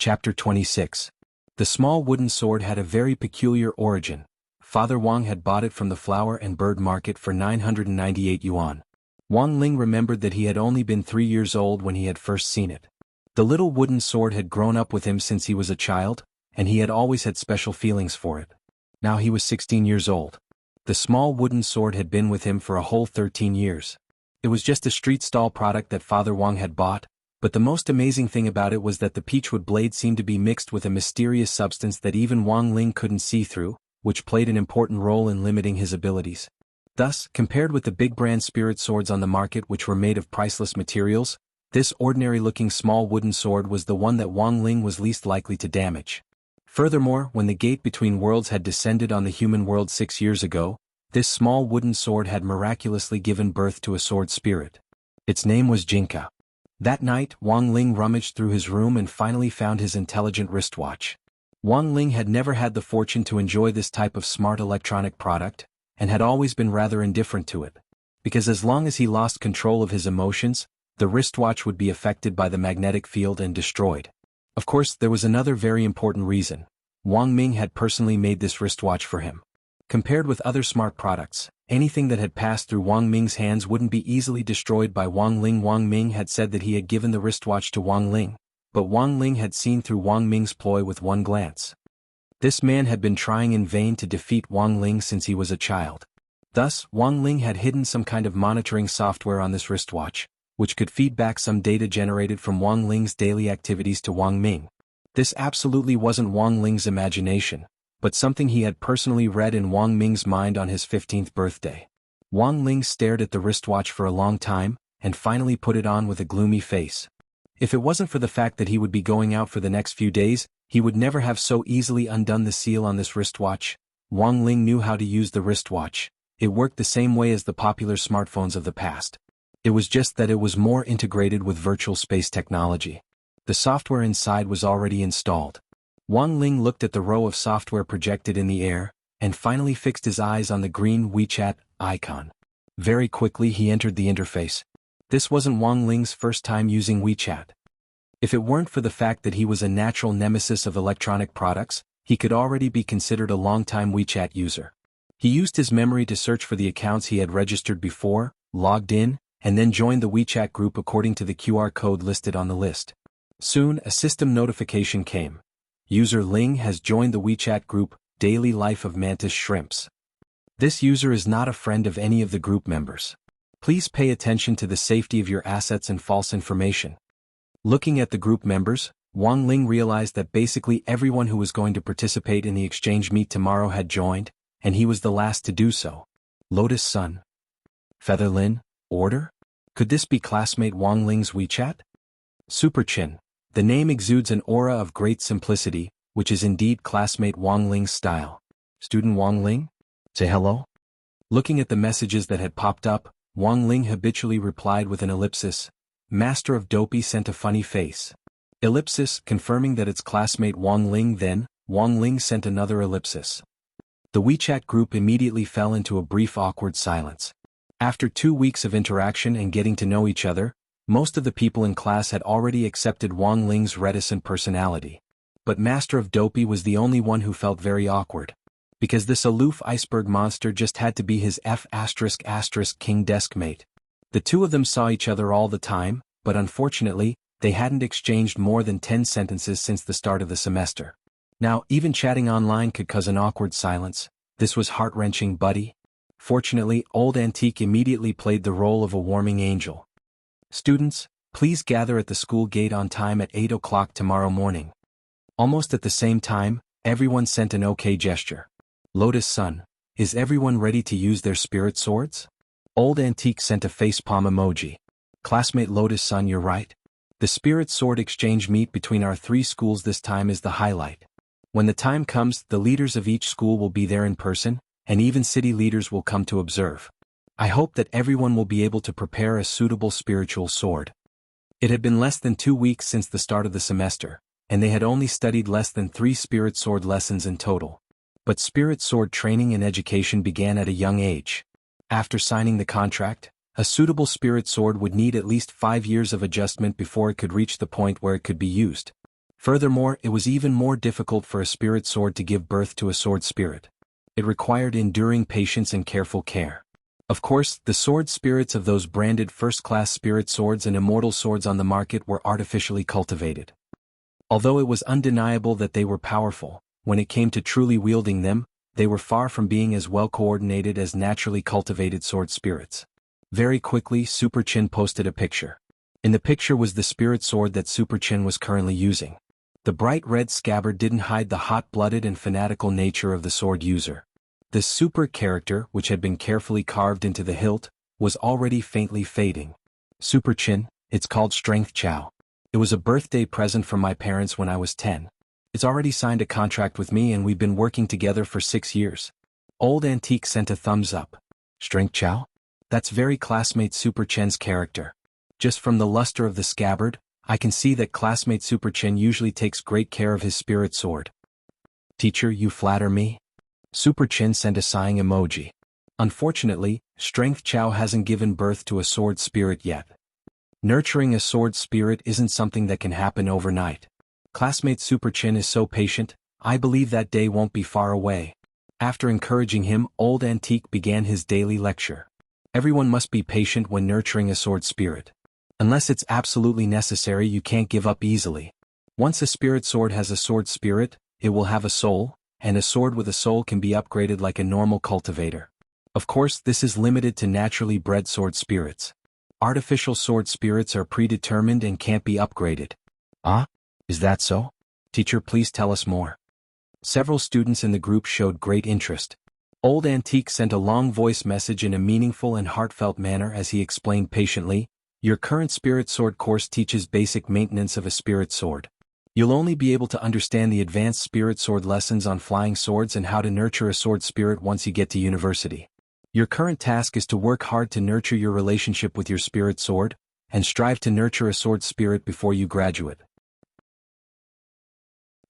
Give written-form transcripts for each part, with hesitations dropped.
Chapter 26. The small wooden sword had a very peculiar origin. Father Wang had bought it from the flower and bird market for 998 yuan. Wang Ling remembered that he had only been 3 years old when he had first seen it. The little wooden sword had grown up with him since he was a child, and he had always had special feelings for it. Now he was 16 years old. The small wooden sword had been with him for a whole 13 years. It was just a street stall product that Father Wang had bought, but the most amazing thing about it was that the peachwood blade seemed to be mixed with a mysterious substance that even Wang Ling couldn't see through, which played an important role in limiting his abilities. Thus, compared with the big brand spirit swords on the market which were made of priceless materials, this ordinary-looking small wooden sword was the one that Wang Ling was least likely to damage. Furthermore, when the gate between worlds had descended on the human world 6 years ago, this small wooden sword had miraculously given birth to a sword spirit. Its name was Jinka. That night, Wang Ling rummaged through his room and finally found his intelligent wristwatch. Wang Ling had never had the fortune to enjoy this type of smart electronic product, and had always been rather indifferent to it, because as long as he lost control of his emotions, the wristwatch would be affected by the magnetic field and destroyed. Of course, there was another very important reason. Wang Ming had personally made this wristwatch for him. Compared with other smart products, anything that had passed through Wang Ming's hands wouldn't be easily destroyed by Wang Ling. Wang Ming had said that he had given the wristwatch to Wang Ling, but Wang Ling had seen through Wang Ming's ploy with one glance. This man had been trying in vain to defeat Wang Ling since he was a child. Thus, Wang Ling had hidden some kind of monitoring software on this wristwatch, which could feed back some data generated from Wang Ling's daily activities to Wang Ming. This absolutely wasn't Wang Ling's imagination, but something he had personally read in Wang Ming's mind on his 15th birthday. Wang Ling stared at the wristwatch for a long time, and finally put it on with a gloomy face. If it wasn't for the fact that he would be going out for the next few days, he would never have so easily undone the seal on this wristwatch. Wang Ling knew how to use the wristwatch. It worked the same way as the popular smartphones of the past. It was just that it was more integrated with virtual space technology. The software inside was already installed. Wang Ling looked at the row of software projected in the air, and finally fixed his eyes on the green WeChat icon. Very quickly he entered the interface. This wasn't Wang Ling's first time using WeChat. If it weren't for the fact that he was a natural nemesis of electronic products, he could already be considered a long-time WeChat user. He used his memory to search for the accounts he had registered before, logged in, and then joined the WeChat group according to the QR code listed on the list. Soon, a system notification came. User Ling has joined the WeChat group, Daily Life of Mantis Shrimps. This user is not a friend of any of the group members. Please pay attention to the safety of your assets and false information. Looking at the group members, Wang Ling realized that basically everyone who was going to participate in the exchange meet tomorrow had joined, and he was the last to do so. Lotus Sun. Featherlin, Order? Could this be classmate Wang Ling's WeChat? Super Chin. The name exudes an aura of great simplicity, which is indeed classmate Wang Ling's style. Student Wang Ling? Say hello? Looking at the messages that had popped up, Wang Ling habitually replied with an ellipsis. Master of Dopey sent a funny face. Ellipsis, confirming that it's classmate Wang Ling. Then, Wang Ling sent another ellipsis. The WeChat group immediately fell into a brief awkward silence. After 2 weeks of interaction and getting to know each other, most of the people in class had already accepted Wang Ling's reticent personality. But Master of Dopey was the only one who felt very awkward. Because this aloof iceberg monster just had to be his King desk mate. The two of them saw each other all the time, but unfortunately, they hadn't exchanged more than 10 sentences since the start of the semester. Now, even chatting online could cause an awkward silence. This was heart-wrenching, buddy. Fortunately, Old Antique immediately played the role of a warming angel. Students, please gather at the school gate on time at 8 o'clock tomorrow morning. Almost at the same time, everyone sent an OK gesture. Lotus Sun, is everyone ready to use their spirit swords? Old Antique sent a facepalm emoji. Classmate Lotus Sun, you're right. The spirit sword exchange meet between our 3 schools this time is the highlight. When the time comes, the leaders of each school will be there in person, and even city leaders will come to observe. I hope that everyone will be able to prepare a suitable spiritual sword. It had been less than 2 weeks since the start of the semester, and they had only studied less than 3 spirit sword lessons in total. But spirit sword training and education began at a young age. After signing the contract, a suitable spirit sword would need at least 5 years of adjustment before it could reach the point where it could be used. Furthermore, it was even more difficult for a spirit sword to give birth to a sword spirit. It required enduring patience and careful care. Of course, the sword spirits of those branded first-class spirit swords and immortal swords on the market were artificially cultivated. Although it was undeniable that they were powerful, when it came to truly wielding them, they were far from being as well coordinated as naturally cultivated sword spirits. Very quickly, Super Chin posted a picture. In the picture was the spirit sword that Super Chin was currently using. The bright red scabbard didn't hide the hot-blooded and fanatical nature of the sword user. The super character, which had been carefully carved into the hilt, was already faintly fading. Super Chin, it's called Strength Chow. It was a birthday present from my parents when I was 10. It's already signed a contract with me and we've been working together for 6 years. Old Antique sent a thumbs up. Strength Chow? That's very classmate Super Chen's character. Just from the luster of the scabbard, I can see that classmate Super Chen usually takes great care of his spirit sword. Teacher, you flatter me? Super Chin sent a sighing emoji. Unfortunately, Strength Chow hasn't given birth to a sword spirit yet. Nurturing a sword spirit isn't something that can happen overnight. Classmate Super Chin is so patient, I believe that day won't be far away. After encouraging him, Old Antique began his daily lecture. Everyone must be patient when nurturing a sword spirit. Unless it's absolutely necessary, you can't give up easily. Once a spirit sword has a sword spirit, it will have a soul, and a sword with a soul can be upgraded like a normal cultivator. Of course, this is limited to naturally bred sword spirits. Artificial sword spirits are predetermined and can't be upgraded. Ah? Is that so? Teacher, please tell us more. Several students in the group showed great interest. Old Antique sent a long voice message in a meaningful and heartfelt manner as he explained patiently, your current spirit sword course teaches basic maintenance of a spirit sword. You'll only be able to understand the advanced spirit sword lessons on flying swords and how to nurture a sword spirit once you get to university. Your current task is to work hard to nurture your relationship with your spirit sword, and strive to nurture a sword spirit before you graduate.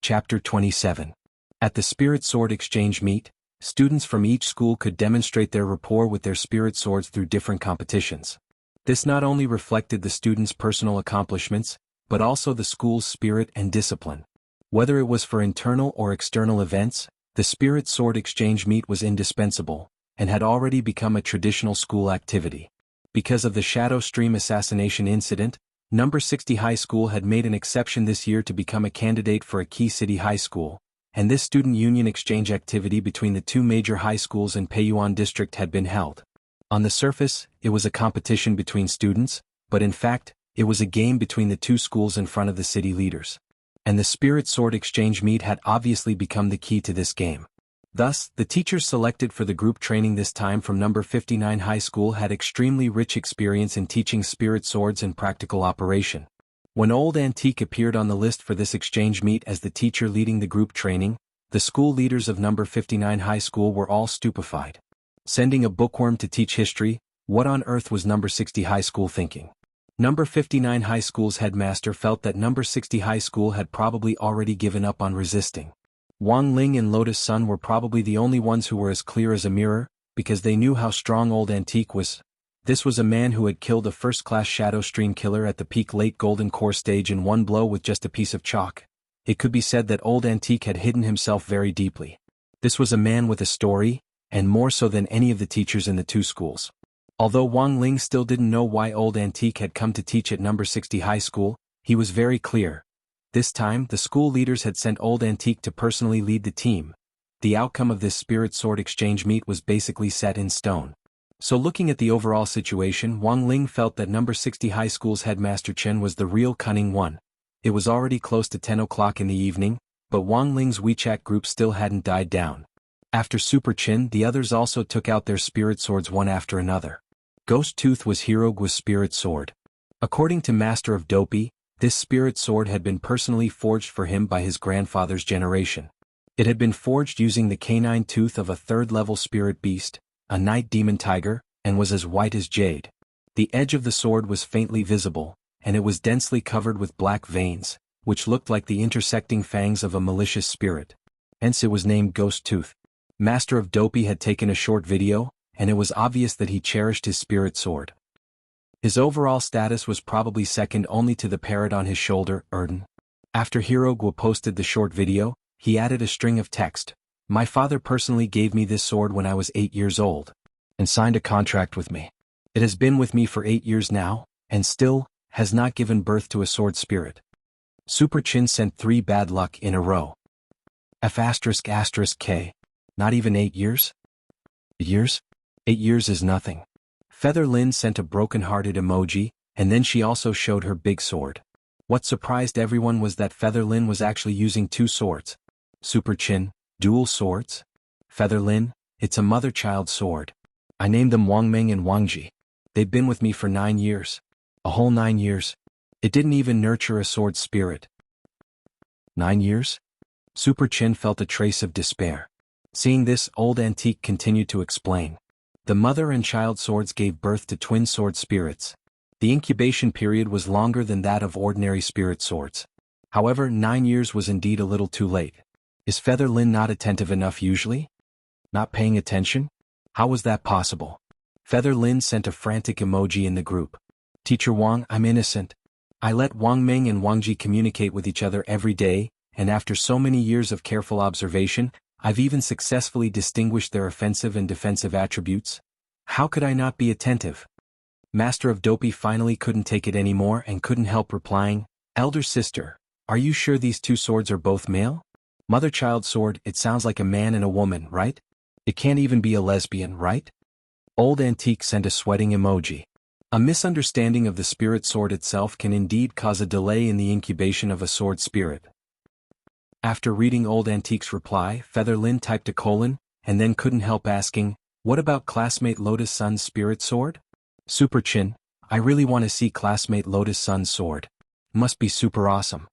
Chapter 27. At the Spirit Sword Exchange Meet, students from each school could demonstrate their rapport with their spirit swords through different competitions. This not only reflected the students' personal accomplishments, but also the school's spirit and discipline. Whether it was for internal or external events, the Spirit Sword Exchange Meet was indispensable, and had already become a traditional school activity. Because of the Shadow Stream assassination incident, Number 60 High School had made an exception this year to become a candidate for a key city high school, and this student union exchange activity between the two major high schools in Peiyuan District had been held. On the surface, it was a competition between students, but in fact, it was a game between the two schools in front of the city leaders. And the Spirit Sword Exchange Meet had obviously become the key to this game. Thus, the teachers selected for the group training this time from Number 59 High School had extremely rich experience in teaching spirit swords and practical operation. When Old Antique appeared on the list for this exchange meet as the teacher leading the group training, the school leaders of Number 59 High School were all stupefied. Sending a bookworm to teach history, what on earth was Number 60 High School thinking? Number 59 High School's headmaster felt that Number 60 High School had probably already given up on resisting. Wang Ling and Lotus Sun were probably the only ones who were as clear as a mirror, because they knew how strong Old Antique was. This was a man who had killed a first-class Shadow Stream killer at the peak late Golden Core stage in one blow with just a piece of chalk. It could be said that Old Antique had hidden himself very deeply. This was a man with a story, and more so than any of the teachers in the two schools. Although Wang Ling still didn't know why Old Antique had come to teach at Number 60 High School, he was very clear. This time, the school leaders had sent Old Antique to personally lead the team. The outcome of this Spirit Sword Exchange meet was basically set in stone. So looking at the overall situation, Wang Ling felt that Number 60 High School's headmaster Chen was the real cunning one. It was already close to 10 o'clock in the evening, but Wang Ling's WeChat group still hadn't died down. After Super Chin, the others also took out their spirit swords one after another. Ghost Tooth was Hirogu's spirit sword. According to Master of Dopey, this spirit sword had been personally forged for him by his grandfather's generation. It had been forged using the canine tooth of a third-level spirit beast, a night demon tiger, and was as white as jade. The edge of the sword was faintly visible, and it was densely covered with black veins, which looked like the intersecting fangs of a malicious spirit. Hence it was named Ghost Tooth. Master of Dopey had taken a short video, and it was obvious that he cherished his spirit sword. His overall status was probably second only to the parrot on his shoulder, Erden. After Hirogwa posted the short video, he added a string of text. My father personally gave me this sword when I was 8 years old, and signed a contract with me. It has been with me for 8 years now, and still, has not given birth to a sword spirit. Super Chin sent 3 bad luck in a row. F***K. Not even 8 years? 8 years? 8 years is nothing. Feather Lin sent a broken-hearted emoji, and then she also showed her big sword. What surprised everyone was that Feather Lin was actually using 2 swords. Super Chin, dual swords? Feather Lin, it's a mother-child sword. I named them Wang Meng and Wang Ji. They've been with me for 9 years. A whole 9 years. It didn't even nurture a sword spirit. 9 years? Super Chin felt a trace of despair. Seeing this, Old Antique continued to explain. The mother and child swords gave birth to twin sword spirits. The incubation period was longer than that of ordinary spirit swords. However, 9 years was indeed a little too late. Is Feather Lin not attentive enough usually? Not paying attention? How was that possible? Feather Lin sent a frantic emoji in the group. Teacher Wang, I'm innocent. I let Wang Meng and Wang Ji communicate with each other every day, and after so many years of careful observation, I've even successfully distinguished their offensive and defensive attributes. How could I not be attentive? Master of Dopey finally couldn't take it anymore and couldn't help replying, Elder sister, are you sure these 2 swords are both male? Mother-child sword, it sounds like a man and a woman, right? It can't even be a lesbian, right? Old Antique sent a sweating emoji. A misunderstanding of the spirit sword itself can indeed cause a delay in the incubation of a sword spirit. After reading Old Antique's reply, Feather Lin typed a colon, and then couldn't help asking, what about classmate Lotus Sun's spirit sword? Super Chin, I really want to see classmate Lotus Sun's sword. Must be super awesome.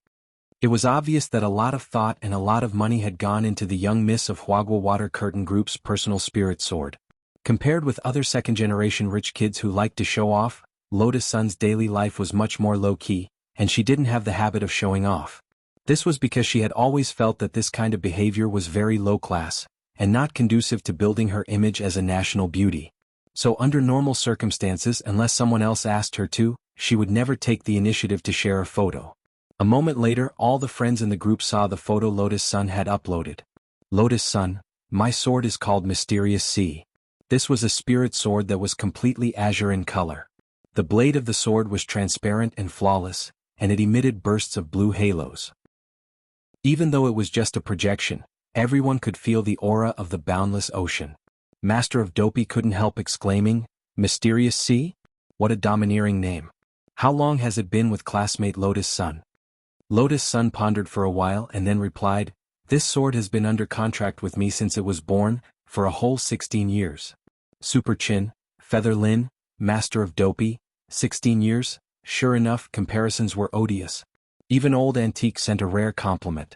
It was obvious that a lot of thought and a lot of money had gone into the young miss of Huagua Water Curtain Group's personal spirit sword. Compared with other second-generation rich kids who liked to show off, Lotus Sun's daily life was much more low-key, and she didn't have the habit of showing off. This was because she had always felt that this kind of behavior was very low-class, and not conducive to building her image as a national beauty. So under normal circumstances, unless someone else asked her to, she would never take the initiative to share a photo. A moment later, all the friends in the group saw the photo Lotus Sun had uploaded. Lotus Sun, my sword is called Mysterious Sea. This was a spirit sword that was completely azure in color. The blade of the sword was transparent and flawless, and it emitted bursts of blue halos. Even though it was just a projection, everyone could feel the aura of the boundless ocean. Master of Dopey couldn't help exclaiming, Mysterious Sea? What a domineering name. How long has it been with classmate Lotus Sun? Lotus Sun pondered for a while and then replied, this sword has been under contract with me since it was born, for a whole 16 years. Super Chin, Feather Lin, Master of Dopey, 16 years? Sure enough, comparisons were odious. Even Old Antique sent a rare compliment.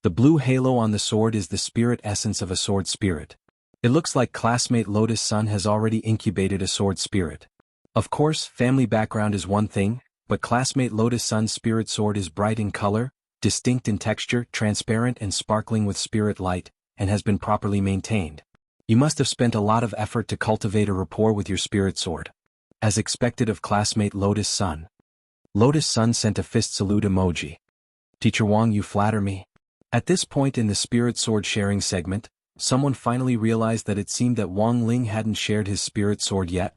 The blue halo on the sword is the spirit essence of a sword spirit. It looks like classmate Lotus Sun has already incubated a sword spirit. Of course, family background is one thing, but classmate Lotus Sun's spirit sword is bright in color, distinct in texture, transparent and sparkling with spirit light, and has been properly maintained. You must have spent a lot of effort to cultivate a rapport with your spirit sword. As expected of classmate Lotus Sun. Lotus Sun sent a fist salute emoji. Teacher Wang, you flatter me. At this point in the spirit sword sharing segment, someone finally realized that it seemed that Wang Ling hadn't shared his spirit sword yet.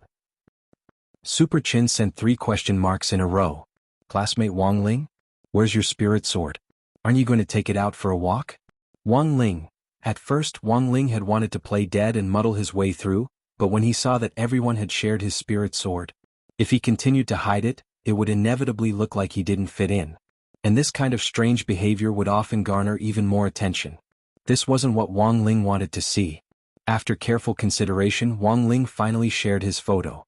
Super Chin sent 3 question marks in a row. Classmate Wang Ling? Where's your spirit sword? Aren't you going to take it out for a walk? Wang Ling. At first, Wang Ling had wanted to play dead and muddle his way through, but when he saw that everyone had shared his spirit sword, if he continued to hide it, it would inevitably look like he didn't fit in. And this kind of strange behavior would often garner even more attention. This wasn't what Wang Ling wanted to see. After careful consideration, Wang Ling finally shared his photo.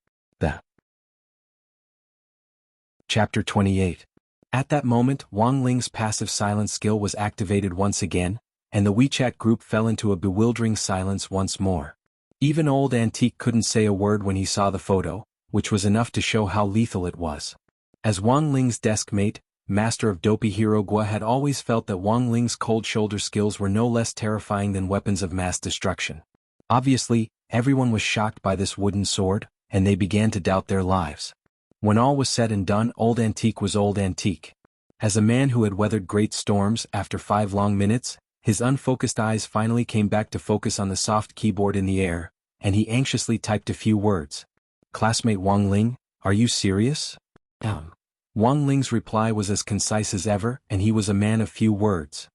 Chapter 28. At that moment, Wang Ling's passive silence skill was activated once again, and the WeChat group fell into a bewildering silence once more. Even Old Antique couldn't say a word when he saw the photo, which was enough to show how lethal it was. As Wang Ling's desk mate, Master of Dopey Hirogwa had always felt that Wang Ling's cold shoulder skills were no less terrifying than weapons of mass destruction. Obviously, everyone was shocked by this wooden sword, and they began to doubt their lives. When all was said and done, Old Antique was Old Antique. As a man who had weathered great storms, after 5 long minutes, his unfocused eyes finally came back to focus on the soft keyboard in the air, and he anxiously typed a few words. Classmate Wang Ling, are you serious? Wang Ling's reply was as concise as ever, and he was a man of few words.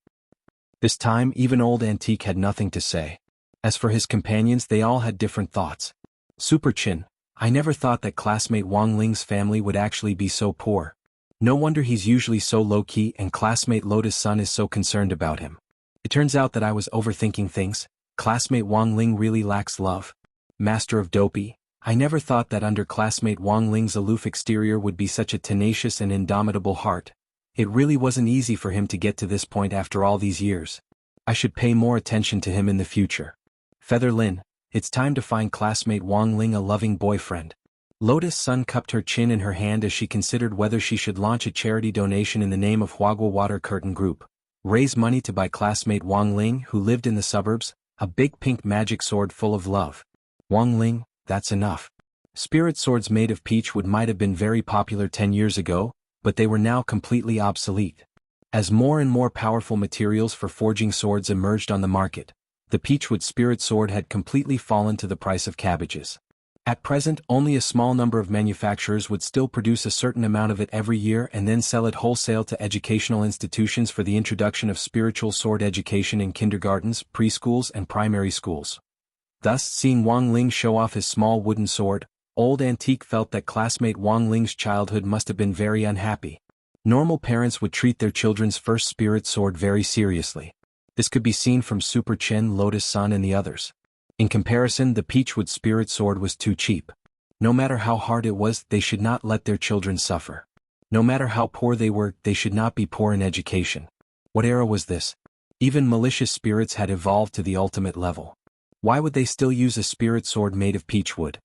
This time even old Antique had nothing to say. As for his companions, they all had different thoughts. Super Chin, I never thought that classmate Wang Ling's family would actually be so poor. No wonder he's usually so low-key and classmate Lotus Sun is so concerned about him. It turns out that I was overthinking things. Classmate Wang Ling really lacks love. Master of Dopey, I never thought that under classmate Wang Ling's aloof exterior would be such a tenacious and indomitable heart. It really wasn't easy for him to get to this point after all these years. I should pay more attention to him in the future. Feather Lin, it's time to find classmate Wang Ling a loving boyfriend. Lotus Sun cupped her chin in her hand as she considered whether she should launch a charity donation in the name of Huagua Water Curtain Group. Raise money to buy classmate Wang Ling, who lived in the suburbs, a big pink magic sword full of love. Wang Ling, that's enough. Spirit swords made of peach wood might have been very popular 10 years ago, but they were now completely obsolete. As more and more powerful materials for forging swords emerged on the market, the peachwood spirit sword had completely fallen to the price of cabbages. At present, only a small number of manufacturers would still produce a certain amount of it every year and then sell it wholesale to educational institutions for the introduction of spiritual sword education in kindergartens, preschools and primary schools. Thus, seeing Wang Ling show off his small wooden sword, old Antique felt that classmate Wang Ling's childhood must have been very unhappy. Normal parents would treat their children's first spirit sword very seriously. This could be seen from Super Chen, Lotus Sun and the others. In comparison, the peachwood spirit sword was too cheap. No matter how hard it was, they should not let their children suffer. No matter how poor they were, they should not be poor in education. What era was this? Even malicious spirits had evolved to the ultimate level. Why would they still use a spirit sword made of peachwood?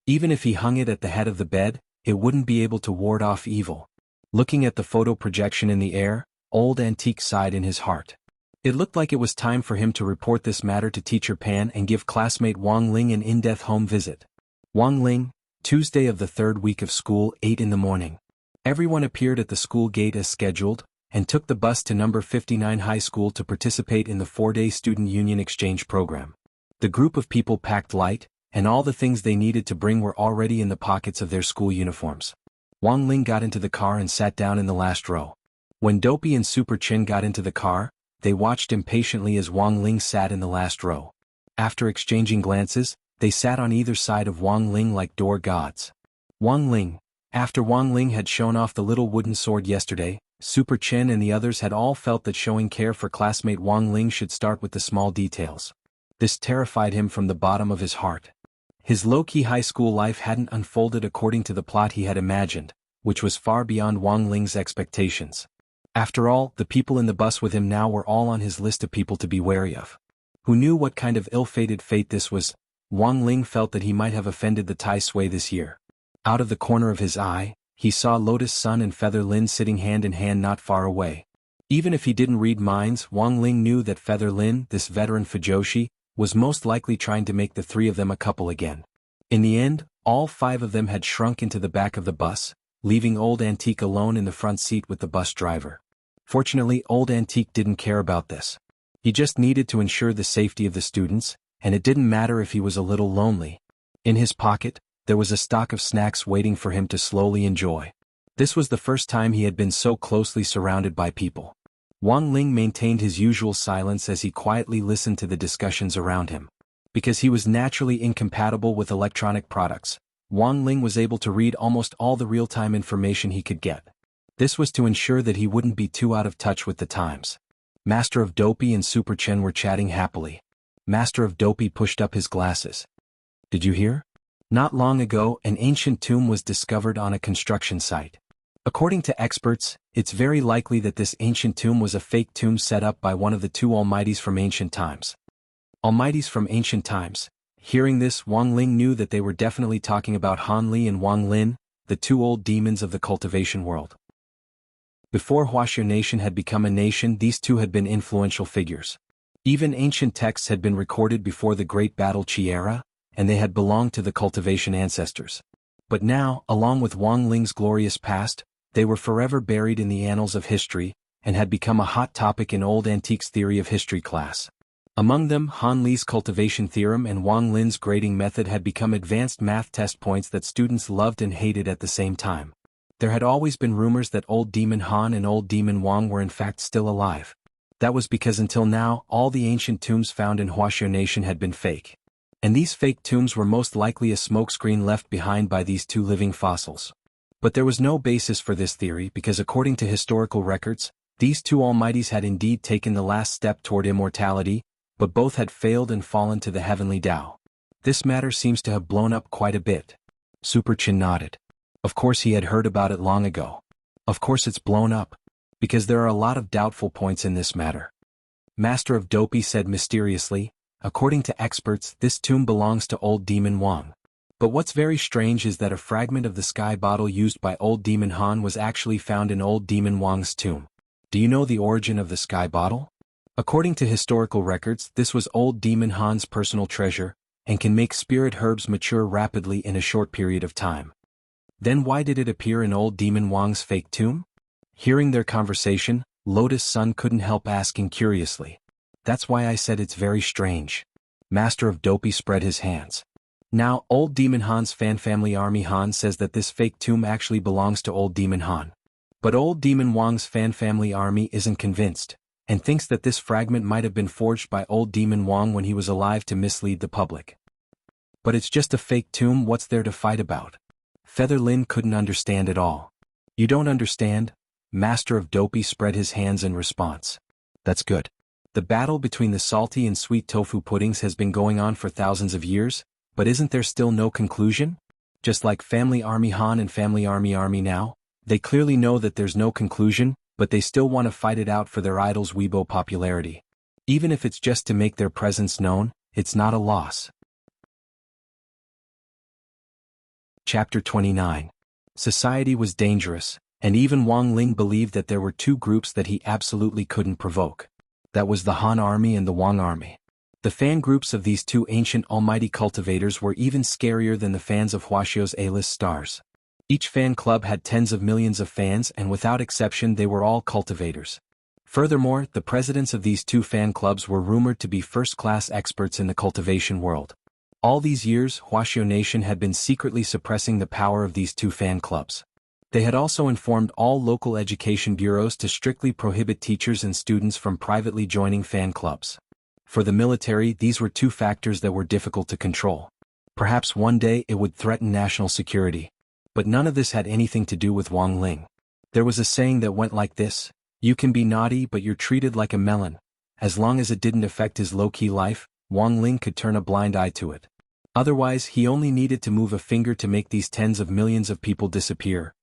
Even if he hung it at the head of the bed, it wouldn't be able to ward off evil. Looking at the photo projection in the air, old Antique sighed in his heart. It looked like it was time for him to report this matter to Teacher Pan and give classmate Wang Ling an in-depth home visit. Wang Ling, Tuesday of the 3rd week of school, 8 in the morning. Everyone appeared at the school gate as scheduled, and took the bus to number 59 High School to participate in the 4-day Student Union Exchange program. The group of people packed light, and all the things they needed to bring were already in the pockets of their school uniforms. Wang Ling got into the car and sat down in the last row. When Dopey and Super Chin got into the car, they watched impatiently as Wang Ling sat in the last row. After exchanging glances, they sat on either side of Wang Ling like door gods. Wang Ling. After Wang Ling had shown off the little wooden sword yesterday, Super Chin and the others had all felt that showing care for classmate Wang Ling should start with the small details. This terrified him from the bottom of his heart. His low-key high school life hadn't unfolded according to the plot he had imagined, which was far beyond Wang Ling's expectations. After all, the people in the bus with him now were all on his list of people to be wary of. Who knew what kind of ill-fated fate this was? Wang Ling felt that he might have offended the Tai Sui this year. Out of the corner of his eye, he saw Lotus Sun and Feather Lin sitting hand in hand not far away. Even if he didn't read minds, Wang Ling knew that Feather Lin, this veteran Fujoshi, was most likely trying to make the 3 of them a couple again. In the end, all 5 of them had shrunk into the back of the bus, leaving old Antique alone in the front seat with the bus driver. Fortunately, old Antique didn't care about this. He just needed to ensure the safety of the students, and it didn't matter if he was a little lonely. In his pocket, there was a stock of snacks waiting for him to slowly enjoy. This was the first time he had been so closely surrounded by people. Wang Ling maintained his usual silence as he quietly listened to the discussions around him. Because he was naturally incompatible with electronic products, Wang Ling was able to read almost all the real-time information he could get. This was to ensure that he wouldn't be too out of touch with the times. Master of Dopey and Super Chen were chatting happily. Master of Dopey pushed up his glasses. Did you hear? Not long ago, an ancient tomb was discovered on a construction site. According to experts, it's very likely that this ancient tomb was a fake tomb set up by one of the 2 Almighties from ancient times. Almighties from ancient times. Hearing this, Wang Ling knew that they were definitely talking about Han Li and Wang Lin, the 2 old demons of the cultivation world. Before Huaxia Nation had become a nation, these 2 had been influential figures. Even ancient texts had been recorded before the Great Battle Qi era, and they had belonged to the cultivation ancestors. But now, along with Wang Ling's glorious past, They were forever buried in the annals of history, and had become a hot topic in old antiques theory of history class. Among them, Han Li's cultivation theorem and Wang Lin's grading method had become advanced math test points that students loved and hated at the same time. There had always been rumors that Old Demon Han and Old Demon Wang were in fact still alive. That was because until now, all the ancient tombs found in Wuxia Nation had been fake. And these fake tombs were most likely a smokescreen left behind by these two living fossils. But there was no basis for this theory because according to historical records, these two almighties had indeed taken the last step toward immortality, but both had failed and fallen to the heavenly Tao. This matter seems to have blown up quite a bit. Super Chin nodded. Of course he had heard about it long ago. Of course it's blown up. Because there are a lot of doubtful points in this matter. Master of Dopey said mysteriously, according to experts, this tomb belongs to Old Demon Wang. But what's very strange is that a fragment of the sky bottle used by Old Demon Han was actually found in Old Demon Wang's tomb. Do you know the origin of the sky bottle? According to historical records, this was Old Demon Han's personal treasure, and can make spirit herbs mature rapidly in a short period of time. Then why did it appear in Old Demon Wang's fake tomb? Hearing their conversation, Lotus Sun couldn't help asking curiously. That's why I said it's very strange. Master of Dopey spread his hands. Now, Old Demon Han's fan family Army Han says that this fake tomb actually belongs to Old Demon Han. But Old Demon Wang's fan family army isn't convinced, and thinks that this fragment might have been forged by Old Demon Wang when he was alive to mislead the public. But it's just a fake tomb, what's there to fight about? Feather Lin couldn't understand at all. You don't understand? Master of Dopey spread his hands in response. That's good. The battle between the salty and sweet tofu puddings has been going on for thousands of years, but isn't there still no conclusion? Just like Family Army Han and Family Army now, they clearly know that there's no conclusion, but they still want to fight it out for their idol's Weibo popularity. Even if it's just to make their presence known, it's not a loss. Chapter 29. Society was dangerous. And even Wang Ling believed that there were two groups that he absolutely couldn't provoke. That was the Han Army and the Wang Army. The fan groups of these two ancient almighty cultivators were even scarier than the fans of Huaxia's A-list stars. Each fan club had tens of millions of fans and without exception they were all cultivators. Furthermore, the presidents of these two fan clubs were rumored to be first-class experts in the cultivation world. All these years, Wuxia Nation had been secretly suppressing the power of these two fan clubs. They had also informed all local education bureaus to strictly prohibit teachers and students from privately joining fan clubs. For the military, these were two factors that were difficult to control. Perhaps one day it would threaten national security. But none of this had anything to do with Wang Ling. There was a saying that went like this: you can be naughty but you're treated like a melon. As long as it didn't affect his low-key life, Wang Ling could turn a blind eye to it. Otherwise, he only needed to move a finger to make these tens of millions of people disappear.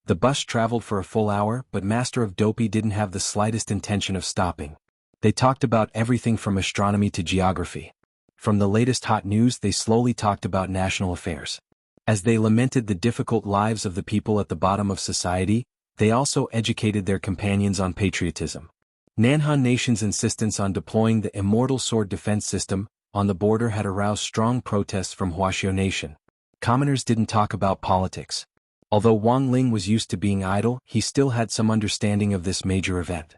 The bus traveled for a full hour, but Master of Dopey didn't have the slightest intention of stopping. They talked about everything from astronomy to geography. From the latest hot news, they slowly talked about national affairs. As they lamented the difficult lives of the people at the bottom of society, they also educated their companions on patriotism. Nanhan Nation's insistence on deploying the immortal sword defense system on the border had aroused strong protests from Wuxia Nation. Commoners didn't talk about politics. Although Wang Ling was used to being idle, he still had some understanding of this major event.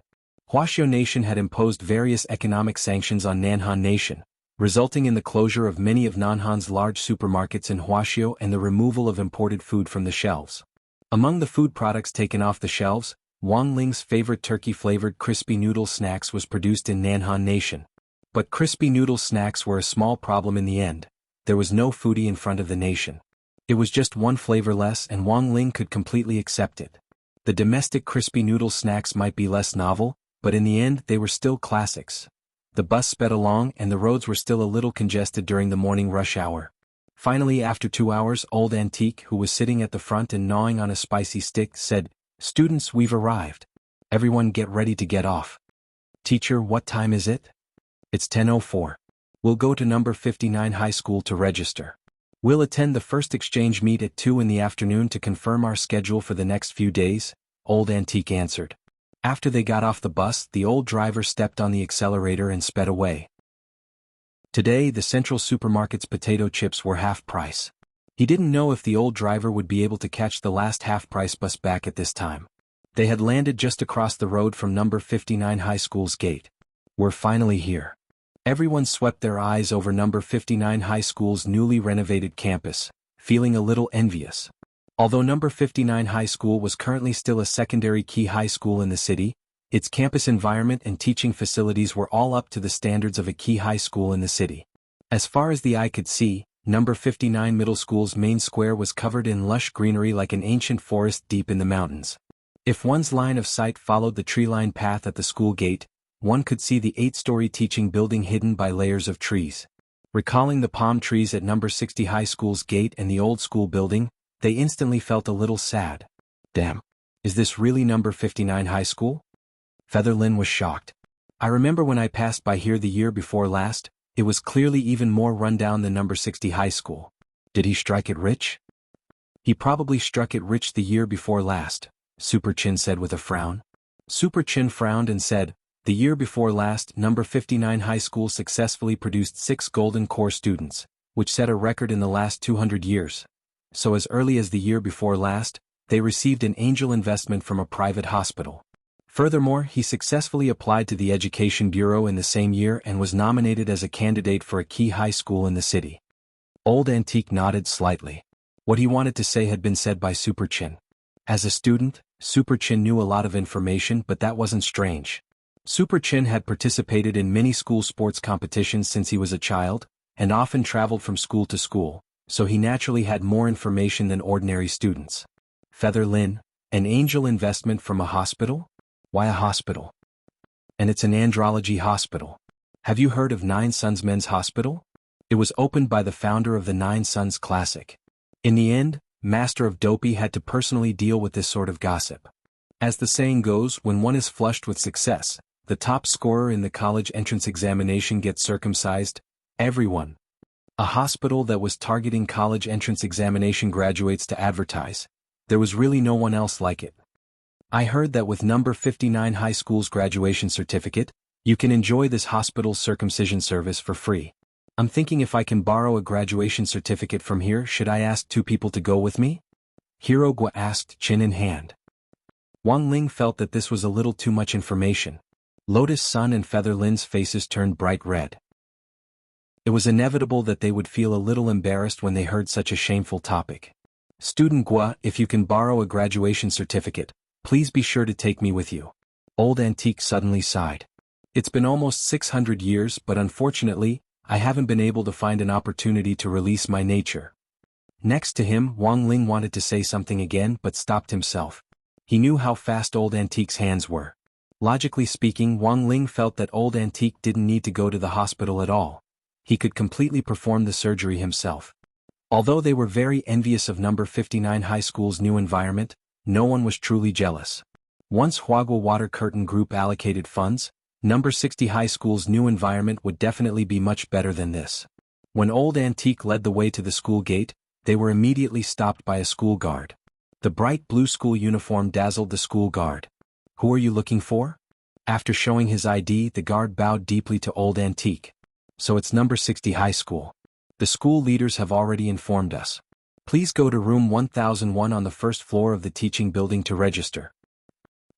Wuxia Nation had imposed various economic sanctions on Nanhan Nation, resulting in the closure of many of Nanhan's large supermarkets in Huaxio and the removal of imported food from the shelves. Among the food products taken off the shelves, Wang Ling's favorite turkey-flavored crispy noodle snacks was produced in Nanhan Nation. But crispy noodle snacks were a small problem in the end. There was no foodie in front of the nation. It was just one flavor less and Wang Ling could completely accept it. The domestic crispy noodle snacks might be less novel, but in the end they were still classics. The bus sped along and the roads were still a little congested during the morning rush hour. Finally, after 2 hours, Old Antique, who was sitting at the front and gnawing on a spicy stick, said, "Students, we've arrived. Everyone get ready to get off." "Teacher, what time is it?" "It's 10:04. We'll go to number 59 high school to register. We'll attend the first exchange meet at 2 in the afternoon to confirm our schedule for the next few days," Old Antique answered. After they got off the bus, the old driver stepped on the accelerator and sped away. Today, the Central Supermarket's potato chips were half price. He didn't know if the old driver would be able to catch the last half-price bus back at this time. They had landed just across the road from number 59 High School's gate. We're finally here. Everyone swept their eyes over number 59 High School's newly renovated campus, feeling a little envious. Although number 59 High School was currently still a secondary key high school in the city, its campus environment and teaching facilities were all up to the standards of a key high school in the city. As far as the eye could see, number 59 Middle School's main square was covered in lush greenery like an ancient forest deep in the mountains. If one's line of sight followed the tree-lined path at the school gate, one could see the 8-story teaching building hidden by layers of trees. Recalling the palm trees at number 60 High School's gate and the old school building, they instantly felt a little sad. Damn. Is this really number 59 High School? Featherlin was shocked. I remember when I passed by here the year before last, it was clearly even more run-down than number 60 High School. Did he strike it rich? He probably struck it rich the year before last, Super Chin said with a frown. Super Chin frowned and said, the year before last, number 59 High School successfully produced 6 Golden Core students, which set a record in the last 200 years. So as early as the year before last, they received an angel investment from a private hospital. Furthermore, he successfully applied to the Education Bureau in the same year and was nominated as a candidate for a key high school in the city. Old Antique nodded slightly. What he wanted to say had been said by Super Chin. As a student, Super Chin knew a lot of information, but that wasn't strange. Super Chin had participated in many school sports competitions since he was a child, and often traveled from school to school, so he naturally had more information than ordinary students. Featherlin, an angel investment from a hospital? Why a hospital? And it's an andrology hospital. Have you heard of Nine Sons Men's Hospital? It was opened by the founder of the Nine Sons Classic. In the end, Master of Dopey had to personally deal with this sort of gossip. As the saying goes, when one is flushed with success, the top scorer in the college entrance examination gets circumcised. Everyone. A hospital that was targeting college entrance examination graduates to advertise. There was really no one else like it. I heard that with number 59 High School's graduation certificate, you can enjoy this hospital's circumcision service for free. I'm thinking if I can borrow a graduation certificate from here, should I ask 2 people to go with me? Hirogwa asked, chin in hand. Wang Ling felt that this was a little too much information. Lotus Sun and Featherlin's faces turned bright red. It was inevitable that they would feel a little embarrassed when they heard such a shameful topic. Student Gua, if you can borrow a graduation certificate, please be sure to take me with you. Old Antique suddenly sighed. It's been almost 600 years, but unfortunately, I haven't been able to find an opportunity to release my nature. Next to him, Wang Ling wanted to say something again but stopped himself. He knew how fast Old Antique's hands were. Logically speaking, Wang Ling felt that Old Antique didn't need to go to the hospital at all. He could completely perform the surgery himself. Although they were very envious of number 59 High School's new environment, no one was truly jealous. Once Huagua Water Curtain Group allocated funds, number 60 High School's new environment would definitely be much better than this. When Old Antique led the way to the school gate, they were immediately stopped by a school guard. The bright blue school uniform dazzled the school guard. Who are you looking for? After showing his ID, the guard bowed deeply to Old Antique. So it's number 60 High School. The school leaders have already informed us. Please go to room 1001 on the first floor of the teaching building to register.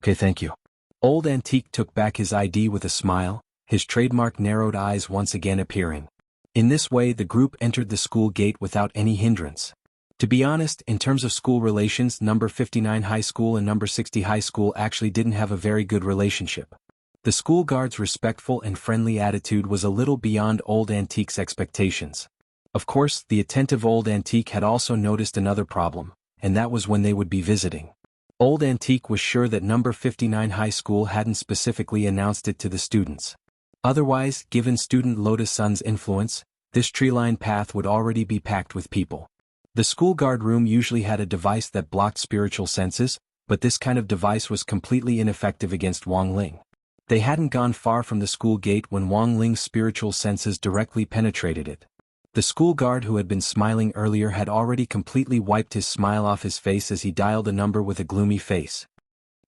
Okay, thank you. Old Antique took back his ID with a smile, his trademark narrowed eyes once again appearing. In this way, the group entered the school gate without any hindrance. To be honest, in terms of school relations, number 59 High School and number 60 High School actually didn't have a very good relationship. The school guard's respectful and friendly attitude was a little beyond Old Antique's expectations. Of course, the attentive Old Antique had also noticed another problem, and that was when they would be visiting. Old Antique was sure that number 59 High School hadn't specifically announced it to the students. Otherwise, given student Lotus Sun's influence, this tree-lined path would already be packed with people. The school guard room usually had a device that blocked spiritual senses, but this kind of device was completely ineffective against Wang Ling. They hadn't gone far from the school gate when Wang Ling's spiritual senses directly penetrated it. The school guard who had been smiling earlier had already completely wiped his smile off his face as he dialed a number with a gloomy face.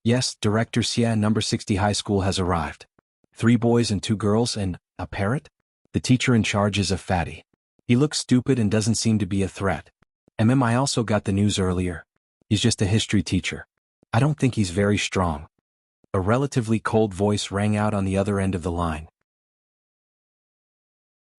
Yes, Director Xia, number 60 High School has arrived. 3 boys and 2 girls and a parrot? The teacher in charge is a fatty. He looks stupid and doesn't seem to be a threat. I also got the news earlier. He's just a history teacher. I don't think he's very strong. A relatively cold voice rang out on the other end of the line.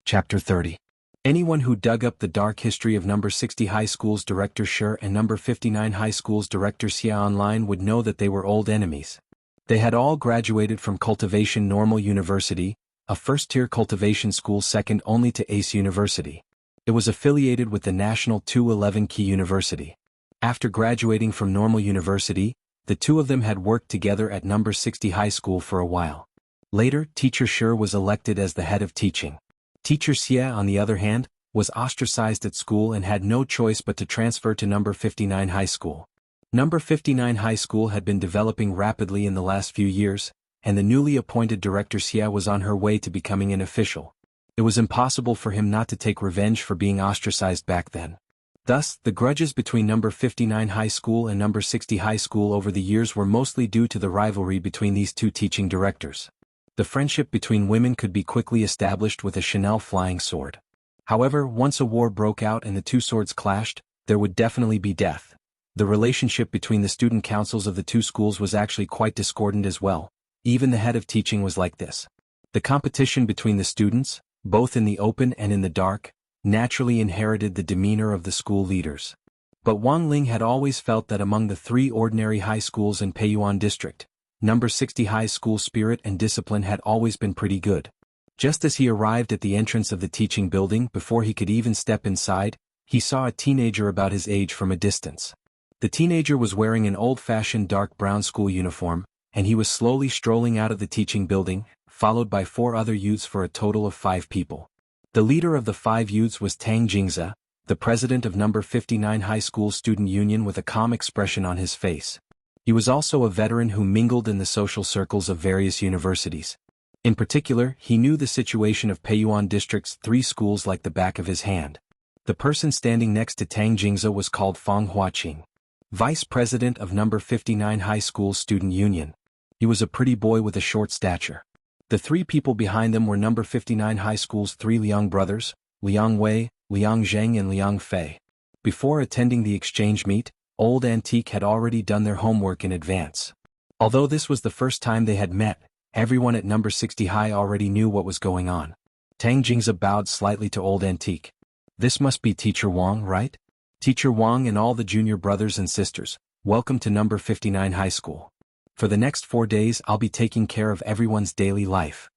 Chapter 30. Anyone who dug up the dark history of number 60 High School's Director Shi and number 59 High School's Director Xia online would know that they were old enemies. They had all graduated from Cultivation Normal University, a first-tier cultivation school second only to Ace University. It was affiliated with the National 211 Key University. After graduating from Normal University, the two of them had worked together at number 60 High School for a while. Later, Teacher Shi was elected as the head of teaching. Teacher Xia, on the other hand, was ostracized at school and had no choice but to transfer to number 59 High School. Number 59 High School had been developing rapidly in the last few years, and the newly appointed director Xia was on her way to becoming an official. It was impossible for him not to take revenge for being ostracized back then. Thus, the grudges between number 59 High School and number 60 High School over the years were mostly due to the rivalry between these two teaching directors. The friendship between women could be quickly established with a Chanel flying sword. However, once a war broke out and the two swords clashed, there would definitely be death. The relationship between the student councils of the two schools was actually quite discordant as well. Even the head of teaching was like this. The competition between the students, both in the open and in the dark, naturally inherited the demeanor of the school leaders. But Wang Ling had always felt that among the three ordinary high schools in Peiyuan district, number 60 High School spirit and discipline had always been pretty good. Just as he arrived at the entrance of the teaching building, before he could even step inside, he saw a teenager about his age from a distance. The teenager was wearing an old-fashioned dark brown school uniform, and he was slowly strolling out of the teaching building, followed by 4 other youths for a total of 5 people. The leader of the 5 youths was Tang Jingze, the president of number 59 High School Student Union, with a calm expression on his face. He was also a veteran who mingled in the social circles of various universities. In particular, he knew the situation of Peiyuan District's 3 schools like the back of his hand. The person standing next to Tang Jingze was called Fang Huaqing, vice president of number 59 High School Student Union. He was a pretty boy with a short stature. The 3 people behind them were number 59 High School's 3 Liang brothers, Liang Wei, Liang Zheng and Liang Fei. Before attending the exchange meet, Old Antique had already done their homework in advance. Although this was the first time they had met, everyone at number 60 High already knew what was going on. Tang Jingze bowed slightly to Old Antique. This must be Teacher Wang, right? Teacher Wang and all the junior brothers and sisters, welcome to number 59 High School. For the next 4 days I'll be taking care of everyone's daily life.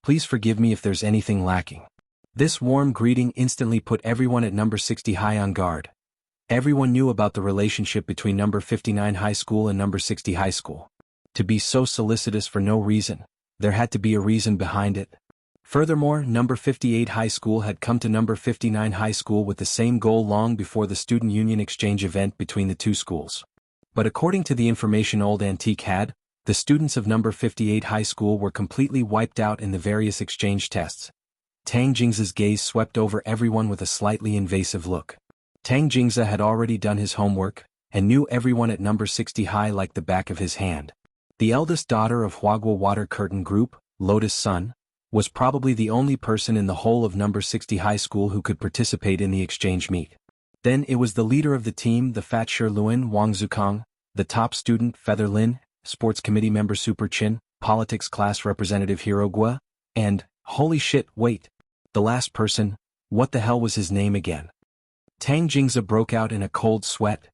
Please forgive me if there's anything lacking. This warm greeting instantly put everyone at number 60 High on guard. Everyone knew about the relationship between number 59 High School and number 60 High School. To be so solicitous for no reason, there had to be a reason behind it. Furthermore, number 58 High School had come to number 59 High School with the same goal long before the student union exchange event between the two schools. But according to the information Old Antique had, the students of number 58 High School were completely wiped out in the various exchange tests. Tang Jingze's gaze swept over everyone with a slightly invasive look. Tang Jingze had already done his homework, and knew everyone at number 60 High like the back of his hand. The eldest daughter of Huagua Water Curtain Group, Lotus Sun, was probably the only person in the whole of number 60 High School who could participate in the exchange meet. Then it was the leader of the team, the fat Shi Luan Wang Zukang, the top student Feather Lin, sports committee member Super Chin, politics class representative Hero Gua, and, holy shit, wait, the last person, what the hell was his name again? Tang Jingze broke out in a cold sweat.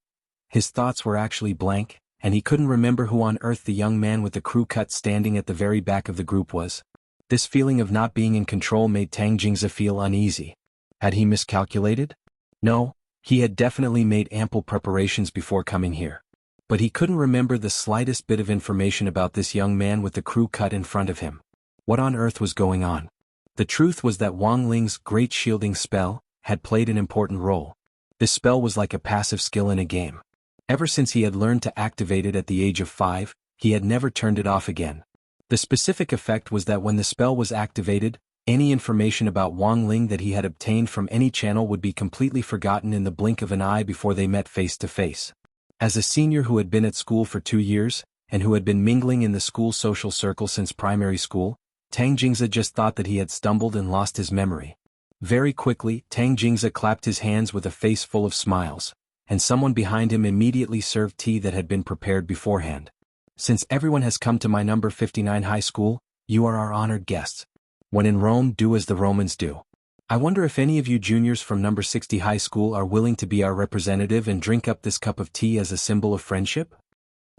His thoughts were actually blank, and he couldn't remember who on earth the young man with the crew cut standing at the very back of the group was. This feeling of not being in control made Tang Jingze feel uneasy. Had he miscalculated? No, he had definitely made ample preparations before coming here. But he couldn't remember the slightest bit of information about this young man with the crew cut in front of him. What on earth was going on? The truth was that Wang Ling's great shielding spell had played an important role. This spell was like a passive skill in a game. Ever since he had learned to activate it at the age of 5, he had never turned it off again. The specific effect was that when the spell was activated, any information about Wang Ling that he had obtained from any channel would be completely forgotten in the blink of an eye before they met face to face. As a senior who had been at school for 2 years, and who had been mingling in the school social circle since primary school, Tang Jingze just thought that he had stumbled and lost his memory. Very quickly, Tang Jingze clapped his hands with a face full of smiles, and someone behind him immediately served tea that had been prepared beforehand. Since everyone has come to my number 59 high school, you are our honored guests. When in Rome, do as the Romans do. I wonder if any of you juniors from number 60 high school are willing to be our representative and drink up this cup of tea as a symbol of friendship?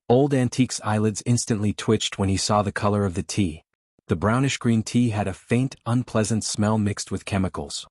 Old Antique's eyelids instantly twitched when he saw the color of the tea. The brownish-green tea had a faint, unpleasant smell mixed with chemicals.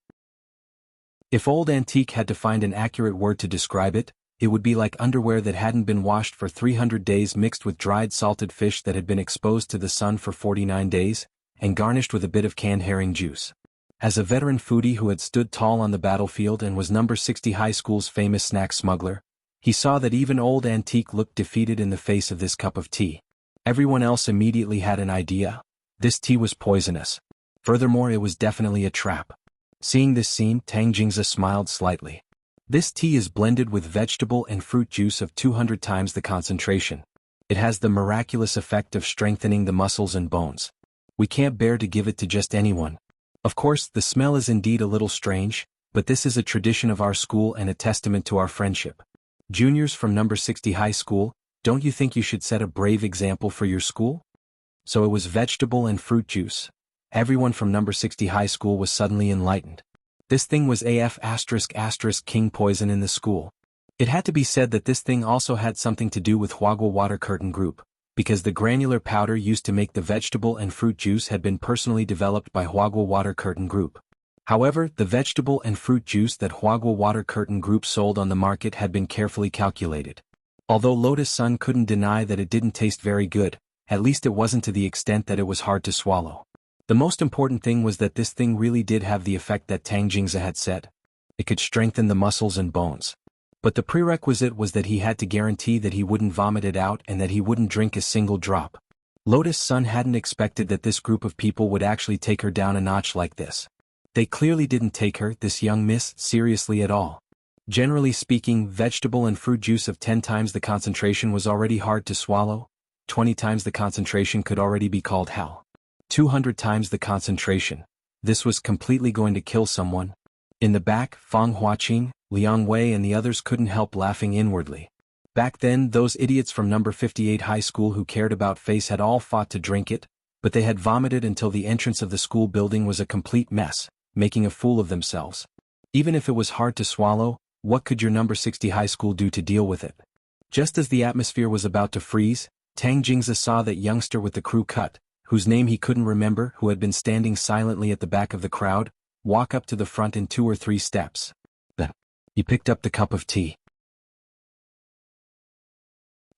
If Old Antique had to find an accurate word to describe it, it would be like underwear that hadn't been washed for 300 days mixed with dried salted fish that had been exposed to the sun for 49 days, and garnished with a bit of canned herring juice. As a veteran foodie who had stood tall on the battlefield and was number 60 high school's famous snack smuggler, he saw that even Old Antique looked defeated in the face of this cup of tea. Everyone else immediately had an idea. This tea was poisonous. Furthermore, it was definitely a trap. Seeing this scene, Tang Jingze smiled slightly. This tea is blended with vegetable and fruit juice of 200 times the concentration. It has the miraculous effect of strengthening the muscles and bones. We can't bear to give it to just anyone. Of course, the smell is indeed a little strange, but this is a tradition of our school and a testament to our friendship. Juniors from number 60 high school, don't you think you should set a brave example for your school? So it was vegetable and fruit juice. Everyone from number 60 high school was suddenly enlightened. This thing was AF*** king poison in the school. It had to be said that this thing also had something to do with Huagua Water Curtain Group, because the granular powder used to make the vegetable and fruit juice had been personally developed by Huagua Water Curtain Group. However, the vegetable and fruit juice that Huagua Water Curtain Group sold on the market had been carefully calculated. Although Lotus Sun couldn't deny that it didn't taste very good, at least it wasn't to the extent that it was hard to swallow. The most important thing was that this thing really did have the effect that Tang Jingze had said. It could strengthen the muscles and bones. But the prerequisite was that he had to guarantee that he wouldn't vomit it out and that he wouldn't drink a single drop. Lotus Sun hadn't expected that this group of people would actually take her down a notch like this. They clearly didn't take her, this young miss, seriously at all. Generally speaking, vegetable and fruit juice of 10 times the concentration was already hard to swallow. 20 times the concentration could already be called hell. 200 times the concentration. This was completely going to kill someone. In the back, Fang Huaqing, Liang Wei and the others couldn't help laughing inwardly. Back then, those idiots from number 58 high school who cared about face had all fought to drink it, but they had vomited until the entrance of the school building was a complete mess, making a fool of themselves. Even if it was hard to swallow, what could your number 60 high school do to deal with it? Just as the atmosphere was about to freeze, Tang Jingze saw that youngster with the crew cut, whose name he couldn't remember, who had been standing silently at the back of the crowd, walk up to the front in 2 or 3 steps. Then, he picked up the cup of tea.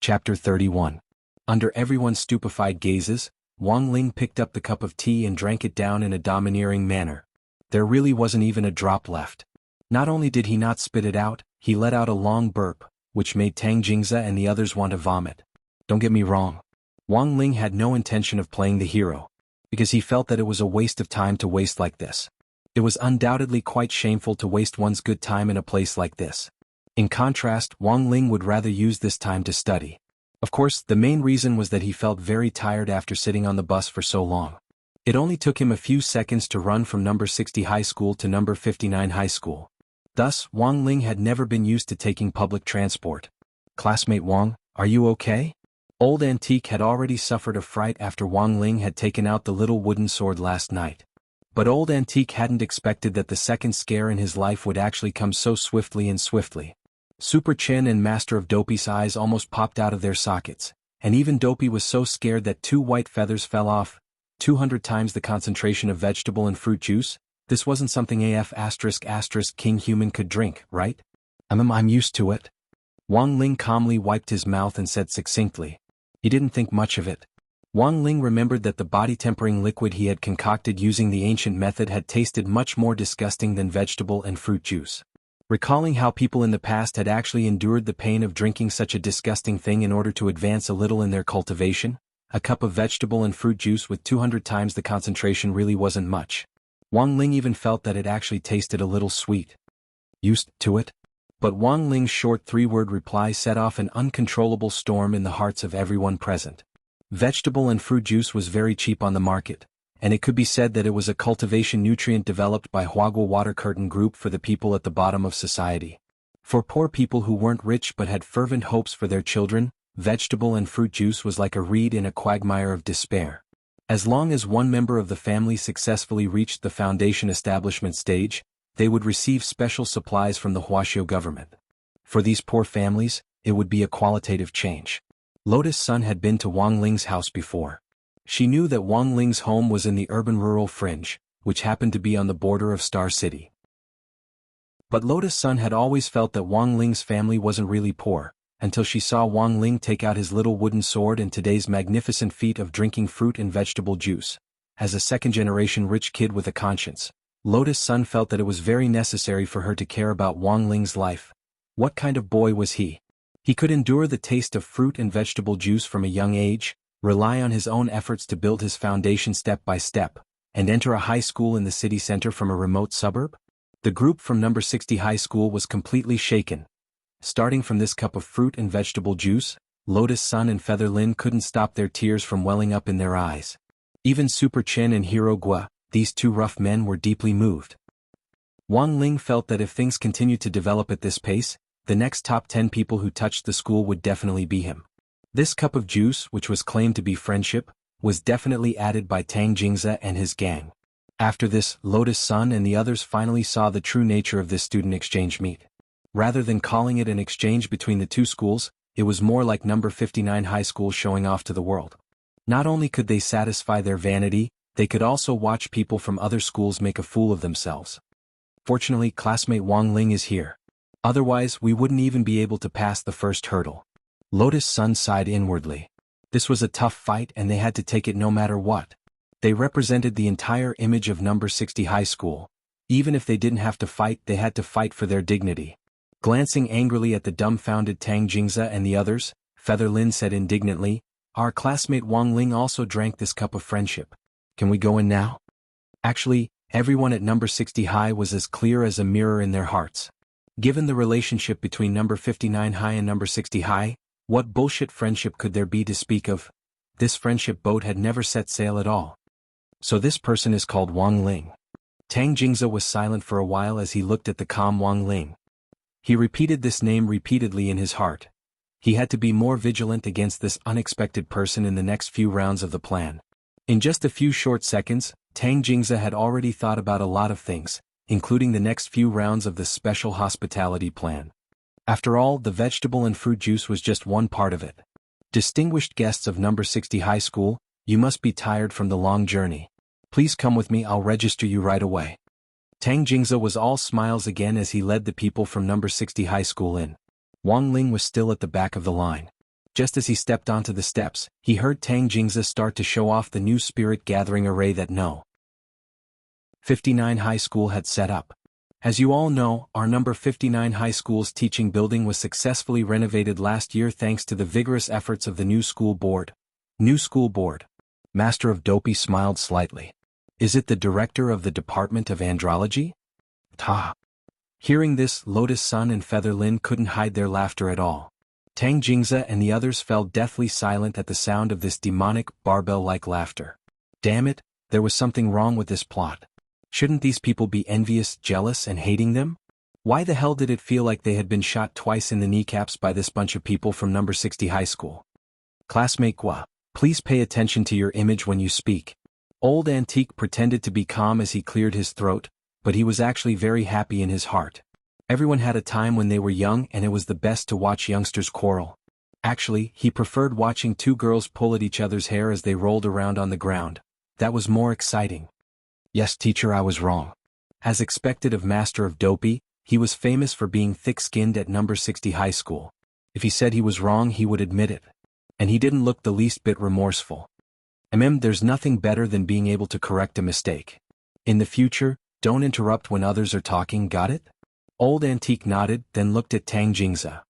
Chapter 31. Under everyone's stupefied gazes, Wang Ling picked up the cup of tea and drank it down in a domineering manner. There really wasn't even a drop left. Not only did he not spit it out, he let out a long burp, which made Tang Jingze and the others want to vomit. Don't get me wrong. Wang Ling had no intention of playing the hero, because he felt that it was a waste of time to waste like this. It was undoubtedly quite shameful to waste one's good time in a place like this. In contrast, Wang Ling would rather use this time to study. Of course, the main reason was that he felt very tired after sitting on the bus for so long. It only took him a few seconds to run from number 60 high school to number 59 high school. Thus, Wang Ling had never been used to taking public transport. Classmate Wang, are you okay? Old Antique had already suffered a fright after Wang Ling had taken out the little wooden sword last night. But Old Antique hadn't expected that the second scare in his life would actually come so swiftly and swiftly. Super Chin and Master of Dopey's eyes almost popped out of their sockets, and even Dopey was so scared that 2 white feathers fell off. 200 times the concentration of vegetable and fruit juice? This wasn't something AF*** king human could drink, right? I'm used to it. Wang Ling calmly wiped his mouth and said succinctly. He didn't think much of it. Wang Ling remembered that the body-tempering liquid he had concocted using the ancient method had tasted much more disgusting than vegetable and fruit juice. Recalling how people in the past had actually endured the pain of drinking such a disgusting thing in order to advance a little in their cultivation, a cup of vegetable and fruit juice with 200 times the concentration really wasn't much. Wang Ling even felt that it actually tasted a little sweet. Used to it? But Wang Ling's short 3-word reply set off an uncontrollable storm in the hearts of everyone present. Vegetable and fruit juice was very cheap on the market, and it could be said that it was a cultivation nutrient developed by Huagua Water Curtain Group for the people at the bottom of society. For poor people who weren't rich but had fervent hopes for their children, vegetable and fruit juice was like a reed in a quagmire of despair. As long as one member of the family successfully reached the foundation establishment stage, they would receive special supplies from the Huaxiao government. For these poor families, it would be a qualitative change. Lotus Sun had been to Wang Ling's house before. She knew that Wang Ling's home was in the urban-rural fringe, which happened to be on the border of Star City. But Lotus Sun had always felt that Wang Ling's family wasn't really poor, until she saw Wang Ling take out his little wooden sword and today's magnificent feat of drinking fruit and vegetable juice. As a second-generation rich kid with a conscience, Lotus Sun felt that it was very necessary for her to care about Wang Ling's life. What kind of boy was he? He could endure the taste of fruit and vegetable juice from a young age, rely on his own efforts to build his foundation step by step, and enter a high school in the city center from a remote suburb? The group from number 60 high school was completely shaken. Starting from this cup of fruit and vegetable juice, Lotus Sun and Feather Lin couldn't stop their tears from welling up in their eyes. Even Super Chen and Hero Gua, these two rough men, were deeply moved. Wang Ling felt that if things continued to develop at this pace, the next top 10 people who touched the school would definitely be him. This cup of juice, which was claimed to be friendship, was definitely added by Tang Jingze and his gang. After this, Lotus Sun and the others finally saw the true nature of this student exchange meet. Rather than calling it an exchange between the two schools, it was more like number 59 high school showing off to the world. Not only could they satisfy their vanity, they could also watch people from other schools make a fool of themselves. Fortunately, classmate Wang Ling is here. Otherwise, we wouldn't even be able to pass the first hurdle. Lotus Sun sighed inwardly. This was a tough fight and they had to take it no matter what. They represented the entire image of number 60 high school. Even if they didn't have to fight, they had to fight for their dignity. Glancing angrily at the dumbfounded Tang Jingze and the others, Feather Lin said indignantly, "Our classmate Wang Ling also drank this cup of friendship. Can we go in now?" Actually, everyone at number 60 high was as clear as a mirror in their hearts. Given the relationship between number 59 high and number 60 high, what bullshit friendship could there be to speak of? This friendship boat had never set sail at all. So this person is called Wang Ling. Tang Jingze was silent for a while as he looked at the calm Wang Ling. He repeated this name repeatedly in his heart. He had to be more vigilant against this unexpected person in the next few rounds of the plan. In just a few short seconds, Tang Jingze had already thought about a lot of things, including the next few rounds of the special hospitality plan. After all, the vegetable and fruit juice was just one part of it. Distinguished guests of number 60 high school, you must be tired from the long journey. Please come with me, I'll register you right away. Tang Jingze was all smiles again as he led the people from number 60 high school in. Wang Ling was still at the back of the line. Just as he stepped onto the steps, he heard Tang Jingze start to show off the new spirit gathering array that No. 59 high school had set up. As you all know, our number 59 high school's teaching building was successfully renovated last year thanks to the vigorous efforts of the new school board. New school board. Master of Dopey smiled slightly. Is it the director of the Department of Andrology? Ta. Hearing this, Lotus Sun and Feather Lin couldn't hide their laughter at all. Tang Jingze and the others fell deathly silent at the sound of this demonic, barbell-like laughter. Damn it, there was something wrong with this plot. Shouldn't these people be envious, jealous, and hating them? Why the hell did it feel like they had been shot twice in the kneecaps by this bunch of people from number 60 high school? Classmate Gua, please pay attention to your image when you speak. Old Antique pretended to be calm as he cleared his throat, but he was actually very happy in his heart. Everyone had a time when they were young and it was the best to watch youngsters quarrel. Actually, he preferred watching two girls pull at each other's hair as they rolled around on the ground. That was more exciting. Yes, teacher, I was wrong. As expected of Master of Dopey, he was famous for being thick-skinned at number 60 high school. If he said he was wrong, he would admit it. And he didn't look the least bit remorseful. There's nothing better than being able to correct a mistake. In the future, don't interrupt when others are talking, got it? Old Antique nodded, then looked at Tang Jingze.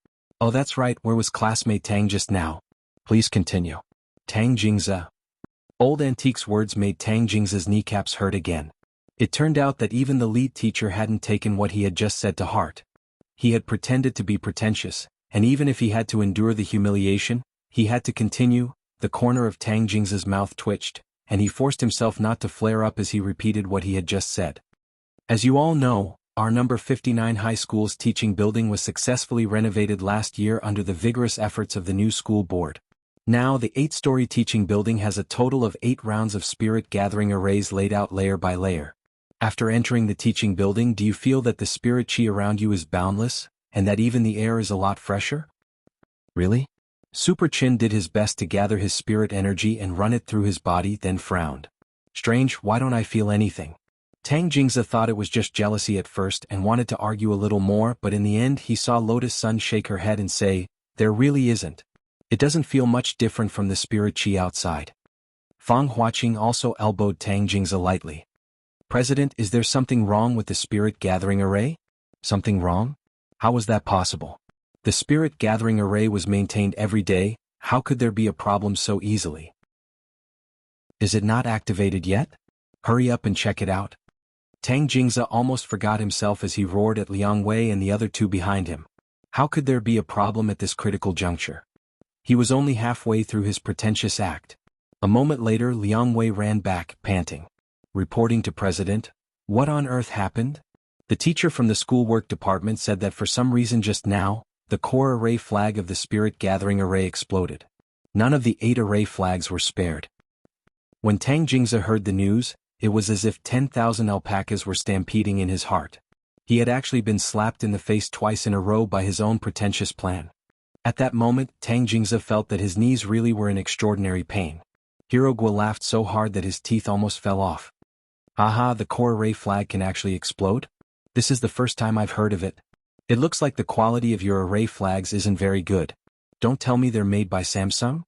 Oh, that's right, where was classmate Tang just now? Please continue. Tang Jingze. Old Antique's words made Tang Jingze's kneecaps hurt again. It turned out that even the lead teacher hadn't taken what he had just said to heart. He had pretended to be pretentious, and even if he had to endure the humiliation, he had to continue. The corner of Tang Jingze's mouth twitched. and he forced himself not to flare up as he repeated what he had just said. As you all know, our number 59 high school's teaching building was successfully renovated last year under the vigorous efforts of the new school board. Now the 8-story teaching building has a total of 8 rounds of spirit gathering arrays laid out layer by layer. After entering the teaching building, do you feel that the spirit chi around you is boundless, and that even the air is a lot fresher? Really? Super Chin did his best to gather his spirit energy and run it through his body, then frowned. Strange, why don't I feel anything? Tang Jingza thought it was just jealousy at first and wanted to argue a little more, but in the end he saw Lotus Sun shake her head and say, "There really isn't. It doesn't feel much different from the spirit chi outside." Fang Huaqing also elbowed Tang Jingza lightly. "President, is there something wrong with the spirit gathering array?" "Something wrong? How was that possible? The spirit gathering array was maintained every day, how could there be a problem so easily?" "Is it not activated yet? Hurry up and check it out." Tang Jingza almost forgot himself as he roared at Liang Wei and the other two behind him. How could there be a problem at this critical juncture? He was only halfway through his pretentious act. A moment later Liang Wei ran back, panting. Reporting to President, "What on earth happened?" The teacher from the schoolwork department said that for some reason just now, the core array flag of the spirit gathering array exploded. None of the 8 array flags were spared. When Tang Jingza heard the news, it was as if 10,000 alpacas were stampeding in his heart. He had actually been slapped in the face twice in a row by his own pretentious plan. At that moment, Tang Jingza felt that his knees really were in extraordinary pain. Hirogua laughed so hard that his teeth almost fell off. "Aha, the core array flag can actually explode? This is the first time I've heard of it. It looks like the quality of your array flags isn't very good. Don't tell me they're made by Samsung?"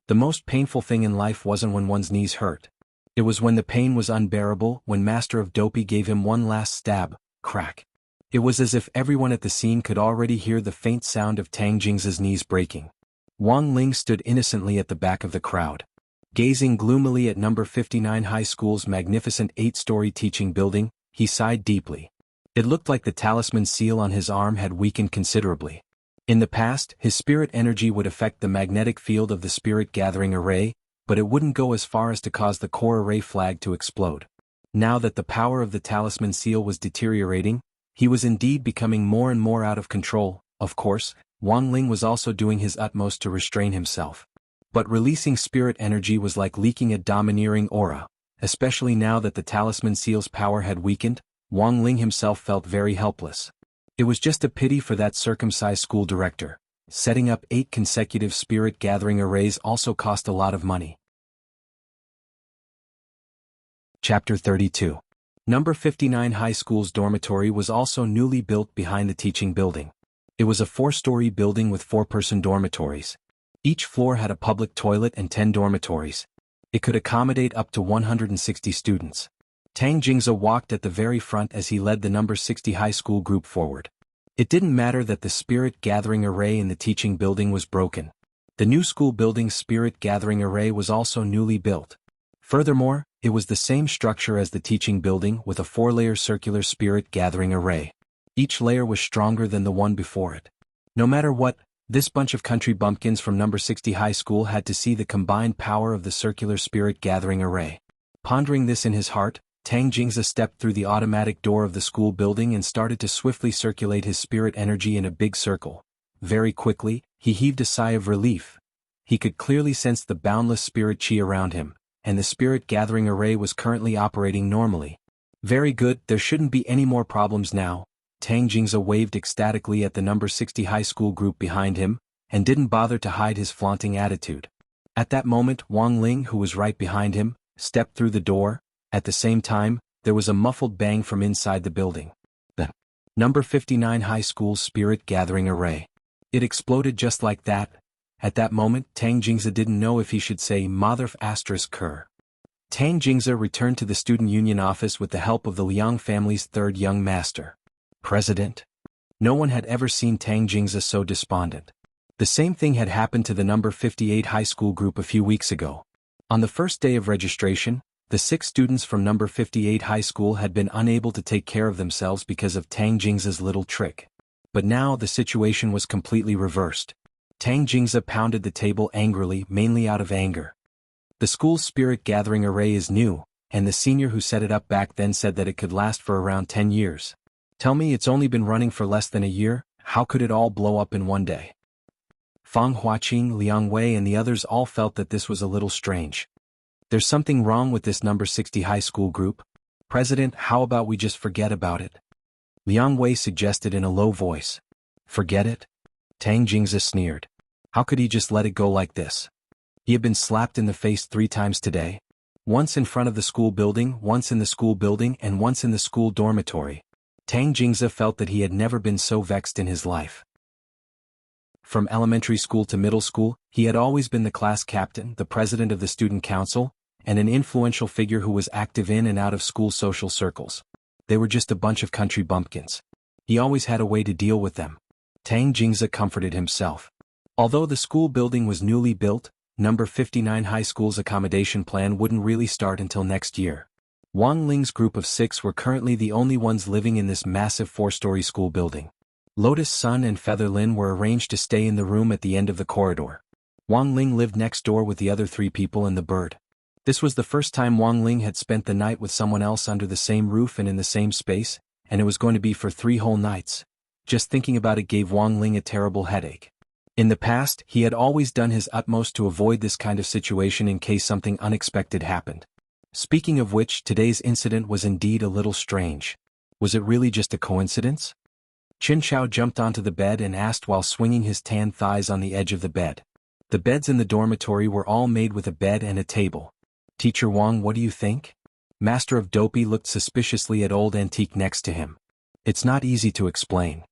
The most painful thing in life wasn't when one's knees hurt. It was when the pain was unbearable, when Master of Dopey gave him one last stab, crack. It was as if everyone at the scene could already hear the faint sound of Tang Jingza's knees breaking. Wang Ling stood innocently at the back of the crowd. Gazing gloomily at number 59 high school's magnificent 8-story teaching building, he sighed deeply. It looked like the talisman seal on his arm had weakened considerably. In the past, his spirit energy would affect the magnetic field of the spirit gathering array, but it wouldn't go as far as to cause the core array flag to explode. Now that the power of the talisman seal was deteriorating, he was indeed becoming more and more out of control. Of course, Wang Ling was also doing his utmost to restrain himself. But releasing spirit energy was like leaking a domineering aura, especially now that the talisman seal's power had weakened. Wang Ling himself felt very helpless. It was just a pity for that circumcised school director. Setting up 8 consecutive spirit gathering arrays also cost a lot of money. Chapter 32. Number 59 High School's dormitory was also newly built behind the teaching building. It was a 4-story building with 4-person dormitories. Each floor had a public toilet and 10 dormitories. It could accommodate up to 160 students. Tang Jingza walked at the very front as he led the number 60 high school group forward. It didn't matter that the spirit gathering array in the teaching building was broken. The new school building's spirit gathering array was also newly built. Furthermore, it was the same structure as the teaching building with a 4-layer circular spirit gathering array. Each layer was stronger than the one before it. No matter what, this bunch of country bumpkins from number 60 high school had to see the combined power of the circular spirit gathering array. Pondering this in his heart, Tang Jingza stepped through the automatic door of the school building and started to swiftly circulate his spirit energy in a big circle. Very quickly, he heaved a sigh of relief. He could clearly sense the boundless spirit chi around him, and the spirit gathering array was currently operating normally. Very good, there shouldn't be any more problems now. Tang Jingza waved ecstatically at the number 60 high school group behind him, and didn't bother to hide his flaunting attitude. At that moment, Wang Ling, who was right behind him, stepped through the door. At the same time, there was a muffled bang from inside the building. The number 59 high school spirit gathering array. It exploded just like that. At that moment, Tang Jingza didn't know if he should say Mother ***. Tang Jingza returned to the student union office with the help of the Liang family's 3rd young master. President. No one had ever seen Tang Jingza so despondent. The same thing had happened to the number 58 high school group a few weeks ago. On the first day of registration, the 6 students from number 58 high school had been unable to take care of themselves because of Tang Jingza's little trick. But now the situation was completely reversed. Tang Jingza pounded the table angrily, mainly out of anger. The school's spirit gathering array is new, and the senior who set it up back then said that it could last for around 10 years. Tell me it's only been running for less than a year, how could it all blow up in one day? Fang Huaqing, Liang Wei and the others all felt that this was a little strange. There's something wrong with this number 60 high school group. President, how about we just forget about it? Liang Wei suggested in a low voice. Forget it? Tang Jingzi sneered. How could he just let it go like this? He had been slapped in the face 3 times today. Once in front of the school building, once in the school building, and once in the school dormitory. Tang Jingzi felt that he had never been so vexed in his life. From elementary school to middle school, he had always been the class captain, the president of the student council, and an influential figure who was active in and out of school social circles. They were just a bunch of country bumpkins. He always had a way to deal with them. Tang Jingzi comforted himself. Although the school building was newly built, number 59 high school's accommodation plan wouldn't really start until next year. Wang Ling's group of 6 were currently the only ones living in this massive 4-story school building. Lotus Sun and Feather Lin were arranged to stay in the room at the end of the corridor. Wang Ling lived next door with the other 3 people and the bird. This was the first time Wang Ling had spent the night with someone else under the same roof and in the same space, and it was going to be for 3 whole nights. Just thinking about it gave Wang Ling a terrible headache. In the past, he had always done his utmost to avoid this kind of situation in case something unexpected happened. Speaking of which, today's incident was indeed a little strange. Was it really just a coincidence? Qin Chao jumped onto the bed and asked while swinging his tan thighs on the edge of the bed. The beds in the dormitory were all made with a bed and a table. Teacher Wang, what do you think? Master of Dopey looked suspiciously at Old Antique next to him. It's not easy to explain.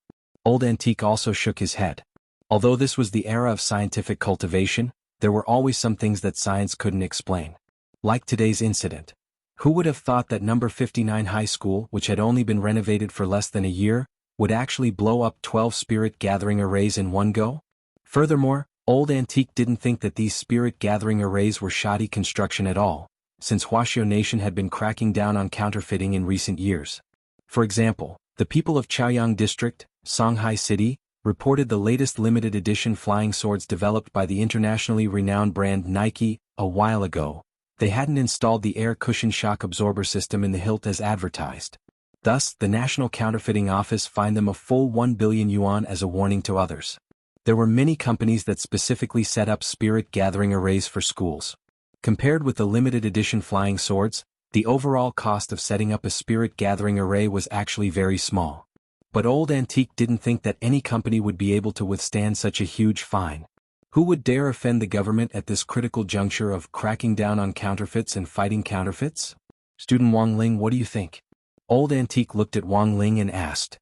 Old Antique also shook his head. Although this was the era of scientific cultivation, there were always some things that science couldn't explain. Like today's incident. Who would have thought that number 59 high school, which had only been renovated for less than a year, would actually blow up 12 spirit gathering arrays in one go? Furthermore, Old Antique didn't think that these spirit gathering arrays were shoddy construction at all, since Huaxiao Nation had been cracking down on counterfeiting in recent years. For example, the people of Chaoyang District, Songhai City, reported the latest limited edition flying swords developed by the internationally renowned brand Nike a while ago. They hadn't installed the air cushion shock absorber system in the hilt as advertised. Thus, the National Counterfeiting Office fined them a full 1 billion yuan as a warning to others. There were many companies that specifically set up spirit gathering arrays for schools. Compared with the limited edition flying swords, the overall cost of setting up a spirit gathering array was actually very small. But Old Antique didn't think that any company would be able to withstand such a huge fine. Who would dare offend the government at this critical juncture of cracking down on counterfeits and fighting counterfeits? Student Wang Ling, what do you think? Old Antique looked at Wang Ling and asked.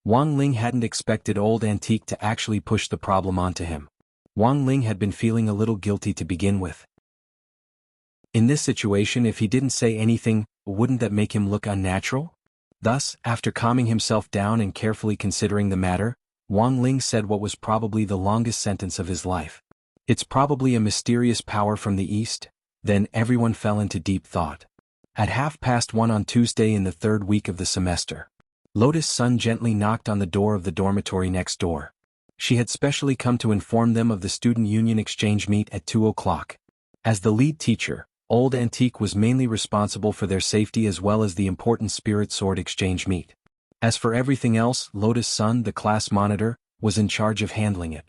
Wang Ling hadn't expected Old Antique to actually push the problem onto him. Wang Ling had been feeling a little guilty to begin with. In this situation, if he didn't say anything, wouldn't that make him look unnatural? Thus, after calming himself down and carefully considering the matter, Wang Ling said what was probably the longest sentence of his life. It's probably a mysterious power from the east. Then everyone fell into deep thought. At 1:30 on Tuesday in the 3rd week of the semester, Lotus Sun gently knocked on the door of the dormitory next door. She had specially come to inform them of the student union exchange meet at 2 o'clock. As the lead teacher, Old Antique was mainly responsible for their safety as well as the important spirit sword exchange meet. As for everything else, Lotus Sun, the class monitor, was in charge of handling it.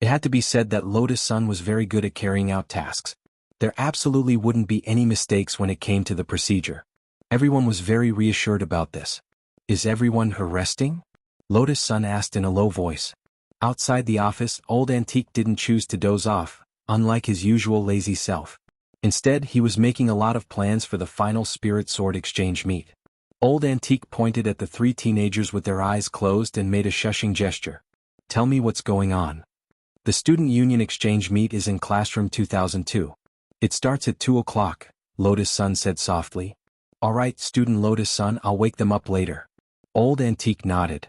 It had to be said that Lotus Sun was very good at carrying out tasks. There absolutely wouldn't be any mistakes when it came to the procedure. Everyone was very reassured about this. Is everyone resting? Lotus Sun asked in a low voice. Outside the office, Old Antique didn't choose to doze off, unlike his usual lazy self. Instead, he was making a lot of plans for the final spirit sword exchange meet. Old Antique pointed at the 3 teenagers with their eyes closed and made a shushing gesture. Tell me what's going on. The student union exchange meet is in classroom 2002. It starts at 2 o'clock, Lotus Sun said softly. All right, student Lotus Sun, I'll wake them up later. Old Antique nodded.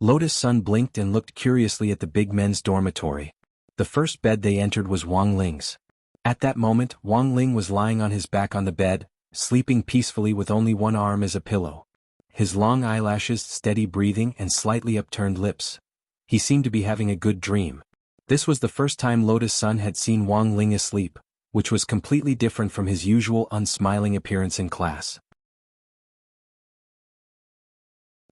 Lotus Sun blinked and looked curiously at the big men's dormitory. The first bed they entered was Wang Ling's. At that moment, Wang Ling was lying on his back on the bed, sleeping peacefully with only one arm as a pillow. His long eyelashes, steady breathing, and slightly upturned lips. He seemed to be having a good dream. This was the first time Lotus Sun had seen Wang Ling asleep, which was completely different from his usual unsmiling appearance in class.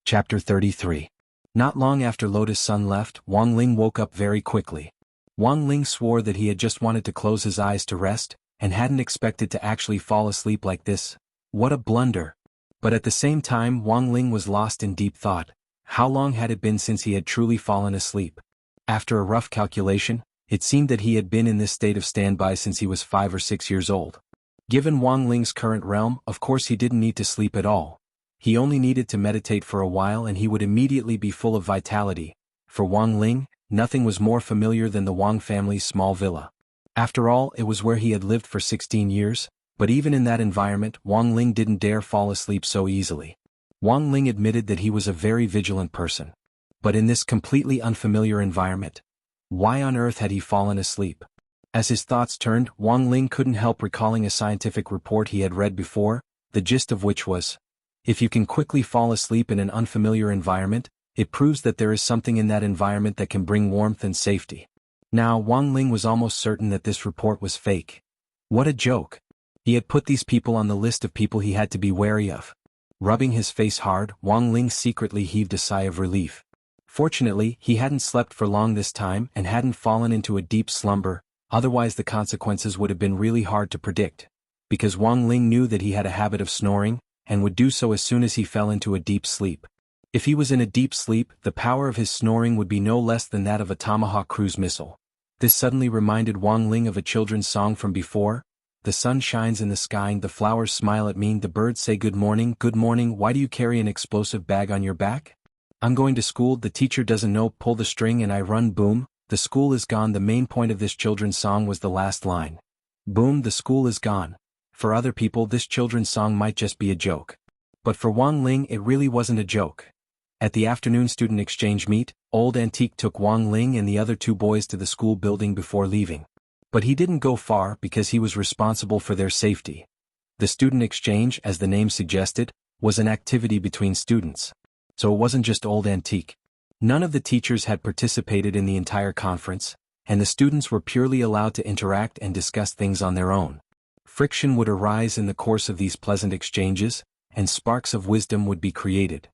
Chapter 33. Not long after Lotus Sun left, Wang Ling woke up very quickly. Wang Ling swore that he had just wanted to close his eyes to rest, and hadn't expected to actually fall asleep like this. What a blunder! But at the same time Wang Ling was lost in deep thought. How long had it been since he had truly fallen asleep? After a rough calculation, it seemed that he had been in this state of standby since he was 5 or 6 years old. Given Wang Ling's current realm, of course he didn't need to sleep at all. He only needed to meditate for a while and he would immediately be full of vitality. For Wang Ling, nothing was more familiar than the Wang family's small villa. After all, it was where he had lived for 16 years, but even in that environment Wang Ling didn't dare fall asleep so easily. Wang Ling admitted that he was a very vigilant person. But in this completely unfamiliar environment, why on earth had he fallen asleep? As his thoughts turned, Wang Ling couldn't help recalling a scientific report he had read before, the gist of which was, if you can quickly fall asleep in an unfamiliar environment, it proves that there is something in that environment that can bring warmth and safety. Now Wang Ling was almost certain that this report was fake. What a joke! He had put these people on the list of people he had to be wary of. Rubbing his face hard, Wang Ling secretly heaved a sigh of relief. Fortunately, he hadn't slept for long this time and hadn't fallen into a deep slumber, otherwise the consequences would have been really hard to predict. Because Wang Ling knew that he had a habit of snoring, and would do so as soon as he fell into a deep sleep. If he was in a deep sleep, the power of his snoring would be no less than that of a Tomahawk cruise missile. This suddenly reminded Wang Ling of a children's song from before. The sun shines in the sky, the flowers smile at me, the birds say good morning, why do you carry an explosive bag on your back? I'm going to school, the teacher doesn't know, pull the string and I run, boom, the school is gone. The main point of this children's song was the last line. Boom, the school is gone. For other people this children's song might just be a joke. But for Wang Ling it really wasn't a joke. At the afternoon student exchange meet, Old Antique took Wang Ling and the other 2 boys to the school building before leaving. But he didn't go far because he was responsible for their safety. The student exchange, as the name suggested, was an activity between students. So it wasn't just Old Antique. None of the teachers had participated in the entire conference, and the students were purely allowed to interact and discuss things on their own. Friction would arise in the course of these pleasant exchanges, and sparks of wisdom would be created.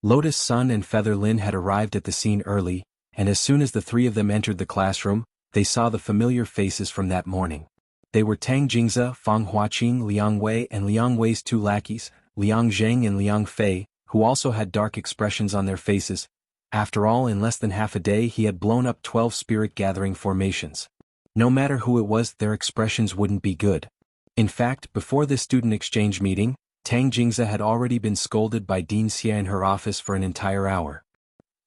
Lotus Sun and Feather Lin had arrived at the scene early, and as soon as the 3 of them entered the classroom, they saw the familiar faces from that morning. They were Tang Jingze, Fang Huaqing, Liang Wei, and Liang Wei's 2 lackeys, Liang Zheng and Liang Fei, who also had dark expressions on their faces. After all, in less than half a day he had blown up 12 spirit-gathering formations. No matter who it was, their expressions wouldn't be good. In fact, before this student exchange meeting, Tang Jingze had already been scolded by Dean Xie in her office for an entire hour.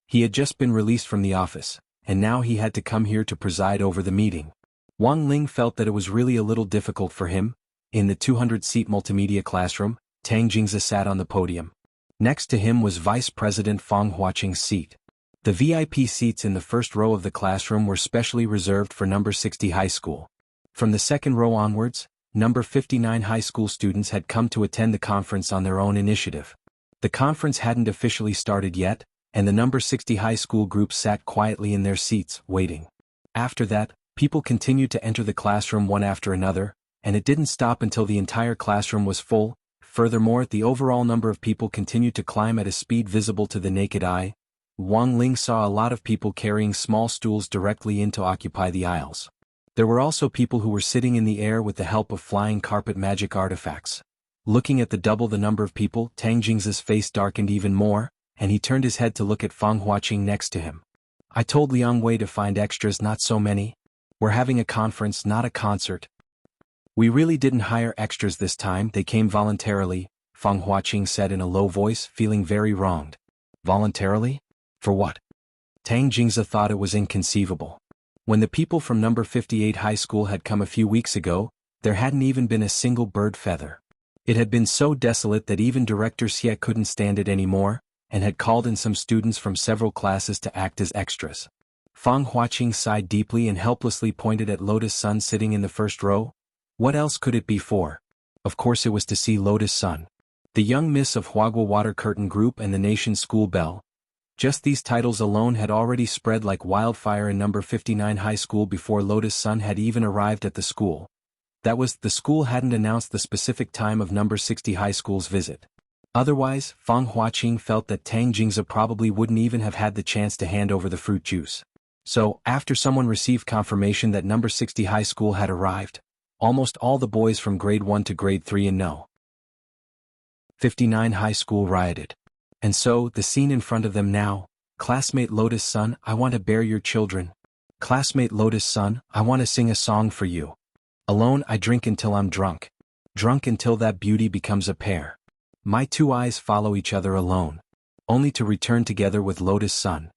He had just been released from the office, and now he had to come here to preside over the meeting. Wang Ling felt that it was really a little difficult for him. In the 200-seat multimedia classroom, Tang Jingze sat on the podium. Next to him was Vice President Fang Huaqing's seat. The VIP seats in the first row of the classroom were specially reserved for number 60 high school. From the second row onwards, number 59 high school students had come to attend the conference on their own initiative. The conference hadn't officially started yet, and the number 60 high school group sat quietly in their seats, waiting. After that, people continued to enter the classroom one after another, and it didn't stop until the entire classroom was full. Furthermore, the overall number of people continued to climb at a speed visible to the naked eye. Wang Ling saw a lot of people carrying small stools directly in to occupy the aisles. There were also people who were sitting in the air with the help of flying carpet magic artifacts. Looking at the double the number of people, Tang Jingze's face darkened even more, and he turned his head to look at Fang Huaqing next to him. I told Liang Wei to find extras, not so many. We're having a conference, not a concert. We really didn't hire extras this time, they came voluntarily, Fang Huaqing said in a low voice, feeling very wronged. Voluntarily? For what? Tang Jingze thought it was inconceivable. When the people from number 58 high school had come a few weeks ago, there hadn't even been a single bird feather. It had been so desolate that even Director Xie couldn't stand it anymore, and had called in some students from several classes to act as extras. Fang Huaqing sighed deeply and helplessly pointed at Lotus Sun sitting in the first row. What else could it be for? Of course it was to see Lotus Sun. The young miss of Huagua Water Curtain Group and the Nation School Bell. Just these titles alone had already spread like wildfire in number 59 high school before Lotus Sun had even arrived at the school. That was, the school hadn't announced the specific time of number 60 high school's visit. Otherwise, Fang Huaqing felt that Tang Jingze probably wouldn't even have had the chance to hand over the fruit juice. So, after someone received confirmation that number 60 high school had arrived, almost all the boys from grade 1 to grade 3 in No. 59 high school rioted. And so, the scene in front of them now: classmate Lotus Sun, I want to bear your children. Classmate Lotus Sun, I want to sing a song for you. Alone I drink until I'm drunk. Drunk until that beauty becomes a pair. My two eyes follow each other alone, only to return together with Lotus Sun.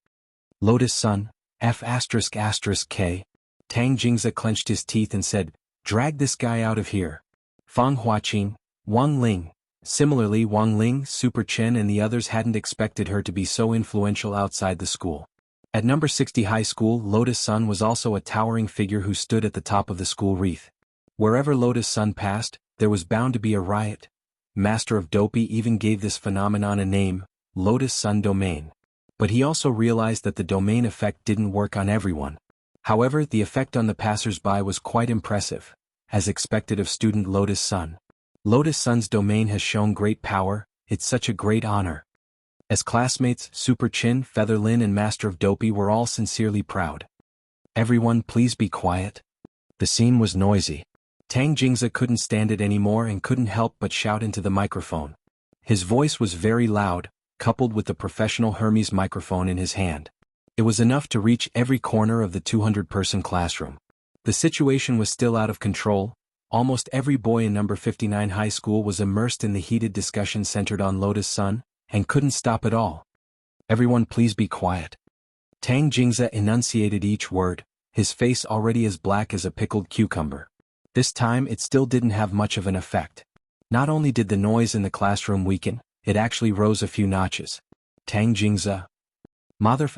Lotus Sun, F***K. Tang Jingze clenched his teeth and said, drag this guy out of here. Fang Huaqing, Wang Ling. Similarly, Wang Ling, Super Chen and the others hadn't expected her to be so influential outside the school. At number 60 high school, Lotus Sun was also a towering figure who stood at the top of the school wreath. Wherever Lotus Sun passed, there was bound to be a riot. Master of Dopey even gave this phenomenon a name, Lotus Sun Domain. But he also realized that the domain effect didn't work on everyone. However, the effect on the passers-by was quite impressive, as expected of student Lotus Sun. Lotus Sun's domain has shown great power, it's such a great honor. As classmates, Super Chin, Feather Lin and Master of Dopey were all sincerely proud. Everyone please be quiet. The scene was noisy. Tang Jingze couldn't stand it anymore and couldn't help but shout into the microphone. His voice was very loud, coupled with the professional Hermes microphone in his hand. It was enough to reach every corner of the 200-person classroom. The situation was still out of control. Almost every boy in number 59 high school was immersed in the heated discussion centered on Lotus Sun, and couldn't stop at all. Everyone please be quiet. Tang Jingze enunciated each word, his face already as black as a pickled cucumber. This time it still didn't have much of an effect. Not only did the noise in the classroom weaken, it actually rose a few notches. Tang Jingze. Mother*****.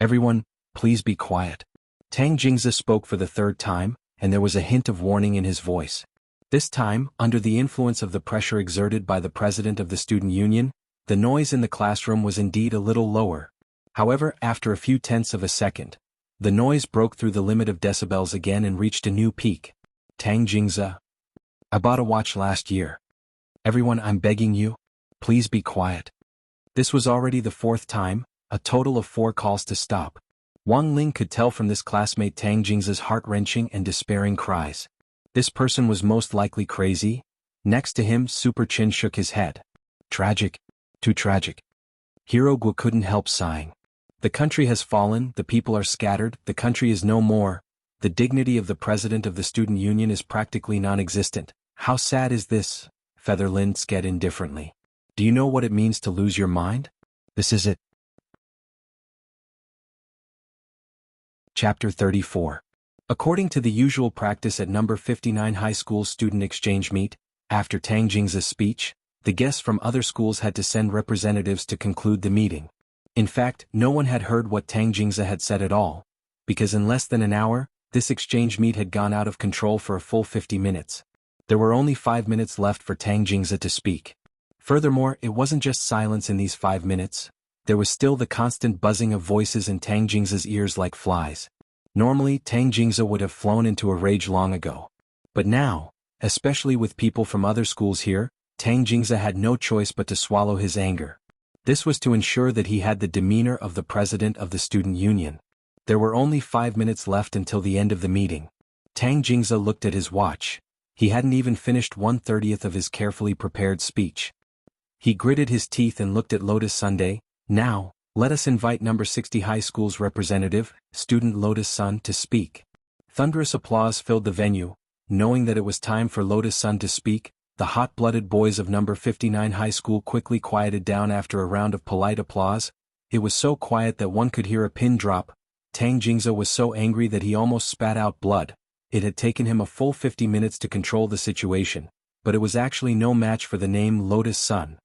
Everyone, please be quiet. Tang Jingze spoke for the third time, and there was a hint of warning in his voice. This time, under the influence of the pressure exerted by the president of the student union, the noise in the classroom was indeed a little lower. However, after a few tenths of a second, the noise broke through the limit of decibels again and reached a new peak. Tang Jingze. I bought a watch last year. Everyone, I'm begging you, please be quiet. This was already the fourth time, a total of 4 calls to stop. Wang Ling could tell from this classmate Tang Jingze's heart-wrenching and despairing cries. This person was most likely crazy. Next to him, Super Chin shook his head. Tragic. Too tragic. Hero Guo couldn't help sighing. The country has fallen, the people are scattered, the country is no more. The dignity of the president of the student union is practically non-existent. How sad is this? Feather Lin said indifferently. Do you know what it means to lose your mind? This is it. Chapter 34. According to the usual practice at number 59 high school student exchange meet, after Tang Jingze's speech, the guests from other schools had to send representatives to conclude the meeting. In fact, no one had heard what Tang Jingze had said at all, because in less than an hour, this exchange meet had gone out of control for a full 50 minutes. There were only 5 minutes left for Tang Jingze to speak. Furthermore, it wasn't just silence in these 5 minutes, there was still the constant buzzing of voices in Tang Jingze's ears like flies. Normally, Tang Jingze would have flown into a rage long ago. But now, especially with people from other schools here, Tang Jingze had no choice but to swallow his anger. This was to ensure that he had the demeanor of the president of the student union. There were only 5 minutes left until the end of the meeting. Tang Jingze looked at his watch. He hadn't even finished 1/30 of his carefully prepared speech. He gritted his teeth and looked at Lotus Sunday. Now, let us invite number 60 high school's representative, student Lotus Sun, to speak. Thunderous applause filled the venue. Knowing that it was time for Lotus Sun to speak, the hot-blooded boys of number 59 high school quickly quieted down after a round of polite applause. It was so quiet that one could hear a pin drop. Tang Jingze was so angry that he almost spat out blood. It had taken him a full 50 minutes to control the situation, but it was actually no match for the name Lotus Sun.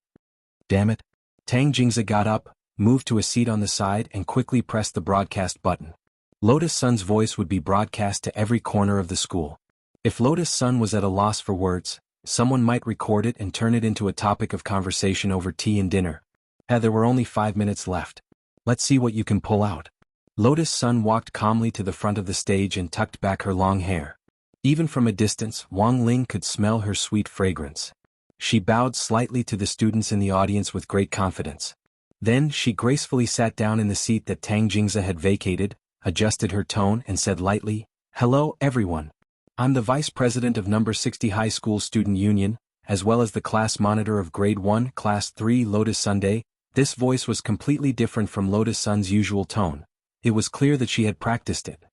Damn it. Tang Jingze got up, moved to a seat on the side and quickly pressed the broadcast button. Lotus Sun's voice would be broadcast to every corner of the school. If Lotus Sun was at a loss for words, someone might record it and turn it into a topic of conversation over tea and dinner. There were only 5 minutes left. Let's see what you can pull out. Lotus Sun walked calmly to the front of the stage and tucked back her long hair. Even from a distance, Wang Ling could smell her sweet fragrance. She bowed slightly to the students in the audience with great confidence. Then she gracefully sat down in the seat that Tang Jingze had vacated, adjusted her tone and said lightly, "Hello, everyone. I'm the Vice President of Number 60 High School Student Union, as well as the class monitor of Grade 1, Class 3 Lotus Sunday." This voice was completely different from Lotus Sun's usual tone. It was clear that she had practiced it.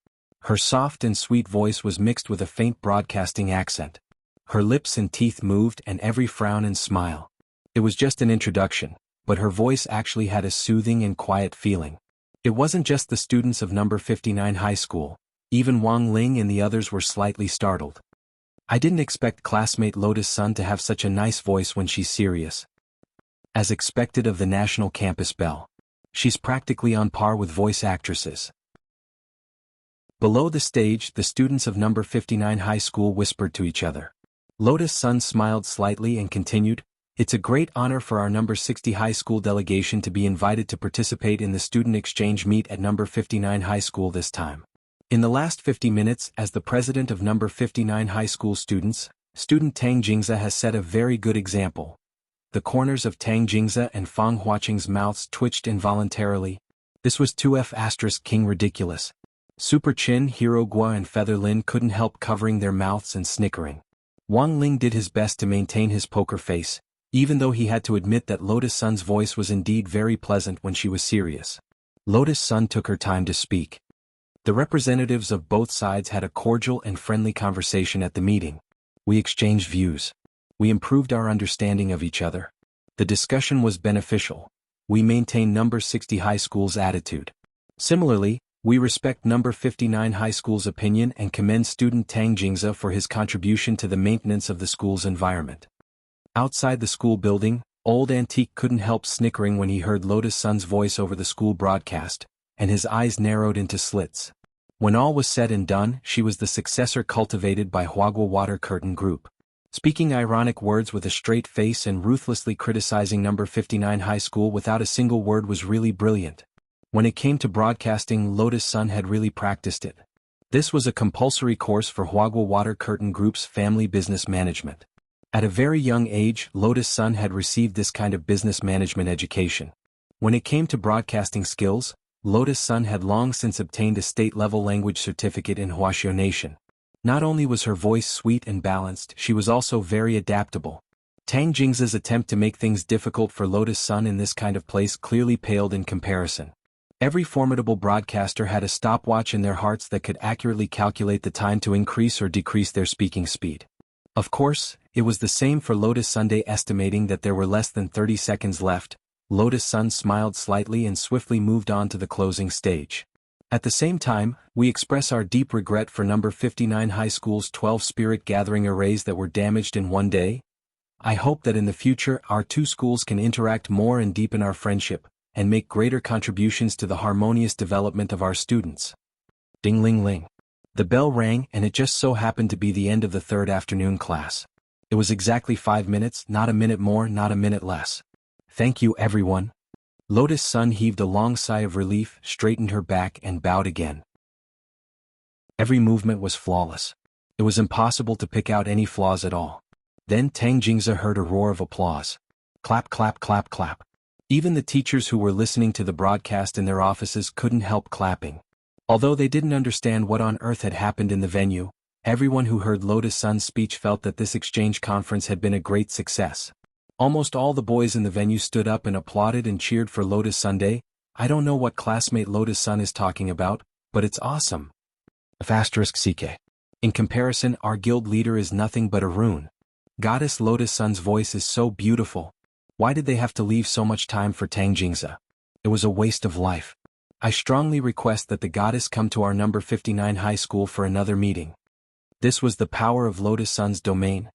Her soft and sweet voice was mixed with a faint broadcasting accent. Her lips and teeth moved and every frown and smile. It was just an introduction, but her voice actually had a soothing and quiet feeling. It wasn't just the students of number 59 high school. Even Wang Ling and the others were slightly startled. I didn't expect classmate Lotus Sun to have such a nice voice when she's serious. As expected of the National Campus Belle. She's practically on par with voice actresses. Below the stage, the students of number 59 high school whispered to each other. Lotus Sun smiled slightly and continued, "It's a great honor for our number 60 high school delegation to be invited to participate in the student exchange meet at number 59 high school this time. In the last 50 minutes, as the president of number 59 high school students, student Tang Jingze has set a very good example." The corners of Tang Jingze and Fang Huaqing's mouths twitched involuntarily. This was 2F** King ridiculous. Super Chin, Hero Gua and Feather Lin couldn't help covering their mouths and snickering. Wang Ling did his best to maintain his poker face, even though he had to admit that Lotus Sun's voice was indeed very pleasant when she was serious. Lotus Sun took her time to speak. The representatives of both sides had a cordial and friendly conversation at the meeting. We exchanged views. We improved our understanding of each other. The discussion was beneficial. We maintained number 60 high school's attitude. Similarly, we respect number 59 high school's opinion and commend student Tang Jingze for his contribution to the maintenance of the school's environment. Outside the school building, Old Antique couldn't help snickering when he heard Lotus Sun's voice over the school broadcast, and his eyes narrowed into slits. When all was said and done, she was the successor cultivated by Huagua Water Curtain Group. Speaking ironic words with a straight face and ruthlessly criticizing number 59 high school without a single word was really brilliant. When it came to broadcasting, Lotus Sun had really practiced it. This was a compulsory course for Huagua Water Curtain Group's family business management. At a very young age, Lotus Sun had received this kind of business management education. When it came to broadcasting skills, Lotus Sun had long since obtained a state-level language certificate in Huaxiao Nation. Not only was her voice sweet and balanced, she was also very adaptable. Tang Jingze's attempt to make things difficult for Lotus Sun in this kind of place clearly paled in comparison. Every formidable broadcaster had a stopwatch in their hearts that could accurately calculate the time to increase or decrease their speaking speed. Of course, it was the same for Lotus Sunday. Estimating that there were less than 30 seconds left, Lotus Sun smiled slightly and swiftly moved on to the closing stage. At the same time, we express our deep regret for number 59 high school's 12 spirit gathering arrays that were damaged in one day. I hope that in the future our two schools can interact more and deepen our friendship, and make greater contributions to the harmonious development of our students. Ding ling ling. The bell rang and it just so happened to be the end of the third afternoon class. It was exactly 5 minutes, not a minute more, not a minute less. Thank you everyone. Lotus Sun heaved a long sigh of relief, straightened her back and bowed again. Every movement was flawless. It was impossible to pick out any flaws at all. Then Tang Jingze heard a roar of applause. Clap clap clap clap. Even the teachers who were listening to the broadcast in their offices couldn't help clapping. Although they didn't understand what on earth had happened in the venue, everyone who heard Lotus Sun's speech felt that this exchange conference had been a great success. Almost all the boys in the venue stood up and applauded and cheered for Lotus Sunday. I don't know what classmate Lotus Sun is talking about, but it's awesome. *CK. In comparison, our guild leader is nothing but a rune. Goddess Lotus Sun's voice is so beautiful. Why did they have to leave so much time for Tang Jingze? It was a waste of life. I strongly request that the goddess come to our number 59 high school for another meeting. This was the power of Lotus Sun's domain.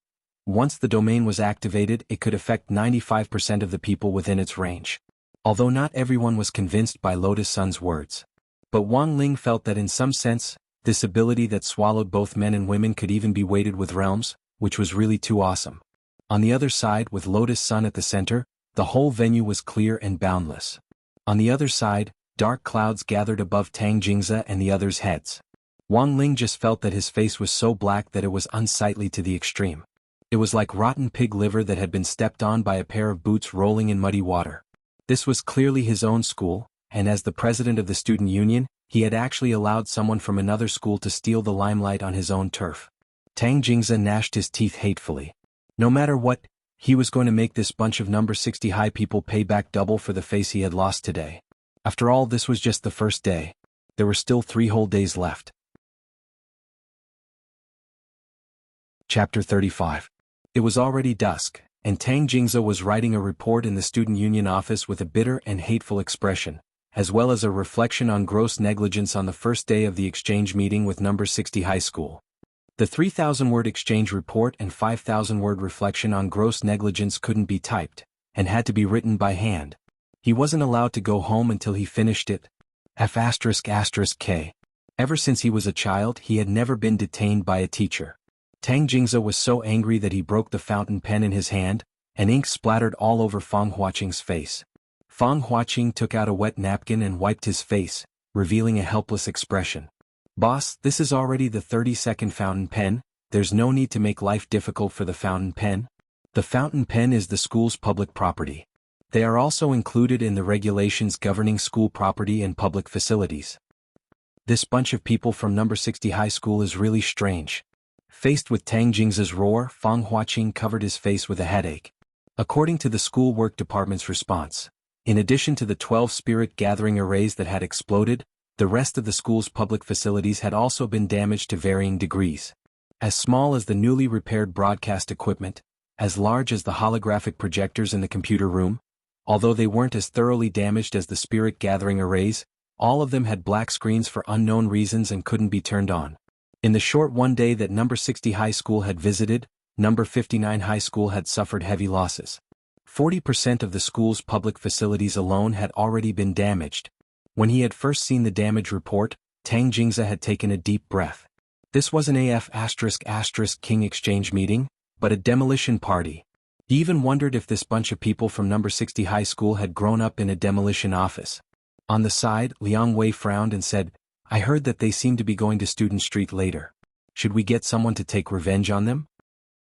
Once the domain was activated, it could affect 95% of the people within its range. Although not everyone was convinced by Lotus Sun's words. But Wang Ling felt that in some sense, this ability that swallowed both men and women could even be weighted with realms, which was really too awesome. On the other side, with Lotus Sun at the center, The whole venue was clear and boundless. On the other side, dark clouds gathered above Tang Jingze and the others' heads. Wang Ling just felt that his face was so black that it was unsightly to the extreme. It was like rotten pig liver that had been stepped on by a pair of boots rolling in muddy water. This was clearly his own school, and as the president of the student union, he had actually allowed someone from another school to steal the limelight on his own turf. Tang Jingze gnashed his teeth hatefully. No matter what, he was going to make this bunch of number 60 high people pay back double for the face he had lost today. After all, this was just the first day. There were still 3 whole days left. Chapter 35. It was already dusk, and Tang Jingze was writing a report in the student union office with a bitter and hateful expression, as well as a reflection on gross negligence on the first day of the exchange meeting with number 60 high school. The 3,000-word exchange report and 5,000-word reflection on gross negligence couldn't be typed, and had to be written by hand. He wasn't allowed to go home until he finished it. F***K. Ever since he was a child, he had never been detained by a teacher. Tang Jingze was so angry that he broke the fountain pen in his hand, and ink splattered all over Fang Huaqing's face. Fang Huaqing took out a wet napkin and wiped his face, revealing a helpless expression. "Boss, this is already the 32nd fountain pen, there's no need to make life difficult for the fountain pen." The fountain pen is the school's public property. They are also included in the regulations governing school property and public facilities. This bunch of people from number 60 high school is really strange. Faced with Tang Jingze's roar, Fang Huaqing covered his face with a headache. According to the school work department's response, in addition to the 12 spirit gathering arrays that had exploded, the rest of the school's public facilities had also been damaged to varying degrees. As small as the newly repaired broadcast equipment, as large as the holographic projectors in the computer room, although they weren't as thoroughly damaged as the spirit gathering arrays, all of them had black screens for unknown reasons and couldn't be turned on. In the short one day that number 60 high school had visited, number 59 high school had suffered heavy losses. 40% of the school's public facilities alone had already been damaged. When he had first seen the damage report, Tang Jingze had taken a deep breath. This wasn't a F***King exchange meeting, but a demolition party. He even wondered if this bunch of people from number 60 high school had grown up in a demolition office. On the side, Liang Wei frowned and said, "I heard that they seem to be going to Student Street later. Should we get someone to take revenge on them?"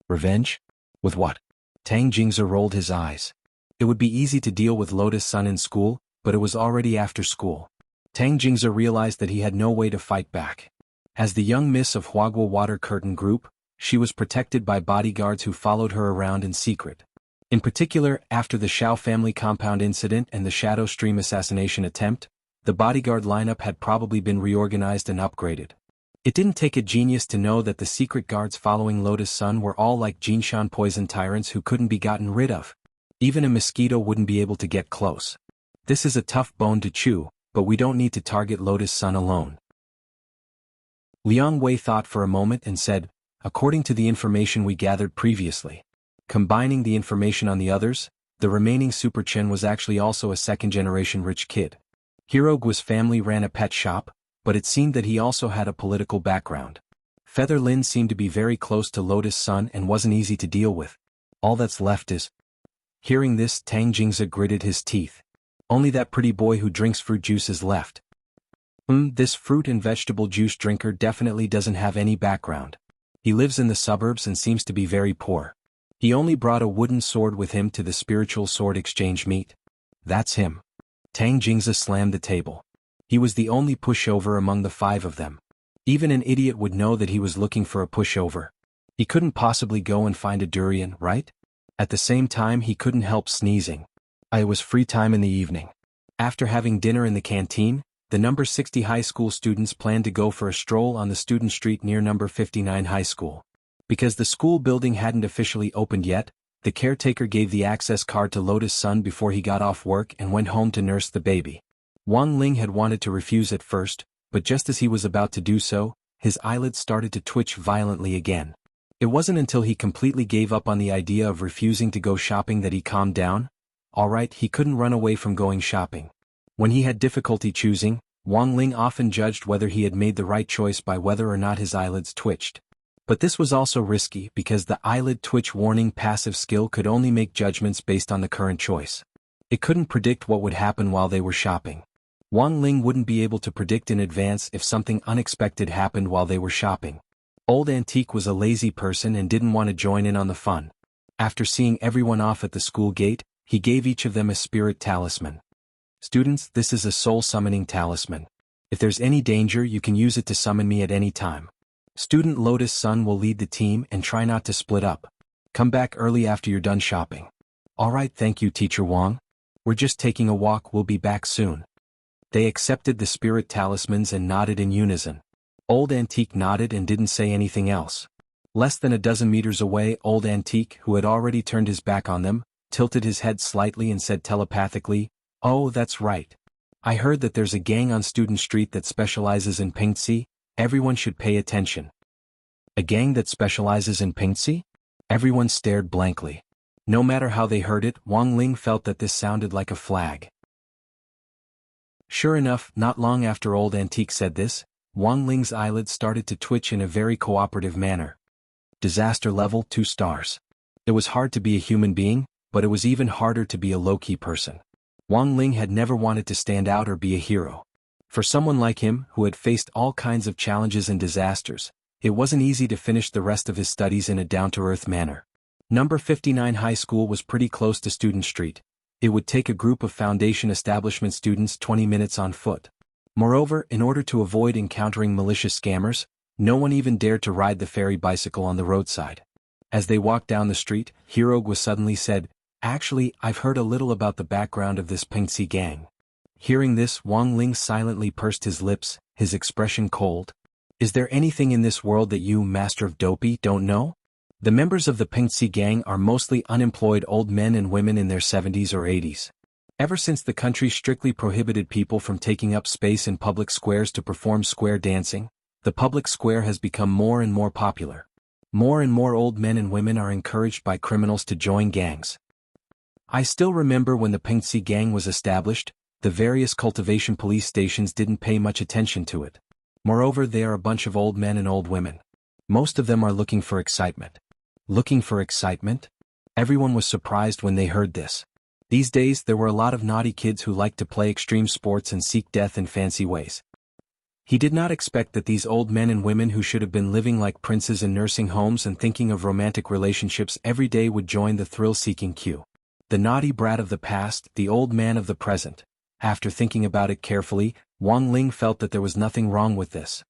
"Revenge? With what?" Tang Jingze rolled his eyes. It would be easy to deal with Lotus Sun in school, but it was already after school. Tang Jingze realized that he had no way to fight back. As the young miss of Huagua Water Curtain Group, she was protected by bodyguards who followed her around in secret. In particular, after the Shao family compound incident and the Shadow Stream assassination attempt, the bodyguard lineup had probably been reorganized and upgraded. It didn't take a genius to know that the secret guards following Lotus Sun were all like Jinshan poison tyrants who couldn't be gotten rid of. Even a mosquito wouldn't be able to get close. This is a tough bone to chew, but we don't need to target Lotus Sun alone. Liang Wei thought for a moment and said, "According to the information we gathered previously, combining the information on the others, the remaining Super Chen was actually also a second-generation rich kid. Hirogua's family ran a pet shop, but it seemed that he also had a political background. Feather Lin seemed to be very close to Lotus Sun and wasn't easy to deal with. All that's left is..." Hearing this, Tang Jingze gritted his teeth. "Only that pretty boy who drinks fruit juice is left." This fruit and vegetable juice drinker definitely doesn't have any background. He lives in the suburbs and seems to be very poor. He only brought a wooden sword with him to the spiritual sword exchange meet. That's him." Tang Jingze slammed the table. He was the only pushover among the 5 of them. Even an idiot would know that he was looking for a pushover. He couldn't possibly go and find a durian, right? At the same time, he couldn't help sneezing. It was free time in the evening. After having dinner in the canteen, the number 60 high school students planned to go for a stroll on the student street near number 59 high school. Because the school building hadn't officially opened yet, the caretaker gave the access card to Lotus Sun before he got off work and went home to nurse the baby. Wang Ling had wanted to refuse at first, but just as he was about to do so, his eyelids started to twitch violently again. It wasn't until he completely gave up on the idea of refusing to go shopping that he calmed down. Alright, he couldn't run away from going shopping. When he had difficulty choosing, Wang Ling often judged whether he had made the right choice by whether or not his eyelids twitched. But this was also risky because the eyelid twitch warning passive skill could only make judgments based on the current choice. It couldn't predict what would happen while they were shopping. Wang Ling wouldn't be able to predict in advance if something unexpected happened while they were shopping. Old Antique was a lazy person and didn't want to join in on the fun. After seeing everyone off at the school gate, he gave each of them a spirit talisman. Students, this is a soul summoning talisman. If there's any danger, you can use it to summon me at any time. Student Lotus Sun will lead the team and try not to split up. Come back early after you're done shopping. Alright, thank you, Teacher Wang. We're just taking a walk, we'll be back soon. They accepted the spirit talismans and nodded in unison. Old Antique nodded and didn't say anything else. Less than a dozen meters away, Old Antique, who had already turned his back on them, tilted his head slightly and said telepathically, "Oh, that's right. I heard that there's a gang on Student Street that specializes in pingxi. Everyone should pay attention." A gang that specializes in pingxi? Everyone stared blankly. No matter how they heard it, Wang Ling felt that this sounded like a flag. Sure enough, not long after Old Antique said this, Wang Ling's eyelids started to twitch in a very cooperative manner. Disaster level 2 stars. It was hard to be a human being, but it was even harder to be a low-key person. Wang Ling had never wanted to stand out or be a hero. For someone like him, who had faced all kinds of challenges and disasters, it wasn't easy to finish the rest of his studies in a down-to-earth manner. Number 59 High School was pretty close to Student Street. It would take a group of foundation establishment students 20 minutes on foot. Moreover, in order to avoid encountering malicious scammers, no one even dared to ride the ferry bicycle on the roadside. As they walked down the street, Hirogwa suddenly said, "Actually, I've heard a little about the background of this pingxi gang." Hearing this, Wang Ling silently pursed his lips, his expression cold. "Is there anything in this world that you, Master of Dopey, don't know? The members of the pingxi gang are mostly unemployed old men and women in their 70s or 80s. Ever since the country strictly prohibited people from taking up space in public squares to perform square dancing, the public square has become more and more popular. More and more old men and women are encouraged by criminals to join gangs. I still remember when the pingxi gang was established, the various cultivation police stations didn't pay much attention to it. Moreover, they are a bunch of old men and old women. Most of them are looking for excitement." Looking for excitement? Everyone was surprised when they heard this. These days there were a lot of naughty kids who liked to play extreme sports and seek death in fancy ways. He did not expect that these old men and women who should have been living like princes in nursing homes and thinking of romantic relationships every day would join the thrill-seeking queue. The naughty brat of the past, the old man of the present. After thinking about it carefully, Wang Ling felt that there was nothing wrong with this.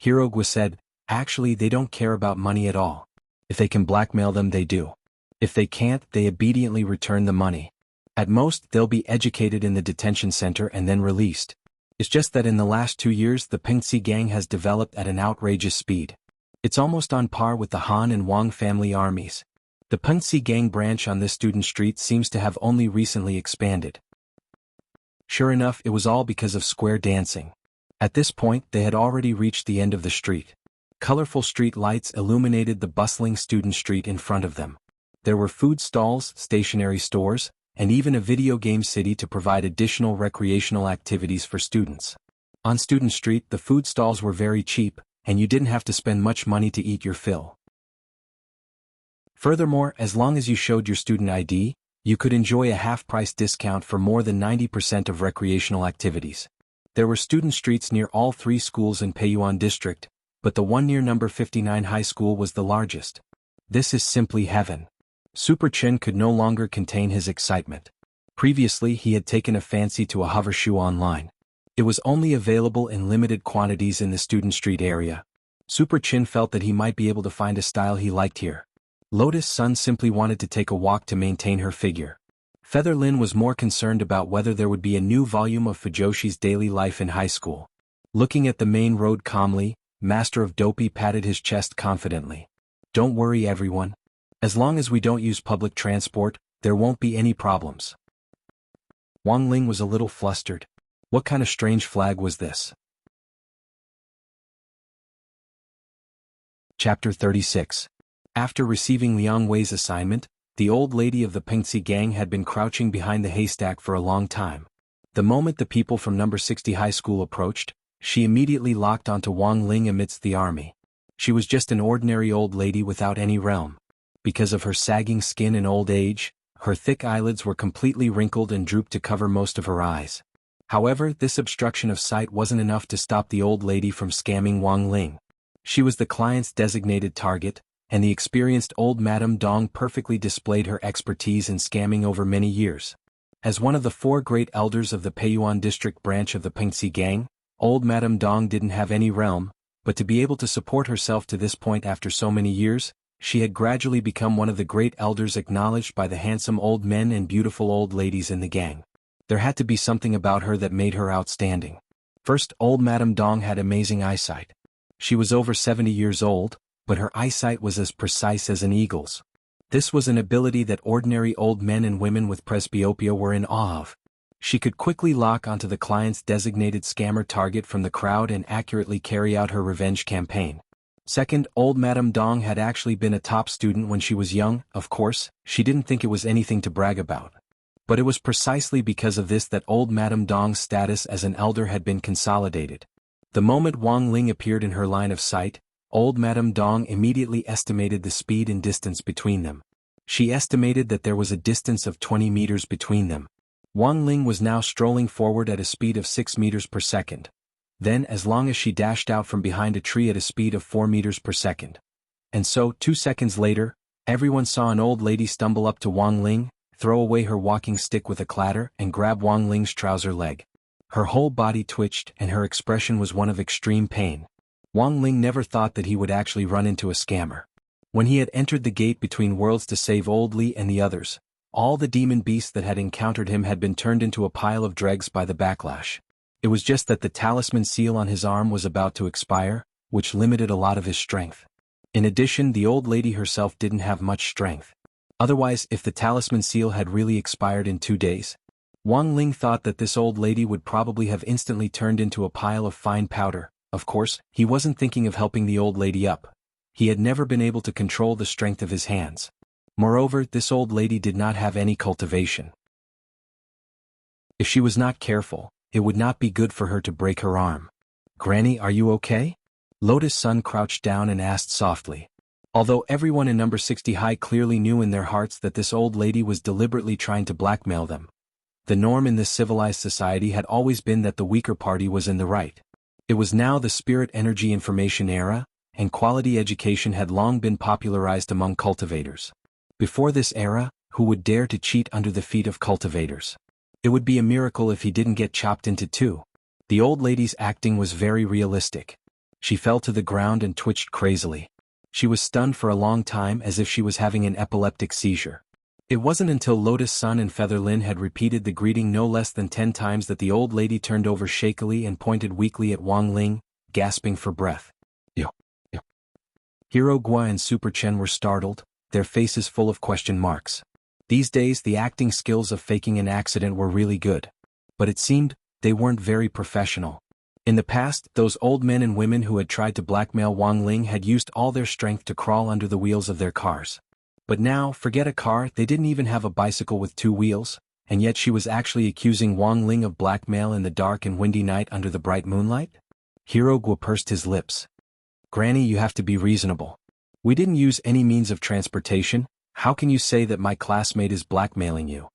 Hirogwa said, "Actually, they don't care about money at all. If they can blackmail them, they do. If they can't, they obediently return the money. At most, they'll be educated in the detention center and then released. It's just that in the last 2 years the pingxi gang has developed at an outrageous speed. It's almost on par with the Han and Wang family armies. The pingxi gang branch on this Student Street seems to have only recently expanded." Sure enough, it was all because of square dancing. At this point, they had already reached the end of the street. Colorful street lights illuminated the bustling Student Street in front of them. There were food stalls, stationery stores, and even a video game city to provide additional recreational activities for students. On Student Street, the food stalls were very cheap, and you didn't have to spend much money to eat your fill. Furthermore, as long as you showed your student ID, you could enjoy a half-price discount for more than 90% of recreational activities. There were student streets near all 3 schools in Peiyuan District, but the one near number 59 High School was the largest. This is simply heaven. Super Chen could no longer contain his excitement. Previously he had taken a fancy to a hover shoe online. It was only available in limited quantities in the Student Street area. Super Chen felt that he might be able to find a style he liked here. Lotus Sun simply wanted to take a walk to maintain her figure. Feather Lin was more concerned about whether there would be a new volume of Fujoshi's daily life in high school. Looking at the main road calmly, Master of Dopey patted his chest confidently. "Don't worry, everyone. As long as we don't use public transport, there won't be any problems." Wang Ling was a little flustered. What kind of strange flag was this? Chapter 36. After receiving Liang Wei's assignment, the old lady of the pingxi gang had been crouching behind the haystack for a long time. The moment the people from number 60 High School approached, she immediately locked onto Wang Ling amidst the army. She was just an ordinary old lady without any realm. Because of her sagging skin and old age, her thick eyelids were completely wrinkled and drooped to cover most of her eyes. However, this obstruction of sight wasn't enough to stop the old lady from scamming Wang Ling. She was the client's designated target, and the experienced old Madame Dong perfectly displayed her expertise in scamming over many years. As one of the 4 great elders of the Peiyuan district branch of the Pengxi gang, old Madame Dong didn't have any realm, but to be able to support herself to this point after so many years, she had gradually become one of the great elders acknowledged by the handsome old men and beautiful old ladies in the gang. There had to be something about her that made her outstanding. First, old Madame Dong had amazing eyesight. She was over 70 years old, but her eyesight was as precise as an eagle's. This was an ability that ordinary old men and women with presbyopia were in awe of. She could quickly lock onto the client's designated scammer target from the crowd and accurately carry out her revenge campaign. Second, old Madame Dong had actually been a top student when she was young. Of course, she didn't think it was anything to brag about. But it was precisely because of this that old Madame Dong's status as an elder had been consolidated. The moment Wang Ling appeared in her line of sight, old Madame Dong immediately estimated the speed and distance between them. She estimated that there was a distance of 20 meters between them. Wang Ling was now strolling forward at a speed of 6 meters per second. Then, as long as she dashed out from behind a tree at a speed of 4 meters per second. And so, 2 seconds later, everyone saw an old lady stumble up to Wang Ling, throw away her walking stick with a clatter, and grab Wang Ling's trouser leg. Her whole body twitched and her expression was one of extreme pain. Wang Ling never thought that he would actually run into a scammer. When he had entered the gate between worlds to save old Li and the others, all the demon beasts that had encountered him had been turned into a pile of dregs by the backlash. It was just that the talisman seal on his arm was about to expire, which limited a lot of his strength. In addition, the old lady herself didn't have much strength. Otherwise, if the talisman seal had really expired in 2 days, Wang Ling thought that this old lady would probably have instantly turned into a pile of fine powder. Of course, he wasn't thinking of helping the old lady up. He had never been able to control the strength of his hands. Moreover, this old lady did not have any cultivation. If she was not careful, it would not be good for her to break her arm. "Granny, are you okay?" Lotus Sun crouched down and asked softly. Although everyone in number 60 High clearly knew in their hearts that this old lady was deliberately trying to blackmail them, the norm in this civilized society had always been that the weaker party was in the right. It was now the spirit energy information era, and quality education had long been popularized among cultivators. Before this era, who would dare to cheat under the feet of cultivators? It would be a miracle if he didn't get chopped into 2. The old lady's acting was very realistic. She fell to the ground and twitched crazily. She was stunned for a long time as if she was having an epileptic seizure. It wasn't until Lotus Sun and Featherlin had repeated the greeting no less than 10 times that the old lady turned over shakily and pointed weakly at Wang Ling, gasping for breath. Yo. Hero Gua and Super Chen were startled, their faces full of question marks. These days the acting skills of faking an accident were really good. But it seemed, they weren't very professional. In the past, those old men and women who had tried to blackmail Wang Ling had used all their strength to crawl under the wheels of their cars. But now, forget a car, they didn't even have a bicycle with 2 wheels, and yet she was actually accusing Wang Ling of blackmail in the dark and windy night under the bright moonlight? Hero Gua pursed his lips. "Granny, you have to be reasonable. We didn't use any means of transportation. How can you say that my classmate is blackmailing you?"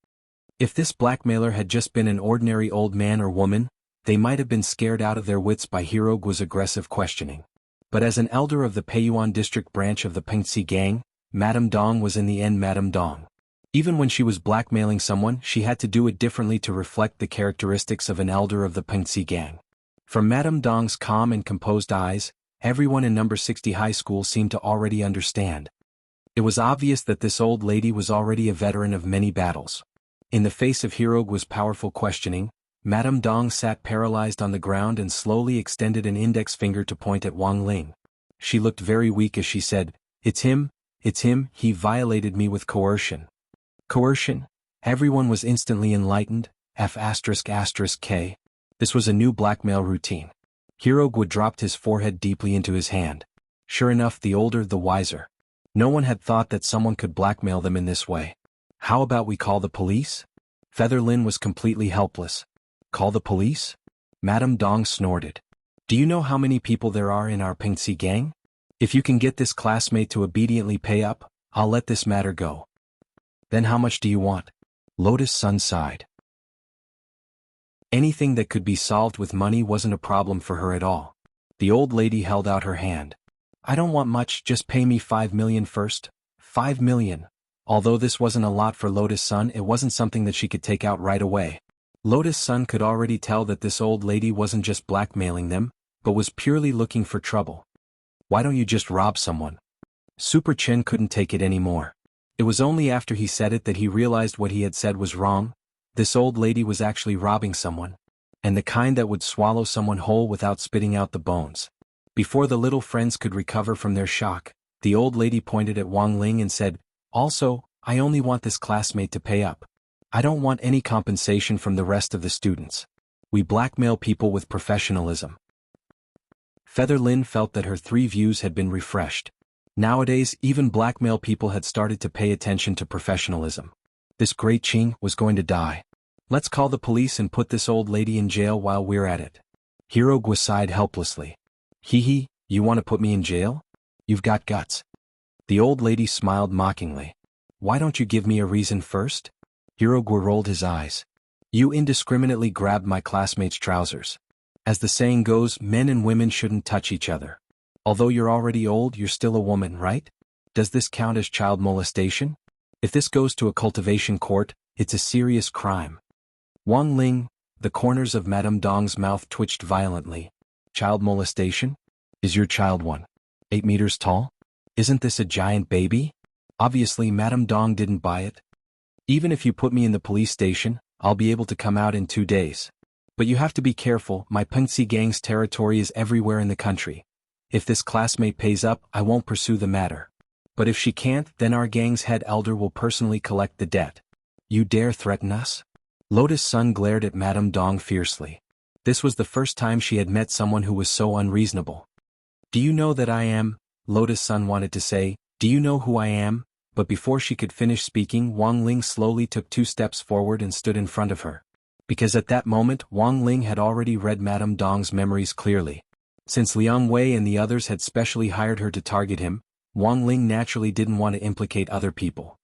If this blackmailer had just been an ordinary old man or woman, they might have been scared out of their wits by Hero Gua's aggressive questioning. But as an elder of the Peiyuan district branch of the Pengxi gang, Madame Dong was in the end Madame Dong. Even when she was blackmailing someone, she had to do it differently to reflect the characteristics of an elder of the Pengxi gang. From Madame Dong's calm and composed eyes, everyone in number 60 high school seemed to already understand. It was obvious that this old lady was already a veteran of many battles. In the face of Hero Gua's powerful questioning, Madame Dong sat paralyzed on the ground and slowly extended an index finger to point at Wang Ling. She looked very weak as she said, it's him, he violated me with coercion." Coercion? Everyone was instantly enlightened, F***K. This was a new blackmail routine. Hero Gua dropped his forehead deeply into his hand. Sure enough, the older the wiser. No one had thought that someone could blackmail them in this way. "How about we call the police?" Featherlin was completely helpless. "Call the police?" Madame Dong snorted. "Do you know how many people there are in our Pengxi gang? If you can get this classmate to obediently pay up, I'll let this matter go. Then how much do you want? Lotus Sun sighed. Anything that could be solved with money wasn't a problem for her at all. The old lady held out her hand. I don't want much, just pay me 5 million first. 5 million. Although this wasn't a lot for Lotus Sun, it wasn't something that she could take out right away. Lotus Sun could already tell that this old lady wasn't just blackmailing them, but was purely looking for trouble. Why don't you just rob someone? Super Chen couldn't take it anymore. It was only after he said it that he realized what he had said was wrong. This old lady was actually robbing someone. And the kind that would swallow someone whole without spitting out the bones. Before the little friends could recover from their shock, the old lady pointed at Wang Ling and said, Also, I only want this classmate to pay up. I don't want any compensation from the rest of the students. We blackmail people with professionalism. Feather Lin felt that her 3 views had been refreshed. Nowadays, even blackmail people had started to pay attention to professionalism. This great Qing was going to die. Let's call the police and put this old lady in jail while we're at it. Hero Gua sighed helplessly. Hee, you want to put me in jail? You've got guts. The old lady smiled mockingly. Why don't you give me a reason first? Hero Gua rolled his eyes. You indiscriminately grabbed my classmate's trousers. As the saying goes, men and women shouldn't touch each other. Although you're already old, you're still a woman, right? Does this count as child molestation? If this goes to a cultivation court, it's a serious crime. Wang Ling, the corners of Madame Dong's mouth twitched violently. Child molestation? Is your child 8 meters tall? Isn't this a giant baby? Obviously Madame Dong didn't buy it. Even if you put me in the police station, I'll be able to come out in 2 days. But you have to be careful, my Pengxi gang's territory is everywhere in the country. If this classmate pays up, I won't pursue the matter. But if she can't, then our gang's head elder will personally collect the debt. You dare threaten us? Lotus Sun glared at Madame Dong fiercely. This was the first time she had met someone who was so unreasonable. Do you know that I am? Lotus Sun wanted to say, do you know who I am? But before she could finish speaking, Wang Ling slowly took 2 steps forward and stood in front of her. Because at that moment, Wang Ling had already read Madame Dong's memories clearly. Since Liang Wei and the others had specially hired her to target him, Wang Ling naturally didn't want to implicate other people.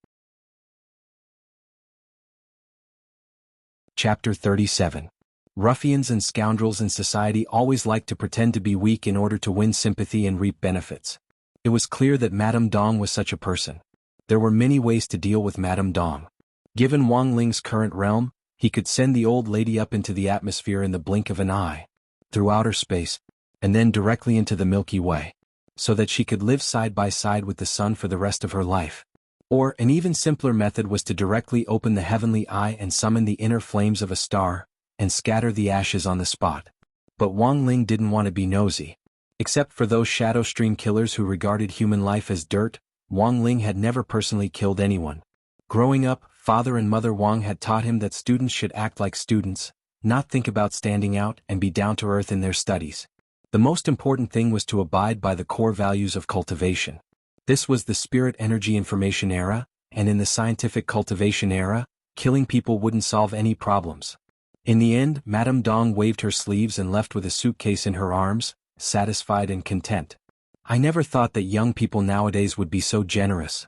Chapter 37. Ruffians and scoundrels in society always like to pretend to be weak in order to win sympathy and reap benefits. It was clear that Madame Dong was such a person. There were many ways to deal with Madame Dong. Given Wang Ling's current realm, he could send the old lady up into the atmosphere in the blink of an eye, through outer space, and then directly into the Milky Way, so that she could live side by side with the sun for the rest of her life. Or, an even simpler method was to directly open the heavenly eye and summon the inner flames of a star, and scatter the ashes on the spot. But Wang Ling didn't want to be nosy. Except for those shadow stream killers who regarded human life as dirt, Wang Ling had never personally killed anyone. Growing up, Father and Mother Wang had taught him that students should act like students, not think about standing out and be down to earth in their studies. The most important thing was to abide by the core values of cultivation. This was the spirit energy information era, and in the scientific cultivation era, killing people wouldn't solve any problems. In the end, Madame Dong waved her sleeves and left with a suitcase in her arms, satisfied and content. I never thought that young people nowadays would be so generous.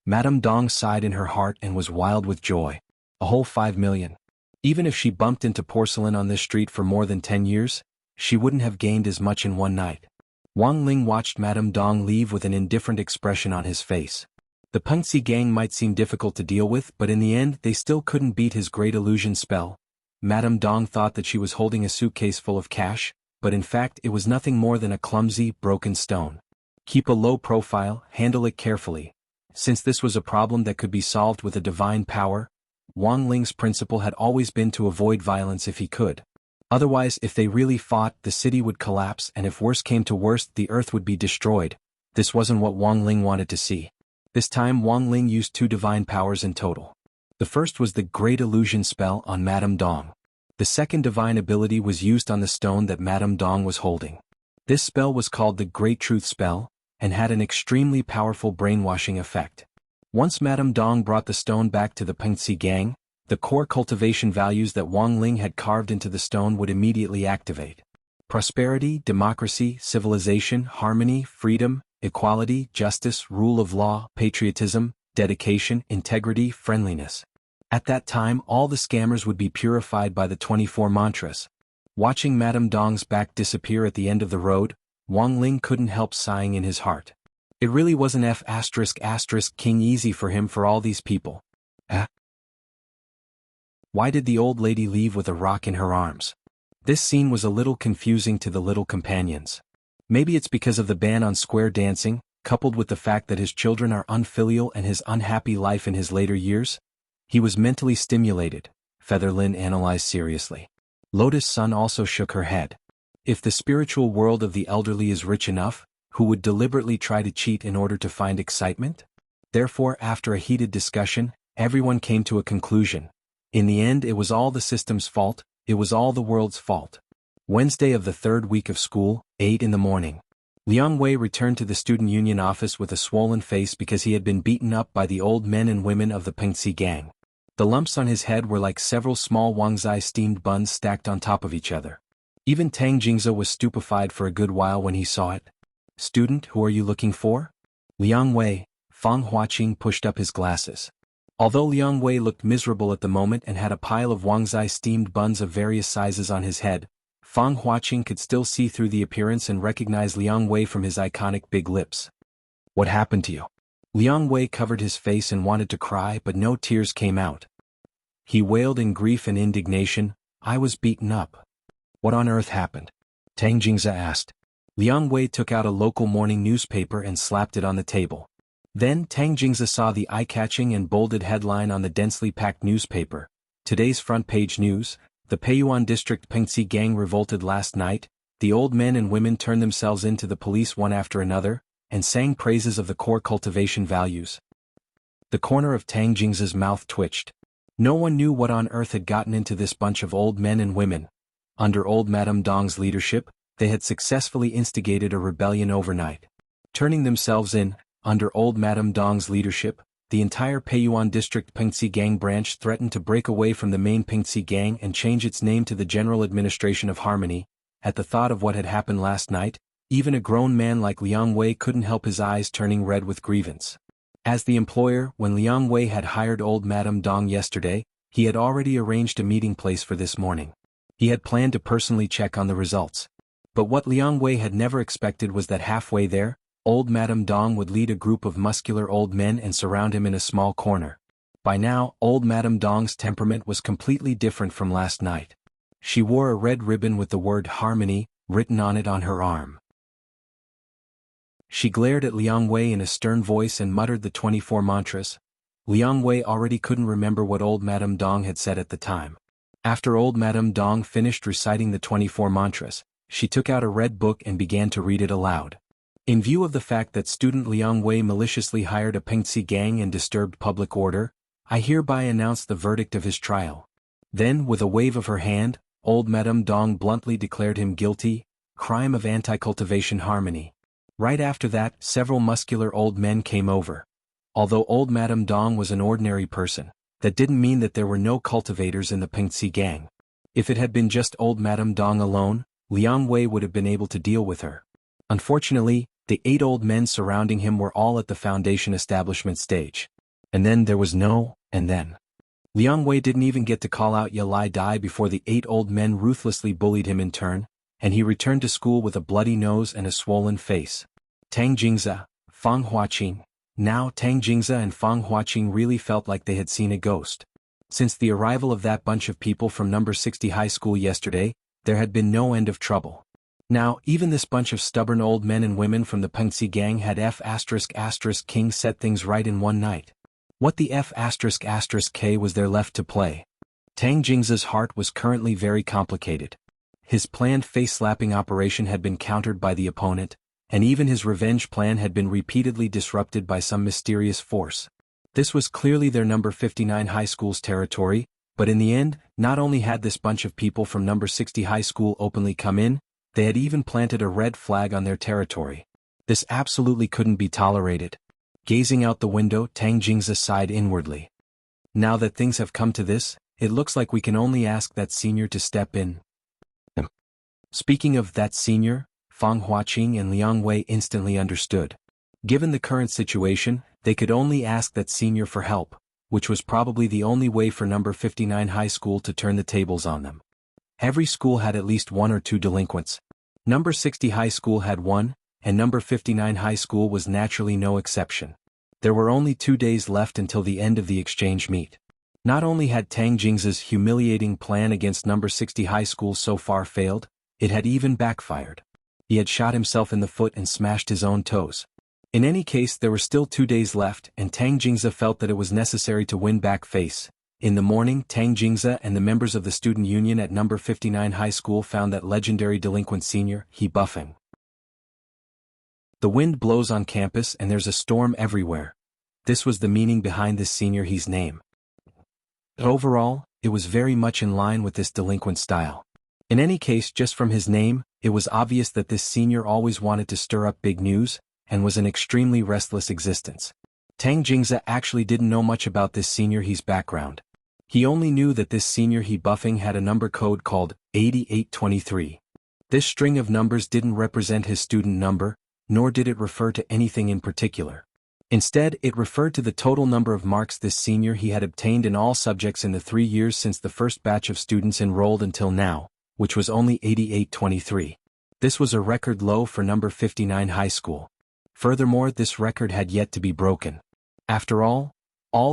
Madame Dong sighed in her heart and was wild with joy. A whole 5 million. Even if she bumped into porcelain on this street for more than 10 years, she wouldn't have gained as much in one night. Wang Ling watched Madame Dong leave with an indifferent expression on his face. The Pengxi gang might seem difficult to deal with, but in the end they still couldn't beat his great illusion spell. Madame Dong thought that she was holding a suitcase full of cash, but in fact it was nothing more than a clumsy, broken stone. Keep a low profile, handle it carefully. Since this was a problem that could be solved with a divine power, Wang Ling's principle had always been to avoid violence if he could. Otherwise, if they really fought, the city would collapse, and if worse came to worst, the earth would be destroyed. This wasn't what Wang Ling wanted to see. This time Wang Ling used 2 divine powers in total. The first was the Great Illusion spell on Madame Dong. The second divine ability was used on the stone that Madame Dong was holding. This spell was called the Great Truth Spell, and had an extremely powerful brainwashing effect. Once Madame Dong brought the stone back to the Pengxi gang, the core cultivation values that Wang Ling had carved into the stone would immediately activate. Prosperity, democracy, civilization, harmony, freedom, equality, justice, rule of law, patriotism, dedication, integrity, friendliness. At that time all the scammers would be purified by the 24 mantras. Watching Madame Dong's back disappear at the end of the road, Wang Ling couldn't help sighing in his heart. It really wasn't King easy for him for all these people. Why did the old lady leave with a rock in her arms? This scene was a little confusing to the little companions. Maybe it's because of the ban on square dancing, coupled with the fact that his children are unfilial and his unhappy life in his later years? He was mentally stimulated, Featherlin analyzed seriously. Lotus Sun also shook her head. If the spiritual world of the elderly is rich enough, who would deliberately try to cheat in order to find excitement? Therefore, after a heated discussion, everyone came to a conclusion. In the end, it was all the system's fault, it was all the world's fault. Wednesday of the third week of school, 8 in the morning. Liang Wei returned to the student union office with a swollen face because he had been beaten up by the old men and women of the Pengxi gang. The lumps on his head were like several small Wangzai steamed buns stacked on top of each other. Even Tang Jingze was stupefied for a good while when he saw it. "Student, who are you looking for?" Liang Wei. Fang Huaqing pushed up his glasses. Although Liang Wei looked miserable at the moment and had a pile of Wangzai steamed buns of various sizes on his head, Fang Huaqing could still see through the appearance and recognize Liang Wei from his iconic big lips. "What happened to you?" Liang Wei covered his face and wanted to cry, but no tears came out. He wailed in grief and indignation, "I was beaten up." "What on earth happened?" Tang Jingze asked. Liang Wei took out a local morning newspaper and slapped it on the table. Then Tang Jingze saw the eye-catching and bolded headline on the densely packed newspaper. Today's front page news: the Peiyuan district Pengxi gang revolted last night. The old men and women turned themselves in to the police one after another, and sang praises of the core cultivation values. The corner of Tang Jingze's mouth twitched. No one knew what on earth had gotten into this bunch of old men and women. Under old Madame Dong's leadership, they had successfully instigated a rebellion overnight. Turning themselves in, under old Madame Dong's leadership, the entire Peiyuan district Pengxi gang branch threatened to break away from the main Pengxi gang and change its name to the General Administration of Harmony. At the thought of what had happened last night, even a grown man like Liang Wei couldn't help his eyes turning red with grievance. As the employer, when Liang Wei had hired old Madame Dong yesterday, he had already arranged a meeting place for this morning. He had planned to personally check on the results. But what Liang Wei had never expected was that halfway there, old Madame Dong would lead a group of muscular old men and surround him in a small corner. By now, old Madame Dong's temperament was completely different from last night. She wore a red ribbon with the word Harmony written on it on her arm. She glared at Liang Wei in a stern voice and muttered the 24 mantras. Liang Wei already couldn't remember what old Madame Dong had said at the time. After old Madame Dong finished reciting the 24 mantras, she took out a red book and began to read it aloud. In view of the fact that student Liang Wei maliciously hired a Pengxi gang and disturbed public order, I hereby announce the verdict of his trial. Then, with a wave of her hand, old Madame Dong bluntly declared him guilty, crime of anti-cultivation harmony. Right after that, several muscular old men came over. Although old Madame Dong was an ordinary person, that didn't mean that there were no cultivators in the Pengxi gang. If it had been just old Madame Dong alone, Liang Wei would have been able to deal with her. Unfortunately, the 8 old men surrounding him were all at the foundation establishment stage. And then there was and then. Liang Wei didn't even get to call out "Ya Lai Dai" before the 8 old men ruthlessly bullied him in turn, and he returned to school with a bloody nose and a swollen face. Tang Jingze, Fang Huaqing. Now Tang Jingze and Fang Huaqing really felt like they had seen a ghost. Since the arrival of that bunch of people from number 60 high school yesterday, there had been no end of trouble. Now, even this bunch of stubborn old men and women from the Pengxi gang had King set things right in one night. What the K was there left to play? Tang Jingze's heart was currently very complicated. His planned face-slapping operation had been countered by the opponent, and even his revenge plan had been repeatedly disrupted by some mysterious force. This was clearly their number 59 high school's territory, but in the end, not only had this bunch of people from number 60 high school openly come in, they had even planted a red flag on their territory. This absolutely couldn't be tolerated. Gazing out the window, Tang Jingze sighed inwardly. Now that things have come to this, it looks like we can only ask that senior to step in. Speaking of that senior, Fang Huaqing and Liang Wei instantly understood. Given the current situation, they could only ask that senior for help, which was probably the only way for number 59 high school to turn the tables on them. Every school had at least one or two delinquents. Number 60 high school had one, and number 59 high school was naturally no exception. There were only 2 days left until the end of the exchange meet. Not only had Tang Jingza's humiliating plan against number 60 high school so far failed, it had even backfired. He had shot himself in the foot and smashed his own toes. In any case, there were still 2 days left, and Tang Jingza felt that it was necessary to win back face. In the morning, Tang Jingza and the members of the student union at number 59 high school found that legendary delinquent senior, He Buffing. The wind blows on campus and there's a storm everywhere. This was the meaning behind this senior He's name. Overall, it was very much in line with this delinquent style. In any case, just from his name, it was obvious that this senior always wanted to stir up big news, and was an extremely restless existence. Tang Jingza actually didn't know much about this senior He's background. He only knew that this senior He Buffing had a number code called 8823. This string of numbers didn't represent his student number, nor did it refer to anything in particular. Instead, it referred to the total number of marks this senior He had obtained in all subjects in the 3 years since the first batch of students enrolled until now, which was only 8823. This was a record low for number 59 high school. Furthermore, this record had yet to be broken. After all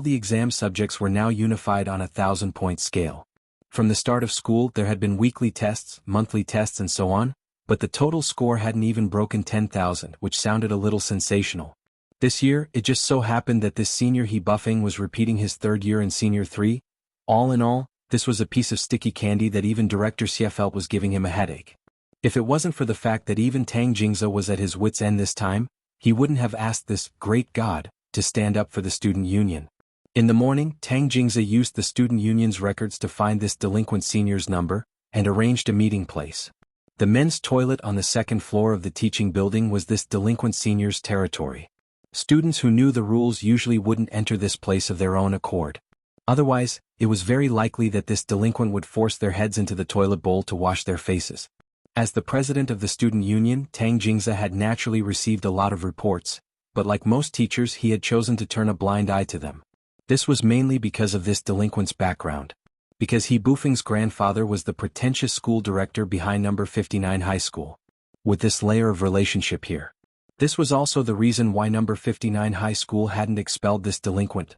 the exam subjects were now unified on a 1,000-point scale. From the start of school there had been weekly tests, monthly tests and so on, but the total score hadn't even broken 10,000, which sounded a little sensational. This year, it just so happened that this senior He Buffing was repeating his 3rd year in Senior 3. All in all, this was a piece of sticky candy that even Director Xie felt was giving him a headache. If it wasn't for the fact that even Tang Jingza was at his wits' end this time, he wouldn't have asked this great god to stand up for the student union. In the morning, Tang Jingza used the student union's records to find this delinquent senior's number, and arranged a meeting place. The men's toilet on the 2nd floor of the teaching building was this delinquent senior's territory. Students who knew the rules usually wouldn't enter this place of their own accord. Otherwise, it was very likely that this delinquent would force their heads into the toilet bowl to wash their faces. As the president of the student union, Tang Jingza had naturally received a lot of reports, but like most teachers he had chosen to turn a blind eye to them. This was mainly because of this delinquent's background. Because He Buffing's grandfather was the pretentious school director behind number 59 high school. With this layer of relationship here. This was also the reason why number 59 high school hadn't expelled this delinquent.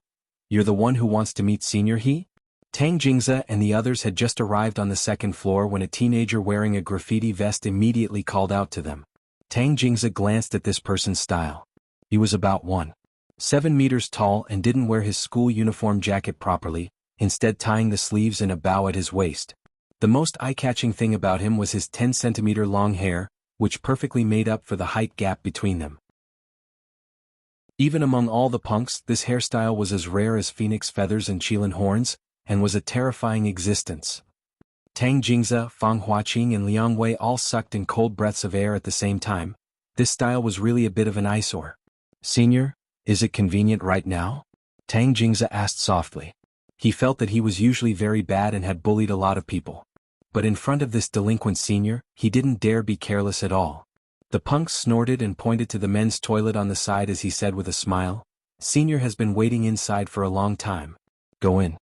"You're the one who wants to meet Senior He?" Tang Jingza and the others had just arrived on the 2nd floor when a teenager wearing a graffiti vest immediately called out to them. Tang Jingza glanced at this person's style. He was about 1.7 meters tall and didn't wear his school uniform jacket properly, instead tying the sleeves in a bow at his waist. The most eye-catching thing about him was his 10-centimeter long hair, which perfectly made up for the height gap between them. Even among all the punks, this hairstyle was as rare as phoenix feathers and Qilin horns, and was a terrifying existence. Tang Jingza, Fang Huaqing and Liang Wei all sucked in cold breaths of air at the same time. This style was really a bit of an eyesore. "Senior, is it convenient right now?" Tang Jingza asked softly. He felt that he was usually very bad and had bullied a lot of people. But in front of this delinquent senior, he didn't dare be careless at all. The punk snorted and pointed to the men's toilet on the side as he said with a smile, "Senior has been waiting inside for a long time. Go in."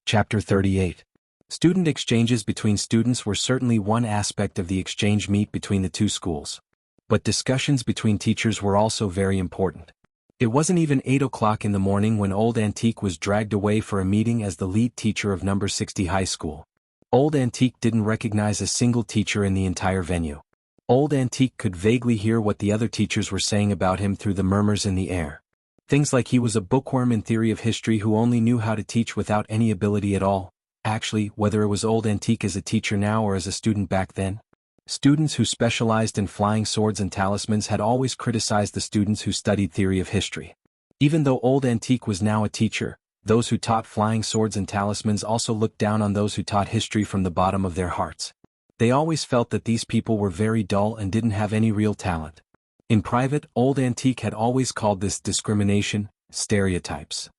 Chapter 38. Student exchanges between students were certainly one aspect of the exchange meet between the two schools. But discussions between teachers were also very important. It wasn't even 8 o'clock in the morning when Old Antique was dragged away for a meeting as the lead teacher of number 60 high school. Old Antique didn't recognize a single teacher in the entire venue. Old Antique could vaguely hear what the other teachers were saying about him through the murmurs in the air. Things like he was a bookworm in theory of history who only knew how to teach without any ability at all. Actually, whether it was Old Antique as a teacher now or as a student back then. Students who specialized in flying swords and talismans had always criticized the students who studied theory of history. Even though Old Antique was now a teacher, those who taught flying swords and talismans also looked down on those who taught history from the bottom of their hearts. They always felt that these people were very dull and didn't have any real talent. In private, Old Antique had always called this discrimination, stereotypes.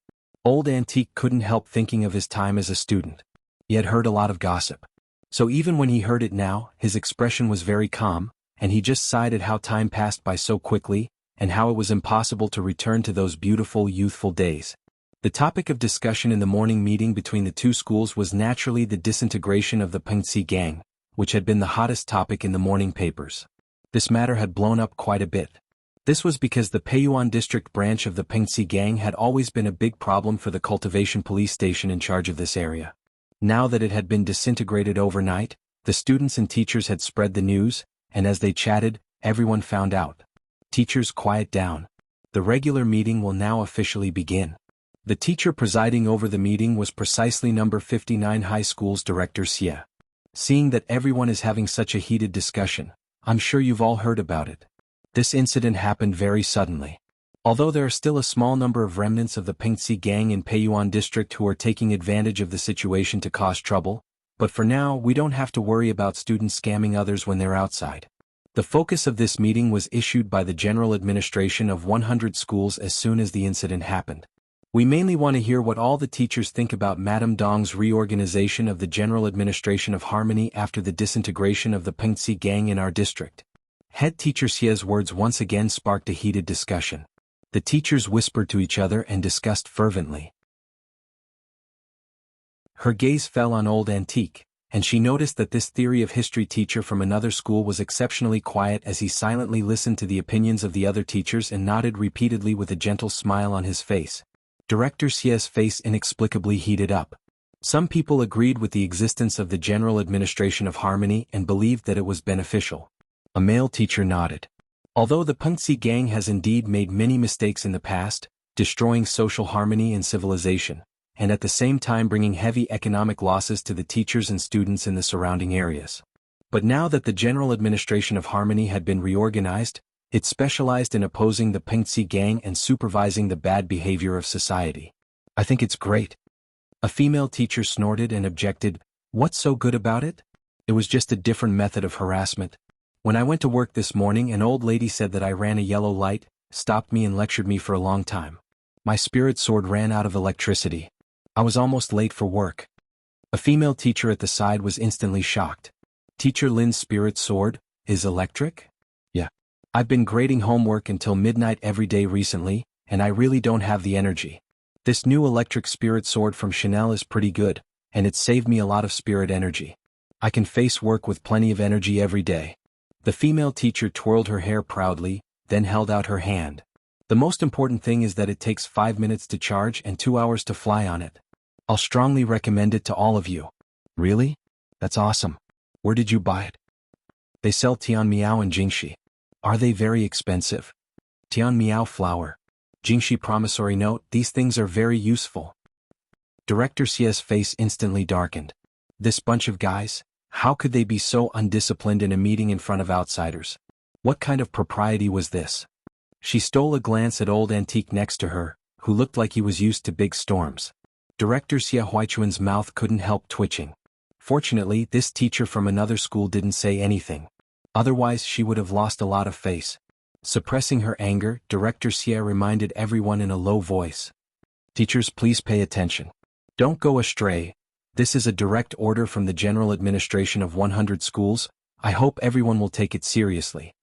Old Antique couldn't help thinking of his time as a student. He had heard a lot of gossip. So even when he heard it now, his expression was very calm, and he just sighed at how time passed by so quickly, and how it was impossible to return to those beautiful youthful days. The topic of discussion in the morning meeting between the two schools was naturally the disintegration of the Pengxi gang, which had been the hottest topic in the morning papers. This matter had blown up quite a bit. This was because the Peiyuan district branch of the Pengxi gang had always been a big problem for the cultivation police station in charge of this area. Now that it had been disintegrated overnight, the students and teachers had spread the news, and as they chatted, everyone found out. Teachers, quiet down. The regular meeting will now officially begin. The teacher presiding over the meeting was precisely number 59 high school's director Xie. Seeing that everyone is having such a heated discussion, I'm sure you've all heard about it. This incident happened very suddenly. Although there are still a small number of remnants of the Pengxi gang in Peiyuan district who are taking advantage of the situation to cause trouble, but for now we don't have to worry about students scamming others when they're outside. The focus of this meeting was issued by the General Administration of 100 schools as soon as the incident happened. We mainly want to hear what all the teachers think about Madame Dong's reorganization of the General Administration of Harmony after the disintegration of the Pengxi gang in our district. Head teacher Xie's words once again sparked a heated discussion. The teachers whispered to each other and discussed fervently. Her gaze fell on Old Antique, and she noticed that this theory of history teacher from another school was exceptionally quiet as he silently listened to the opinions of the other teachers and nodded repeatedly with a gentle smile on his face. Director Xie's face inexplicably heated up. Some people agreed with the existence of the General Administration of Harmony and believed that it was beneficial. A male teacher nodded. Although the Pengxi gang has indeed made many mistakes in the past, destroying social harmony and civilization, and at the same time bringing heavy economic losses to the teachers and students in the surrounding areas. But now that the General Administration of Harmony had been reorganized, it specialized in opposing the Pengxi gang and supervising the bad behavior of society. I think it's great. A female teacher snorted and objected, "What's so good about it? It was just a different method of harassment. When I went to work this morning, an old lady said that I ran a yellow light, stopped me and lectured me for a long time. My spirit sword ran out of electricity. I was almost late for work." A female teacher at the side was instantly shocked. Teacher Lin's spirit sword is electric? Yeah. I've been grading homework until midnight every day recently, and I really don't have the energy. This new electric spirit sword from Chanel is pretty good, and it's saved me a lot of spirit energy. I can face work with plenty of energy every day. The female teacher twirled her hair proudly, then held out her hand. The most important thing is that it takes 5 minutes to charge and 2 hours to fly on it. I'll strongly recommend it to all of you. Really? That's awesome. Where did you buy it? They sell Tian Miao and Jingxi. Are they very expensive? Tian Miao flower. Jingxi promissory note, these things are very useful. Director Xie's face instantly darkened. This bunch of guys, how could they be so undisciplined in a meeting in front of outsiders? What kind of propriety was this? She stole a glance at Old Antique next to her, who looked like he was used to big storms. Director Xie Huichuan's mouth couldn't help twitching. Fortunately, this teacher from another school didn't say anything. Otherwise she would have lost a lot of face. Suppressing her anger, Director Xie reminded everyone in a low voice. Teachers, please pay attention. Don't go astray. This is a direct order from the General Administration of 100 schools. I hope everyone will take it seriously.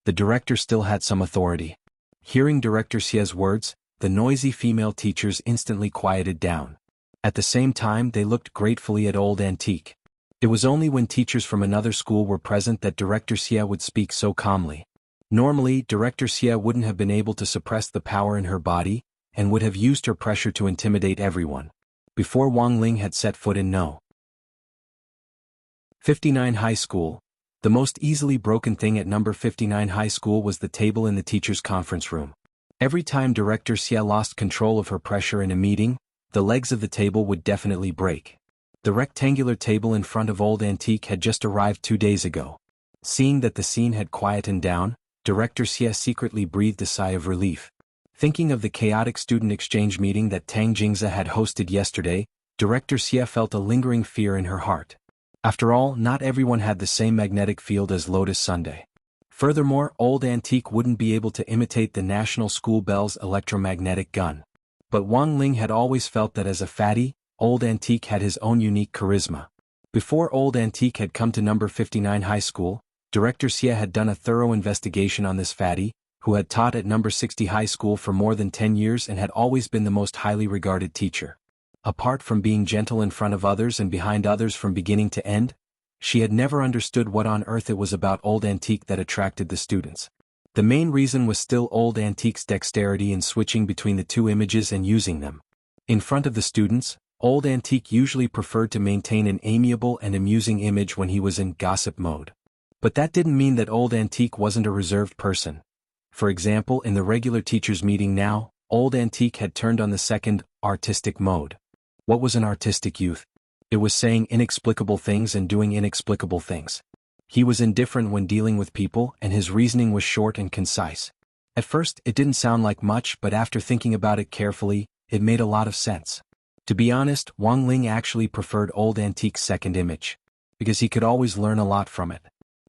The director still had some authority. Hearing Director Xie's words, the noisy female teachers instantly quieted down. At the same time they looked gratefully at Old Antique. It was only when teachers from another school were present that Director Xie would speak so calmly. Normally, Director Xie wouldn't have been able to suppress the power in her body, and would have used her pressure to intimidate everyone. Before Wang Ling had set foot in No. 59 High School, the most easily broken thing at number 59 High School was the table in the teacher's conference room. Every time Director Xie lost control of her pressure in a meeting, the legs of the table would definitely break. The rectangular table in front of Old Antique had just arrived 2 days ago. Seeing that the scene had quietened down, Director Xie secretly breathed a sigh of relief. Thinking of the chaotic student exchange meeting that Tang Jingze had hosted yesterday, Director Xie felt a lingering fear in her heart. After all, not everyone had the same magnetic field as Lotus Sunday. Furthermore, Old Antique wouldn't be able to imitate the National School Bell's electromagnetic gun. But Wang Ling had always felt that as a fatty, Old Antique had his own unique charisma. Before Old Antique had come to number 59 High School, Director Xie had done a thorough investigation on this fatty, who had taught at number 60 high school for more than 10 years and had always been the most highly regarded teacher. Apart from being gentle in front of others and behind others from beginning to end, she had never understood what on earth it was about Old Antique that attracted the students. The main reason was still Old Antique's dexterity in switching between the two images and using them. In front of the students, Old Antique usually preferred to maintain an amiable and amusing image when he was in gossip mode. But that didn't mean that Old Antique wasn't a reserved person. For example, in the regular teachers' meeting now, Old Antique had turned on the second, artistic mode. What was an artistic youth? It was saying inexplicable things and doing inexplicable things. He was indifferent when dealing with people, and his reasoning was short and concise. At first, it didn't sound like much, but after thinking about it carefully, it made a lot of sense. To be honest, Wang Ling actually preferred Old Antique's second image, because he could always learn a lot from it.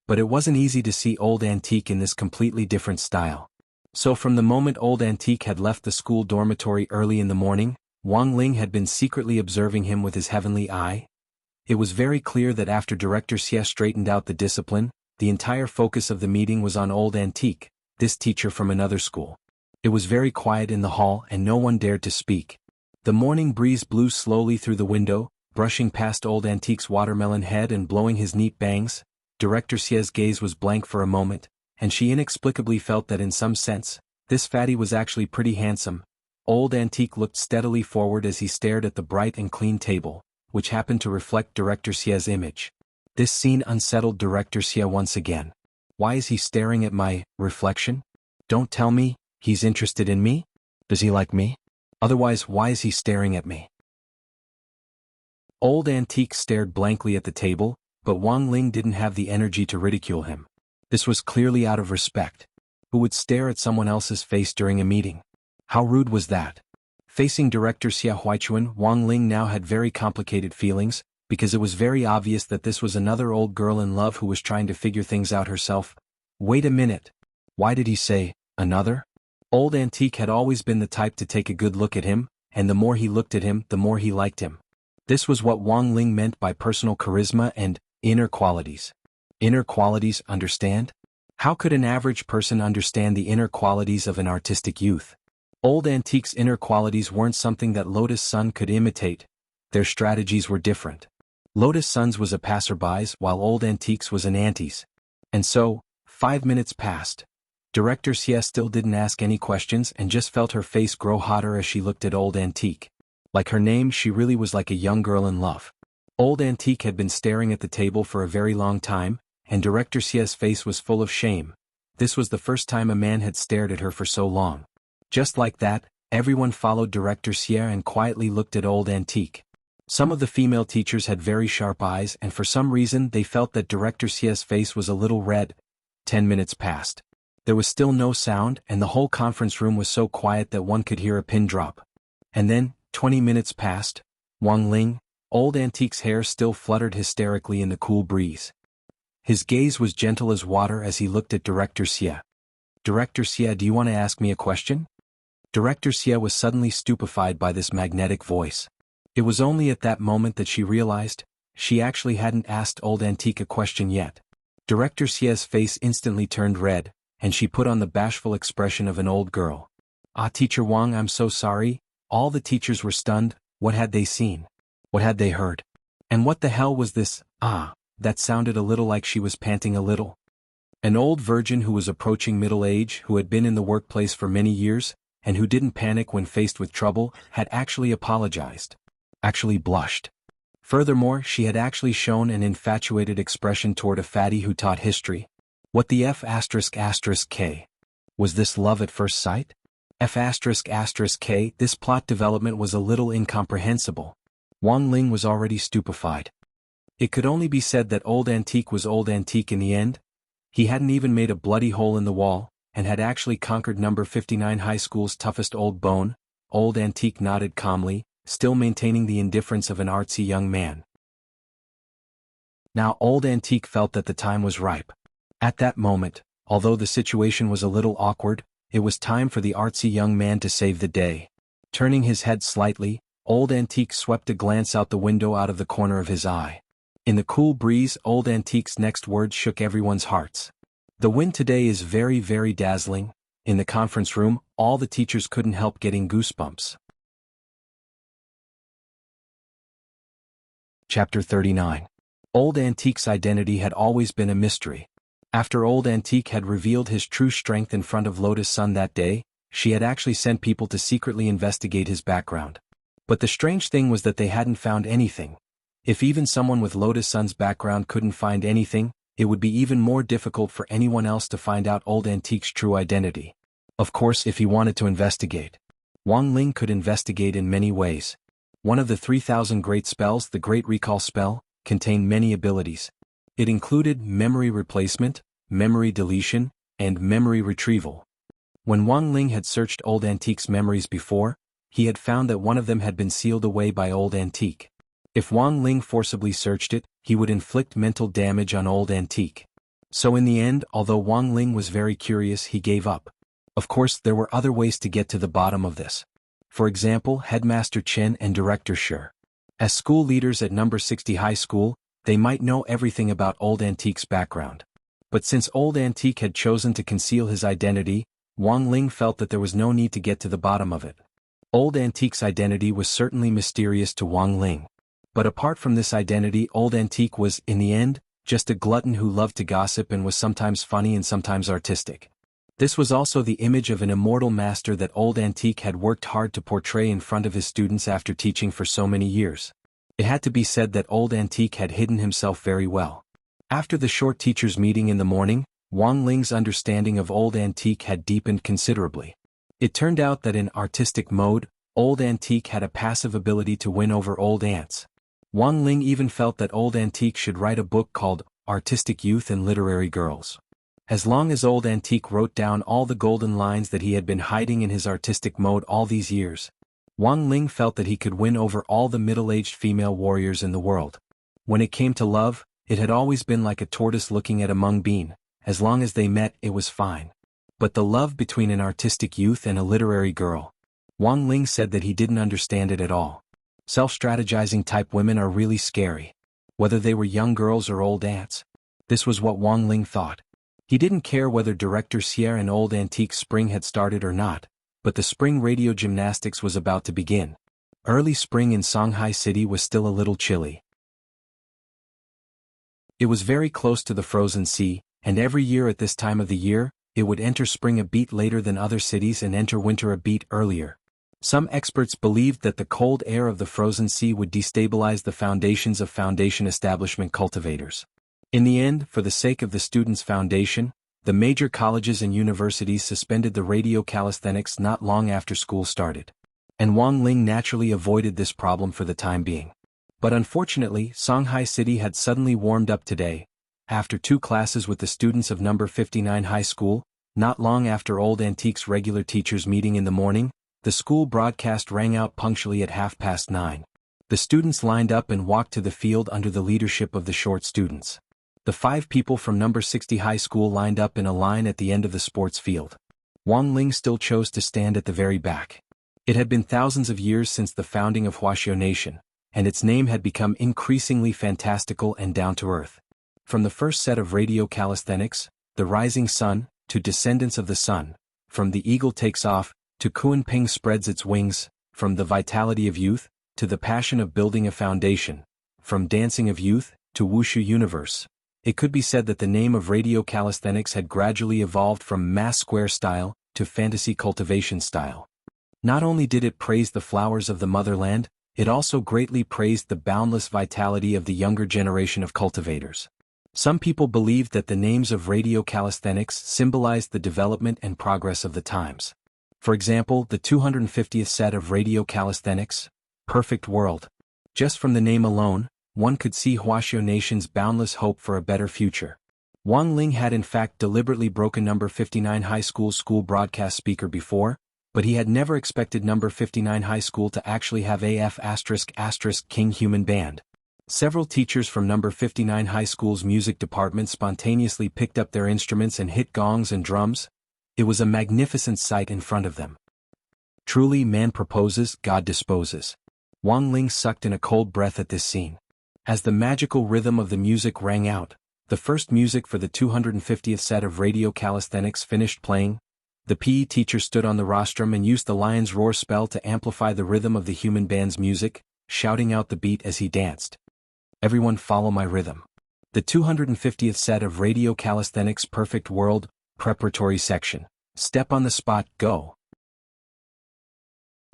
But it wasn't easy to see Old Antique in this completely different style. So from the moment Old Antique had left the school dormitory early in the morning, Wang Ling had been secretly observing him with his heavenly eye. It was very clear that after Director Xie straightened out the discipline, the entire focus of the meeting was on Old Antique, this teacher from another school. It was very quiet in the hall and no one dared to speak. The morning breeze blew slowly through the window, brushing past Old Antique's watermelon head and blowing his neat bangs. Director Xie's gaze was blank for a moment, and she inexplicably felt that in some sense, this fatty was actually pretty handsome. Old Antique looked steadily forward as he stared at the bright and clean table, which happened to reflect Director Xie's image. This scene unsettled Director Xie once again. Why is he staring at my reflection? Don't tell me, he's interested in me? Does he like me? Otherwise, why is he staring at me? Old Antique stared blankly at the table, but Wang Ling didn't have the energy to ridicule him. This was clearly out of respect. Who would stare at someone else's face during a meeting? How rude was that? Facing Director Xie Huichuan, Wang Ling now had very complicated feelings, because it was very obvious that this was another old girl in love who was trying to figure things out herself. Wait a minute. Why did he say, another? Old Antique had always been the type to take a good look at him, and the more he looked at him, the more he liked him. This was what Wang Ling meant by personal charisma and inner qualities. Inner qualities, understand? How could an average person understand the inner qualities of an artistic youth? Old Antique's inner qualities weren't something that Lotus Sun could imitate. Their strategies were different. Lotus Sun's was a passerby's while Old Antique's was an auntie's. And so, 5 minutes passed. Director Xie still didn't ask any questions and just felt her face grow hotter as she looked at Old Antique. Like her name, she really was like a young girl in love. Old Antique had been staring at the table for a very long time, and Director Xie's face was full of shame. This was the first time a man had stared at her for so long. Just like that, everyone followed Director Xie and quietly looked at Old Antique. Some of the female teachers had very sharp eyes and for some reason they felt that Director Xie's face was a little red. 10 minutes passed. There was still no sound and the whole conference room was so quiet that one could hear a pin drop. And then, 20 minutes passed. Wang Ling, Old Antique's hair still fluttered hysterically in the cool breeze. His gaze was gentle as water as he looked at Director Xie. Director Xie, do you want to ask me a question? Director Xie was suddenly stupefied by this magnetic voice. It was only at that moment that she realized, she actually hadn't asked Old Antique a question yet. Director Xie's face instantly turned red, and she put on the bashful expression of an old girl. Ah, Teacher Wang, I'm so sorry. All the teachers were stunned. What had they seen? What had they heard? And what the hell was this? Ah, that sounded a little like she was panting a little. An old virgin who was approaching middle age, who had been in the workplace for many years, and who didn't panic when faced with trouble, had actually apologized. Actually blushed. Furthermore, she had actually shown an infatuated expression toward a fatty who taught history. What the F***K? Was this love at first sight? F***K, this plot development was a little incomprehensible. Wang Ling was already stupefied. It could only be said that Old Antique was Old Antique in the end. He hadn't even made a bloody hole in the wall, and had actually conquered number 59 high school's toughest old bone. Old Antique nodded calmly, still maintaining the indifference of an artsy young man. Now Old Antique felt that the time was ripe. At that moment, although the situation was a little awkward, it was time for the artsy young man to save the day. Turning his head slightly, Old Antique swept a glance out the window out of the corner of his eye. In the cool breeze, Old Antique's next words shook everyone's hearts. The wind today is very, very dazzling. In the conference room, all the teachers couldn't help getting goosebumps. Chapter 39. Old Antique's identity had always been a mystery. After Old Antique had revealed his true strength in front of Lotus Sun that day, she had actually sent people to secretly investigate his background. But the strange thing was that they hadn't found anything. If even someone with Lotus Sun's background couldn't find anything, it would be even more difficult for anyone else to find out Old Antique's true identity. Of course, if he wanted to investigate. Wang Ling could investigate in many ways. One of the 3,000 great spells, the Great Recall spell, contained many abilities. It included memory replacement, memory deletion, and memory retrieval. When Wang Ling had searched Old Antique's memories before, he had found that one of them had been sealed away by Old Antique. If Wang Ling forcibly searched it, he would inflict mental damage on Old Antique. So in the end, although Wang Ling was very curious, he gave up. Of course, there were other ways to get to the bottom of this. For example, Headmaster Chen and Director Shi. As school leaders at number 60 high school, they might know everything about Old Antique's background. But since Old Antique had chosen to conceal his identity, Wang Ling felt that there was no need to get to the bottom of it. Old Antique's identity was certainly mysterious to Wang Ling. But apart from this identity, Old Antique was, in the end, just a glutton who loved to gossip and was sometimes funny and sometimes artistic. This was also the image of an immortal master that Old Antique had worked hard to portray in front of his students after teaching for so many years. It had to be said that Old Antique had hidden himself very well. After the short teachers' meeting in the morning, Wang Ling's understanding of Old Antique had deepened considerably. It turned out that in artistic mode, Old Antique had a passive ability to win over old ants. Wang Ling even felt that Old Antique should write a book called Artistic Youth and Literary Girls. As long as Old Antique wrote down all the golden lines that he had been hiding in his artistic mode all these years, Wang Ling felt that he could win over all the middle-aged female warriors in the world. When it came to love, it had always been like a tortoise looking at a mung bean. As long as they met, it was fine. But the love between an artistic youth and a literary girl, Wang Ling said that he didn't understand it at all. Self-strategizing type women are really scary. Whether they were young girls or old ants. This was what Wang Ling thought. He didn't care whether Director Sierra and Old Antique's spring had started or not, but the spring radio gymnastics was about to begin. Early spring in Shanghai City was still a little chilly. It was very close to the frozen sea, and every year at this time of the year, it would enter spring a beat later than other cities and enter winter a beat earlier. Some experts believed that the cold air of the frozen sea would destabilize the foundations of foundation establishment cultivators. In the end, for the sake of the students' foundation, the major colleges and universities suspended the radio calisthenics not long after school started. And Wang Ling naturally avoided this problem for the time being. But unfortunately, Shanghai City had suddenly warmed up today. After 2 classes with the students of number 59 high school, not long after Old Antique's regular teachers' meeting in the morning, the school broadcast rang out punctually at 9:30. The students lined up and walked to the field under the leadership of the short students. The 5 people from number 60 high school lined up in a line at the end of the sports field. Wang Ling still chose to stand at the very back. It had been thousands of years since the founding of Wuxia Nation, and its name had become increasingly fantastical and down-to-earth. From the first set of radio calisthenics, the rising sun, to descendants of the sun, from the eagle takes off, to Kunping spreads its wings, from the vitality of youth, to the passion of building a foundation, from dancing of youth, to Wushu universe. It could be said that the name of radio calisthenics had gradually evolved from mass square style, to fantasy cultivation style. Not only did it praise the flowers of the motherland, it also greatly praised the boundless vitality of the younger generation of cultivators. Some people believed that the names of radio calisthenics symbolized the development and progress of the times. For example, the 250th set of radio calisthenics, Perfect World. Just from the name alone, one could see Wuxia Nation's boundless hope for a better future. Wang Ling had in fact deliberately broken number 59 high school broadcast speaker before, but he had never expected number 59 high school to actually have AF*** King Human Band. Several teachers from number 59 high school's music department spontaneously picked up their instruments and hit gongs and drums. It was a magnificent sight in front of them. Truly, man proposes, God disposes. Wang Ling sucked in a cold breath at this scene. As the magical rhythm of the music rang out, the first music for the 250th set of radio calisthenics finished playing. The PE teacher stood on the rostrum and used the lion's roar spell to amplify the rhythm of the human band's music, shouting out the beat as he danced. Everyone follow my rhythm. The 250th set of radio calisthenics perfect world, preparatory section. Step on the spot, go.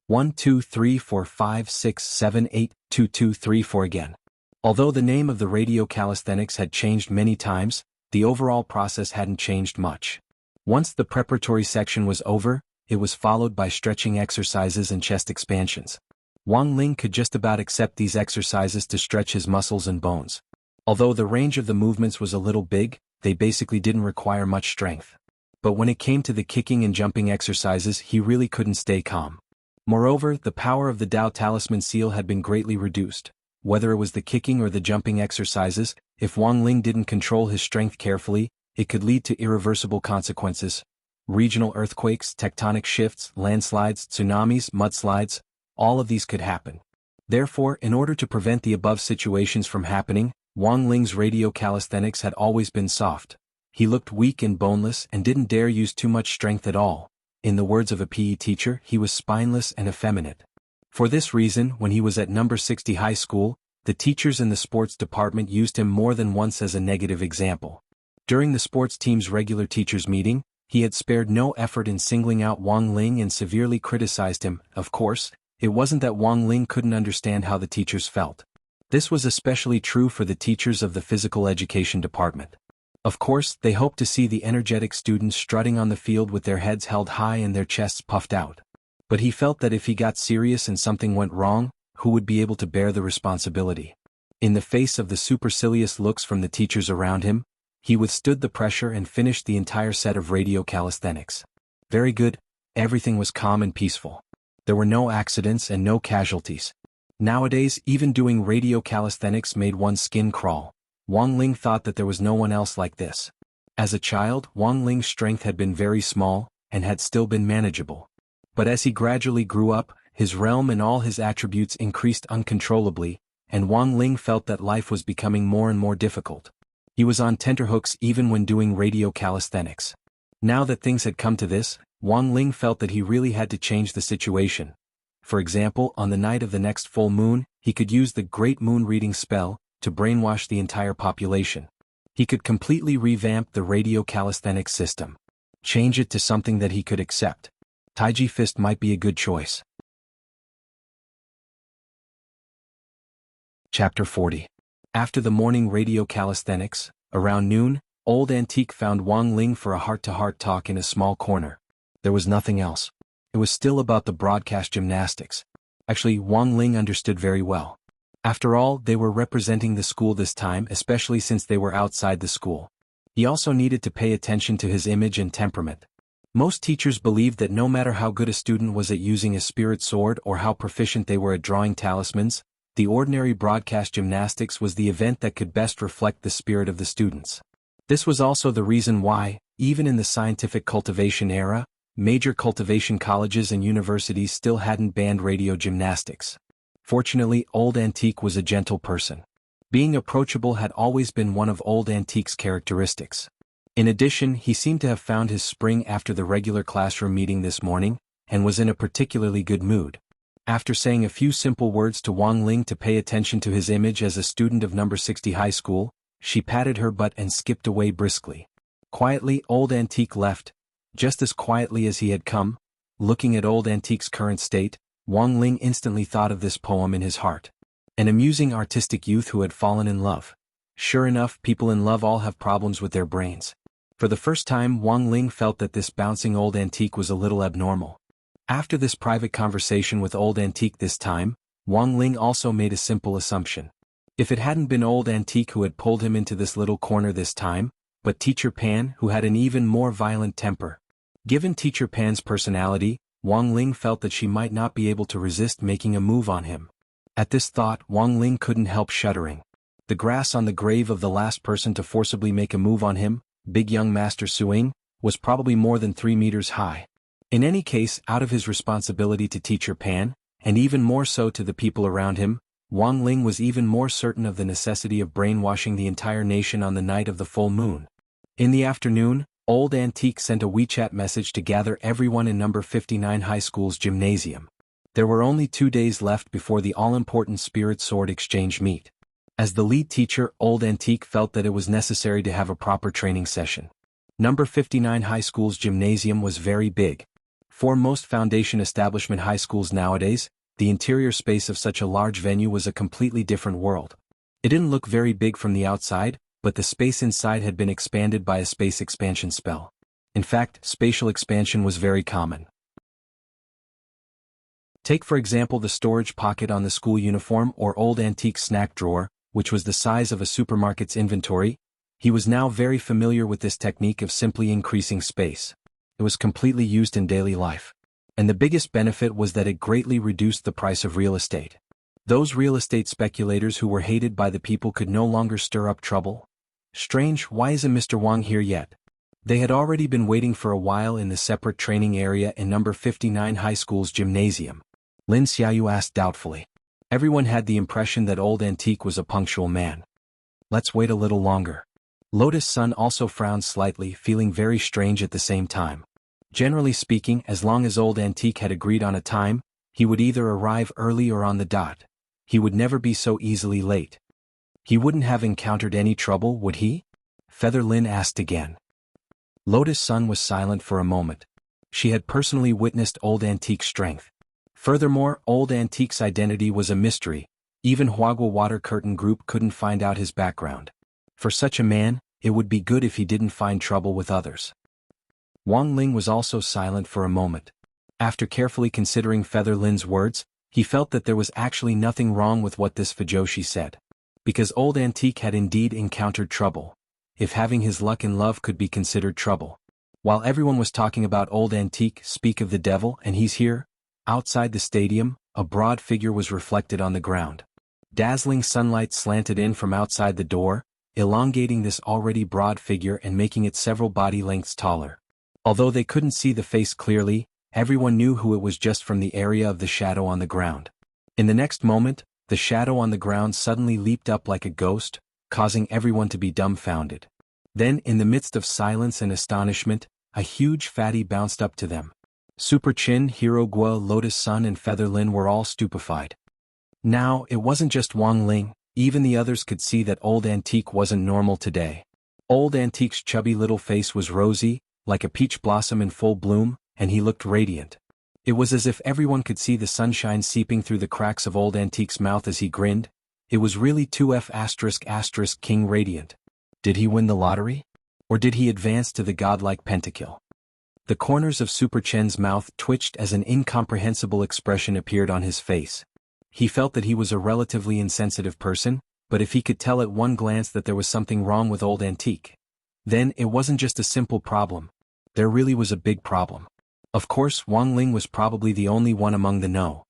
1 2 3 4 5 6 7 8 2 2 3 4 again. Although the name of the radio calisthenics had changed many times, the overall process hadn't changed much. Once the preparatory section was over, it was followed by stretching exercises and chest expansions. Wang Ling could just about accept these exercises to stretch his muscles and bones. Although the range of the movements was a little big, they basically didn't require much strength. But when it came to the kicking and jumping exercises, he really couldn't stay calm. Moreover, the power of the Dao Talisman seal had been greatly reduced. Whether it was the kicking or the jumping exercises, if Wang Ling didn't control his strength carefully, it could lead to irreversible consequences. Regional earthquakes, tectonic shifts, landslides, tsunamis, mudslides, all of these could happen. Therefore, in order to prevent the above situations from happening, Wang Ling's radio calisthenics had always been soft. He looked weak and boneless and didn't dare use too much strength at all. In the words of a PE teacher, he was spineless and effeminate. For this reason, when he was at number 60 high school, the teachers in the sports department used him more than once as a negative example. During the sports team's regular teachers' meeting, he had spared no effort in singling out Wang Ling and severely criticized him. Of course, it wasn't that Wang Ling couldn't understand how the teachers felt. This was especially true for the teachers of the physical education department. Of course, they hoped to see the energetic students strutting on the field with their heads held high and their chests puffed out. But he felt that if he got serious and something went wrong, who would be able to bear the responsibility? In the face of the supercilious looks from the teachers around him, he withstood the pressure and finished the entire set of radio calisthenics. Very good, everything was calm and peaceful. There were no accidents and no casualties. Nowadays, even doing radio calisthenics made one's skin crawl. Wang Ling thought that there was no one else like this. As a child, Wang Ling's strength had been very small, and had still been manageable. But as he gradually grew up, his realm and all his attributes increased uncontrollably, and Wang Ling felt that life was becoming more and more difficult. He was on tenterhooks even when doing radio calisthenics. Now that things had come to this, Wang Ling felt that he really had to change the situation. For example, on the night of the next full moon, he could use the Great Moon Reading spell to brainwash the entire population. He could completely revamp the radio calisthenics system. Change it to something that he could accept. Taiji Fist might be a good choice. Chapter 40. After the morning radio calisthenics, around noon, Old Antique found Wang Ling for a heart-to-heart talk in a small corner. There was nothing else. It was still about the broadcast gymnastics. Actually, Wang Ling understood very well. After all, they were representing the school this time, especially since they were outside the school. He also needed to pay attention to his image and temperament. Most teachers believed that no matter how good a student was at using a spirit sword or how proficient they were at drawing talismans, the ordinary broadcast gymnastics was the event that could best reflect the spirit of the students. This was also the reason why, even in the scientific cultivation era, major cultivation colleges and universities still hadn't banned radio gymnastics. Fortunately, Old Antique was a gentle person. Being approachable had always been one of Old Antique's characteristics. In addition, he seemed to have found his spring after the regular classroom meeting this morning, and was in a particularly good mood. After saying a few simple words to Wang Ling to pay attention to his image as a student of number 60 high school, she patted her butt and skipped away briskly. Quietly, Old Antique left, just as quietly as he had come. Looking at Old Antique's current state, Wang Ling instantly thought of this poem in his heart. An amusing artistic youth who had fallen in love. Sure enough, people in love all have problems with their brains. For the first time, Wang Ling felt that this bouncing Old Antique was a little abnormal. After this private conversation with Old Antique this time, Wang Ling also made a simple assumption. If it hadn't been Old Antique who had pulled him into this little corner this time, but Teacher Pan, who had an even more violent temper. Given Teacher Pan's personality, Wang Ling felt that she might not be able to resist making a move on him. At this thought, Wang Ling couldn't help shuddering. The grass on the grave of the last person to forcibly make a move on him, big young Master Suing, was probably more than 3 meters high. In any case, out of his responsibility to Teacher Pan, and even more so to the people around him, Wang Ling was even more certain of the necessity of brainwashing the entire nation on the night of the full moon. In the afternoon, Old Antique sent a WeChat message to gather everyone in number 59 high school's gymnasium. There were only 2 days left before the all-important Spirit Sword Exchange meet. As the lead teacher, Old Antique felt that it was necessary to have a proper training session. Number 59 high school's gymnasium was very big. For most foundation establishment high schools nowadays, the interior space of such a large venue was a completely different world. It didn't look very big from the outside, but the space inside had been expanded by a space expansion spell. In fact, spatial expansion was very common. Take for example the storage pocket on the school uniform or Old Antique's snack drawer, which was the size of a supermarket's inventory. He was now very familiar with this technique of simply increasing space. It was completely used in daily life. And the biggest benefit was that it greatly reduced the price of real estate. Those real estate speculators who were hated by the people could no longer stir up trouble. Strange, why isn't Mr. Wang here yet? They had already been waiting for a while in the separate training area in number 59 high school's gymnasium. Lin Xiaoyu asked doubtfully. Everyone had the impression that Old Antique was a punctual man. Let's wait a little longer. Lotus Sun also frowned slightly, feeling very strange at the same time. Generally speaking, as long as Old Antique had agreed on a time, he would either arrive early or on the dot. He would never be so easily late. He wouldn't have encountered any trouble, would he? Feather Lin asked again. Lotus Sun was silent for a moment. She had personally witnessed Old Antique's strength. Furthermore, Old Antique's identity was a mystery. Even Huagua Water Curtain Group couldn't find out his background. For such a man, it would be good if he didn't find trouble with others. Wang Ling was also silent for a moment. After carefully considering Feather Lin's words, he felt that there was actually nothing wrong with what this Fujoshi said. Because Old Antique had indeed encountered trouble. If having his luck in love could be considered trouble. While everyone was talking about Old Antique, speak of the devil, and he's here. Outside the stadium, a broad figure was reflected on the ground. Dazzling sunlight slanted in from outside the door, elongating this already broad figure and making it several body lengths taller. Although they couldn't see the face clearly, everyone knew who it was just from the area of the shadow on the ground. In the next moment, the shadow on the ground suddenly leaped up like a ghost, causing everyone to be dumbfounded. Then, in the midst of silence and astonishment, a huge fatty bounced up to them. Super Chin, Hero Guo, Lotus Sun and Feather Lin were all stupefied. Now, it wasn't just Wang Ling, even the others could see that Old Antique wasn't normal today. Old Antique's chubby little face was rosy, like a peach blossom in full bloom, and he looked radiant. It was as if everyone could see the sunshine seeping through the cracks of Old Antique's mouth as he grinned. It was really 2F*** King Radiant. Did he win the lottery? Or did he advance to the godlike pentakill? The corners of Super Chen's mouth twitched as an incomprehensible expression appeared on his face. He felt that he was a relatively insensitive person, but if he could tell at one glance that there was something wrong with Old Antique, then it wasn't just a simple problem. There really was a big problem. Of course, Wang Ling was probably the only one among the no.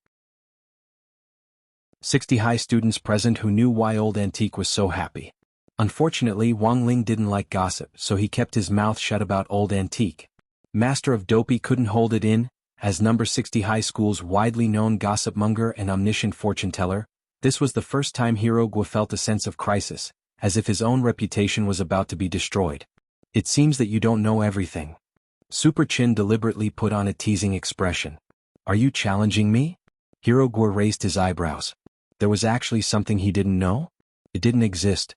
60 high students present who knew why Old Antique was so happy. Unfortunately, Wang Ling didn't like gossip, so he kept his mouth shut about Old Antique. Master of Dopey couldn't hold it in. As number 60 high school's widely known gossipmonger and omniscient fortune-teller, this was the first time Hero Guo felt a sense of crisis, as if his own reputation was about to be destroyed. It seems that you don't know everything. Super Chin deliberately put on a teasing expression. Are you challenging me? Hero Guo raised his eyebrows. There was actually something he didn't know? It didn't exist.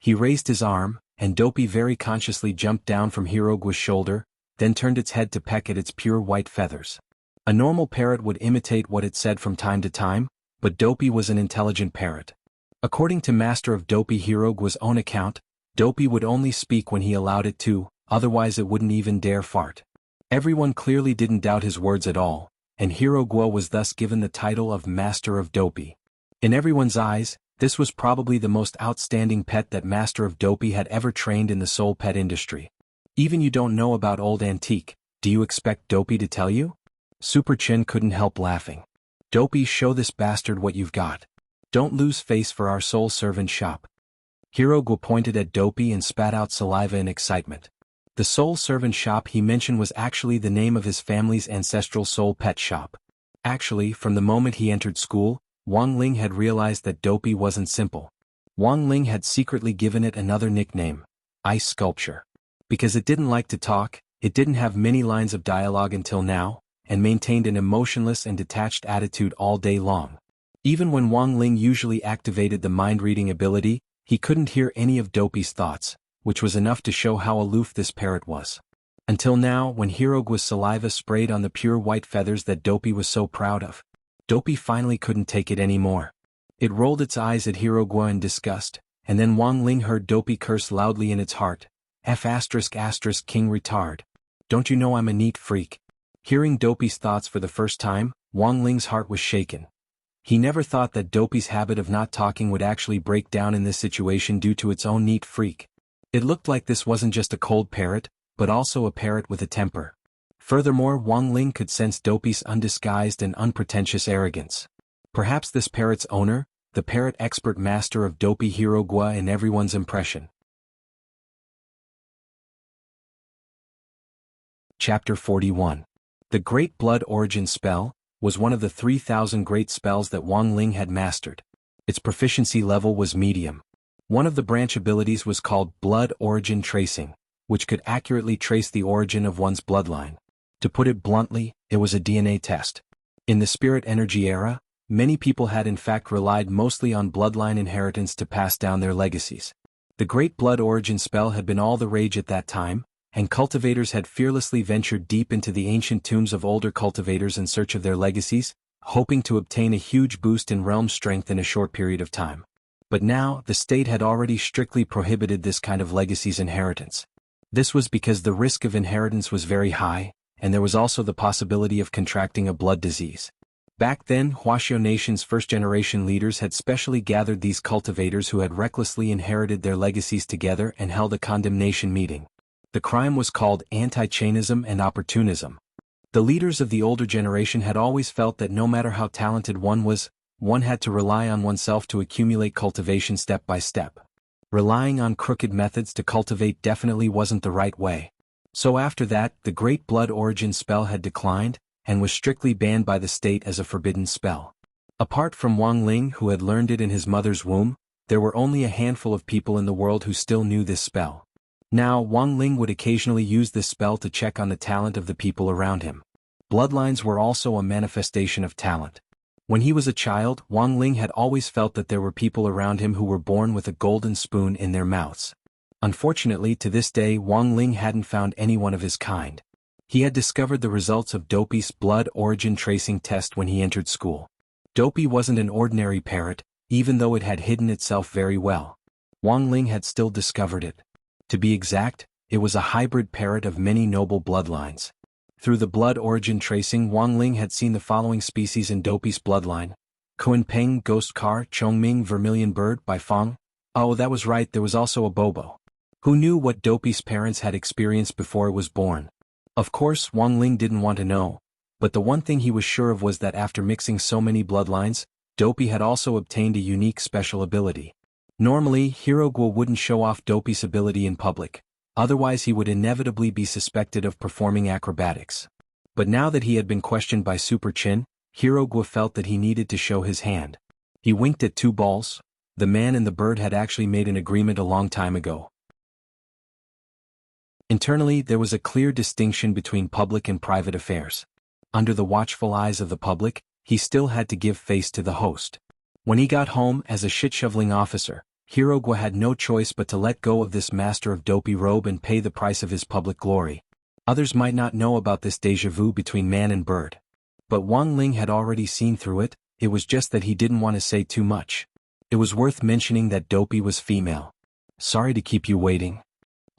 He raised his arm, and Dopey very consciously jumped down from Hero Guo's shoulder, then turned its head to peck at its pure white feathers. A normal parrot would imitate what it said from time to time, but Dopey was an intelligent parrot. According to Master of Dopey Hero Guo's own account, Dopey would only speak when he allowed it to, otherwise it wouldn't even dare fart. Everyone clearly didn't doubt his words at all, and Hero Guo was thus given the title of Master of Dopey. In everyone's eyes, this was probably the most outstanding pet that Master of Dopey had ever trained in the soul pet industry. Even you don't know about Old Antique, do you expect Dopey to tell you? Super Chin couldn't help laughing. Dopey, show this bastard what you've got. Don't lose face for our soul servant shop. Hero Guo pointed at Dopey and spat out saliva in excitement. The soul servant shop he mentioned was actually the name of his family's ancestral soul pet shop. Actually, from the moment he entered school, Wang Ling had realized that Dopey wasn't simple. Wang Ling had secretly given it another nickname, Ice Sculpture. Because it didn't like to talk, it didn't have many lines of dialogue until now, and maintained an emotionless and detached attitude all day long. Even when Wang Ling usually activated the mind-reading ability, he couldn't hear any of Dopey's thoughts, which was enough to show how aloof this parrot was. Until now, when Hirogua's saliva sprayed on the pure white feathers that Dopey was so proud of, Dopey finally couldn't take it anymore. It rolled its eyes at Hirogua in disgust, and then Wang Ling heard Dopey curse loudly in its heart, F*** king retard. Don't you know I'm a neat freak? Hearing Dopey's thoughts for the first time, Wang Ling's heart was shaken. He never thought that Dopey's habit of not talking would actually break down in this situation due to its own neat freak. It looked like this wasn't just a cold parrot, but also a parrot with a temper. Furthermore, Wang Ling could sense Dopey's undisguised and unpretentious arrogance. Perhaps this parrot's owner, the parrot expert master of Dopey Hirogua in everyone's impression. Chapter 41. The Great Blood Origin Spell was one of the 3,000 great spells that Wang Ling had mastered. Its proficiency level was medium. One of the branch abilities was called Blood Origin Tracing, which could accurately trace the origin of one's bloodline. To put it bluntly, it was a DNA test. In the spirit energy era, many people had in fact relied mostly on bloodline inheritance to pass down their legacies. The Great Blood Origin Spell had been all the rage at that time, and cultivators had fearlessly ventured deep into the ancient tombs of older cultivators in search of their legacies, hoping to obtain a huge boost in realm strength in a short period of time. But now, the state had already strictly prohibited this kind of legacies inheritance. This was because the risk of inheritance was very high, and there was also the possibility of contracting a blood disease. Back then, Wuxia Nation's first-generation leaders had specially gathered these cultivators who had recklessly inherited their legacies together and held a condemnation meeting. The crime was called anti-chainism and opportunism. The leaders of the older generation had always felt that no matter how talented one was, one had to rely on oneself to accumulate cultivation step by step. Relying on crooked methods to cultivate definitely wasn't the right way. So after that, the Great Blood Origin Spell had declined, and was strictly banned by the state as a forbidden spell. Apart from Wang Ling, who had learned it in his mother's womb, there were only a handful of people in the world who still knew this spell. Now, Wang Ling would occasionally use this spell to check on the talent of the people around him. Bloodlines were also a manifestation of talent. When he was a child, Wang Ling had always felt that there were people around him who were born with a golden spoon in their mouths. Unfortunately, to this day, Wang Ling hadn't found anyone of his kind. He had discovered the results of Dopey's blood origin tracing test when he entered school. Dopey wasn't an ordinary parrot, even though it had hidden itself very well. Wang Ling had still discovered it. To be exact, it was a hybrid parrot of many noble bloodlines. Through the blood origin tracing, Wang Ling had seen the following species in Dopey's bloodline: Kuanpeng Ghost Car, Chongming Vermilion Bird by Feng. Oh, that was right, there was also a Bobo. Who knew what Dopey's parents had experienced before it was born? Of course, Wang Ling didn't want to know, but the one thing he was sure of was that after mixing so many bloodlines, Dopey had also obtained a unique special ability. Normally, Hirogua wouldn't show off Dopey's ability in public, otherwise he would inevitably be suspected of performing acrobatics. But now that he had been questioned by Super Chin, Hirogua felt that he needed to show his hand. He winked at two balls. The man and the bird had actually made an agreement a long time ago. Internally, there was a clear distinction between public and private affairs. Under the watchful eyes of the public, he still had to give face to the host. When he got home as a shit-shoveling officer, Hirogua had no choice but to let go of this master of Dopey robe and pay the price of his public glory. Others might not know about this déjà vu between man and bird. But Wang Ling had already seen through it. It was just that he didn't want to say too much. It was worth mentioning that Dopey was female. Sorry to keep you waiting.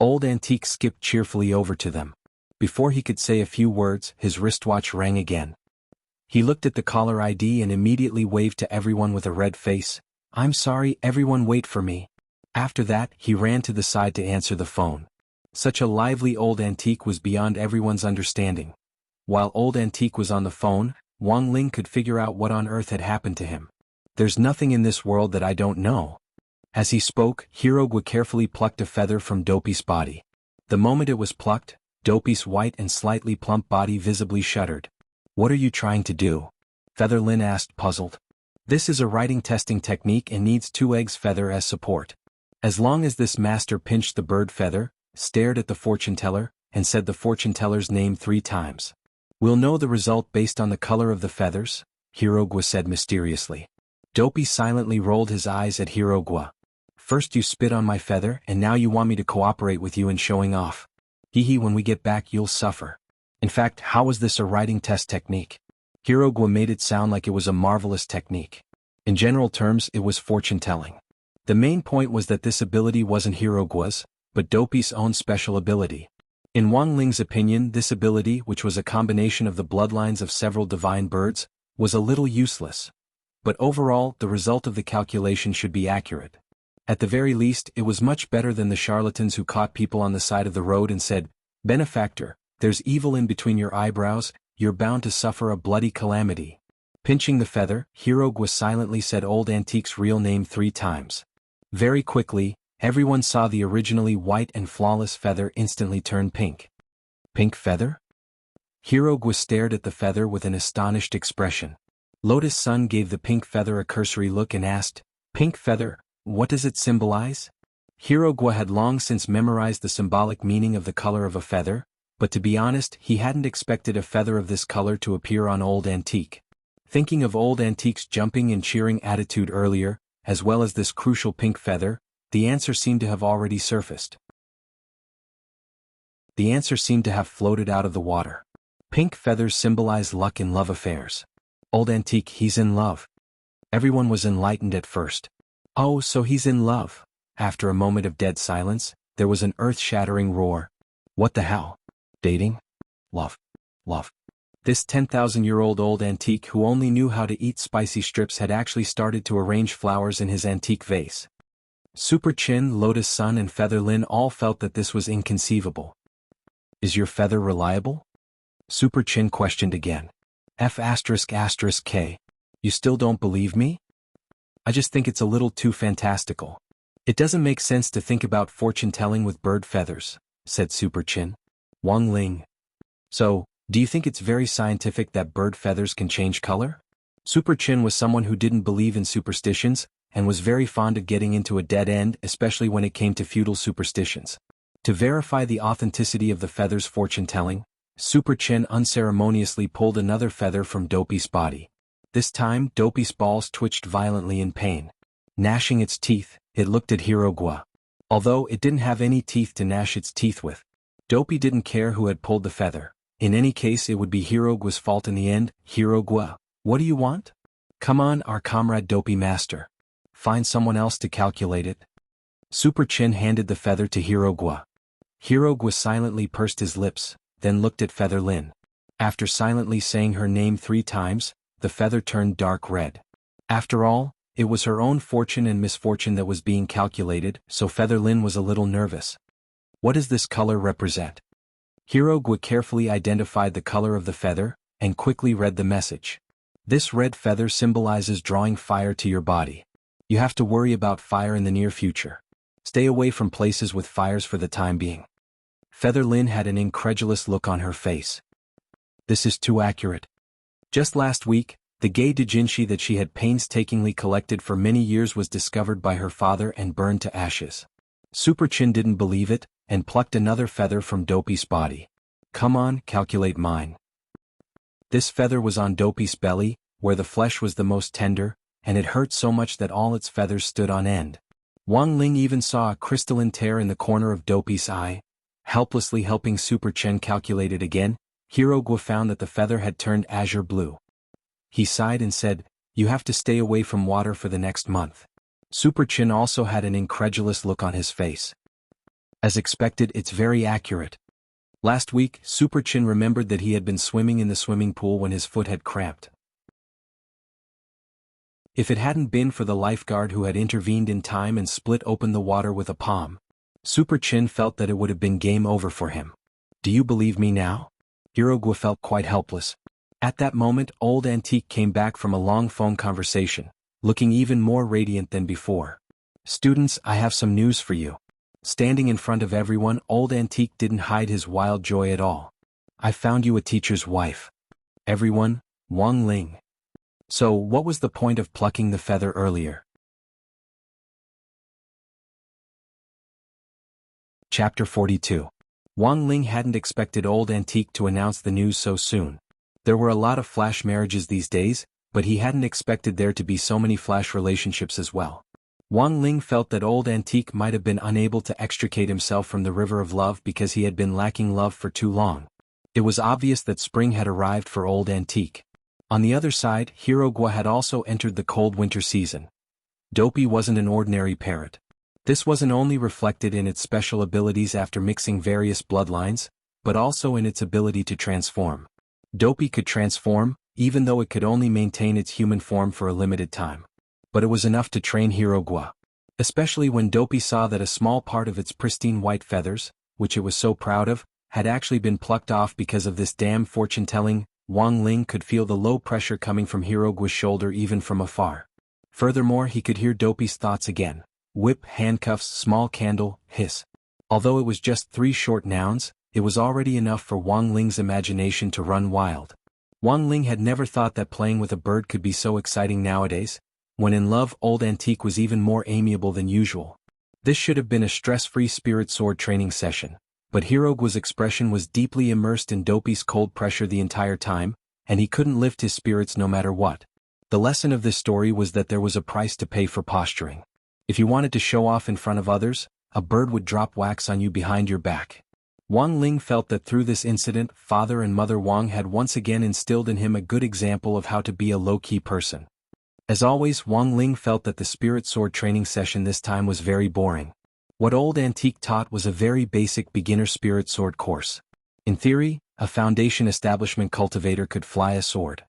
Old Antique skipped cheerfully over to them. Before he could say a few words, his wristwatch rang again. He looked at the caller ID and immediately waved to everyone with a red face. I'm sorry, everyone wait for me. After that, he ran to the side to answer the phone. Such a lively Old Antique was beyond everyone's understanding. While Old Antique was on the phone, Wang Ling could figure out what on earth had happened to him. There's nothing in this world that I don't know. As he spoke, Hirogua carefully plucked a feather from Dopey's body. The moment it was plucked, Dopey's white and slightly plump body visibly shuddered. What are you trying to do? Featherlin asked, puzzled. This is a writing testing technique and needs 2 eggs feather as support. As long as this master pinched the bird feather, stared at the fortune teller, and said the fortune teller's name 3 times. We'll know the result based on the color of the feathers, Hirogwa said mysteriously. Dopey silently rolled his eyes at Hirogwa. First you spit on my feather and now you want me to cooperate with you in showing off. Hee when we get back you'll suffer. In fact, how is this a writing test technique? Hirogwa made it sound like it was a marvelous technique. In general terms it was fortune telling. The main point was that this ability wasn't Hirogwa's, but Dopey's own special ability. In Wang Ling's opinion, this ability, which was a combination of the bloodlines of several divine birds, was a little useless. But overall, the result of the calculation should be accurate. At the very least, it was much better than the charlatans who caught people on the side of the road and said, "Benefactor, there's evil in between your eyebrows, you're bound to suffer a bloody calamity." Pinching the feather, Hirogwa silently said Old Antique's real name 3 times. Very quickly, everyone saw the originally white and flawless feather instantly turn pink. Pink feather? Hirogwa stared at the feather with an astonished expression. Lotus Sun gave the pink feather a cursory look and asked, "Pink feather, what does it symbolize?" Hirogwa had long since memorized the symbolic meaning of the color of a feather, but to be honest, he hadn't expected a feather of this color to appear on Old Antique. Thinking of Old Antique's jumping and cheering attitude earlier, as well as this crucial pink feather, the answer seemed to have already surfaced. The answer seemed to have floated out of the water. Pink feathers symbolize luck in love affairs. Old Antique, he's in love. Everyone was enlightened at first. Oh, so he's in love. After a moment of dead silence, there was an earth-shattering roar. What the hell? Dating? Love. Love. This 10,000-year-old Old Antique who only knew how to eat spicy strips had actually started to arrange flowers in his antique vase. Super Chin, Lotus Sun and Feather Lin all felt that this was inconceivable. Is your feather reliable? Super Chin questioned again. F***K. You still don't believe me? I just think it's a little too fantastical. It doesn't make sense to think about fortune-telling with bird feathers, said Super Chin. Wang Ling. So, do you think it's very scientific that bird feathers can change color? Super Chin was someone who didn't believe in superstitions, and was very fond of getting into a dead end, especially when it came to feudal superstitions. To verify the authenticity of the feather's fortune-telling, Super Chin unceremoniously pulled another feather from Dopey's body. This time, Dopey's balls twitched violently in pain. Gnashing its teeth, it looked at Hirogwa. Although it didn't have any teeth to gnash its teeth with. Dopey didn't care who had pulled the feather. In any case, it would be Hirogwa's fault in the end. Hirogwa, what do you want? Come on, our comrade Dopey Master. Find someone else to calculate it. Super Chin handed the feather to Hirogwa. Hirogwa silently pursed his lips, then looked at Feather Lin. After silently saying her name 3 times, the feather turned dark red. After all, it was her own fortune and misfortune that was being calculated, so Feather Lin was a little nervous. What does this color represent? Hirogwa carefully identified the color of the feather, and quickly read the message. This red feather symbolizes drawing fire to your body. You have to worry about fire in the near future. Stay away from places with fires for the time being. Feather Lin had an incredulous look on her face. This is too accurate. Just last week, the gay doujinshi that she had painstakingly collected for many years was discovered by her father and burned to ashes. Super Chin didn't believe it, and plucked another feather from Dopey's body. Come on, calculate mine. This feather was on Dopey's belly, where the flesh was the most tender, and it hurt so much that all its feathers stood on end. Wang Ling even saw a crystalline tear in the corner of Dopey's eye. Helplessly helping Super Chen calculate it again, Hirogwa found that the feather had turned azure blue. He sighed and said, "You have to stay away from water for the next month." Super Chin also had an incredulous look on his face. As expected, it's very accurate. Last week, Super Chin remembered that he had been swimming in the swimming pool when his foot had cramped. If it hadn't been for the lifeguard who had intervened in time and split open the water with a palm, Super Chin felt that it would have been game over for him. Do you believe me now? Hirogwa felt quite helpless. At that moment, Old Antique came back from a long phone conversation, looking even more radiant than before. Students, I have some news for you. Standing in front of everyone, Old Antique didn't hide his wild joy at all. I found you a teacher's wife. Everyone, Wang Ling. So what was the point of plucking the feather earlier? Chapter 42. Wang Ling hadn't expected Old Antique to announce the news so soon. There were a lot of flash marriages these days, but he hadn't expected there to be so many flash relationships as well. Wang Ling felt that Old Antique might have been unable to extricate himself from the river of love because he had been lacking love for too long. It was obvious that spring had arrived for Old Antique. On the other side, Hirogwa had also entered the cold winter season. Dopey wasn't an ordinary parrot. This wasn't only reflected in its special abilities after mixing various bloodlines, but also in its ability to transform. Dopey could transform, even though it could only maintain its human form for a limited time. But it was enough to train Hirogwa. Especially when Dopey saw that a small part of its pristine white feathers, which it was so proud of, had actually been plucked off because of this damn fortune-telling. Wang Ling could feel the low pressure coming from Hirogwa's shoulder even from afar. Furthermore, he could hear Dopey's thoughts again. Whip, handcuffs, small candle, hiss. Although it was just 3 short nouns, it was already enough for Wang Ling's imagination to run wild. Wang Ling had never thought that playing with a bird could be so exciting nowadays. When in love, Old Antique was even more amiable than usual. This should have been a stress-free spirit sword training session, but Hirogwa's expression was deeply immersed in Dopey's cold pressure the entire time, and he couldn't lift his spirits no matter what. The lesson of this story was that there was a price to pay for posturing. If you wanted to show off in front of others, a bird would drop wax on you behind your back. Wang Ling felt that through this incident, Father and Mother Wang had once again instilled in him a good example of how to be a low-key person. As always, Wang Ling felt that the spirit sword training session this time was very boring. What Old Antique taught was a very basic beginner spirit sword course. In theory, a foundation establishment cultivator could fly a sword.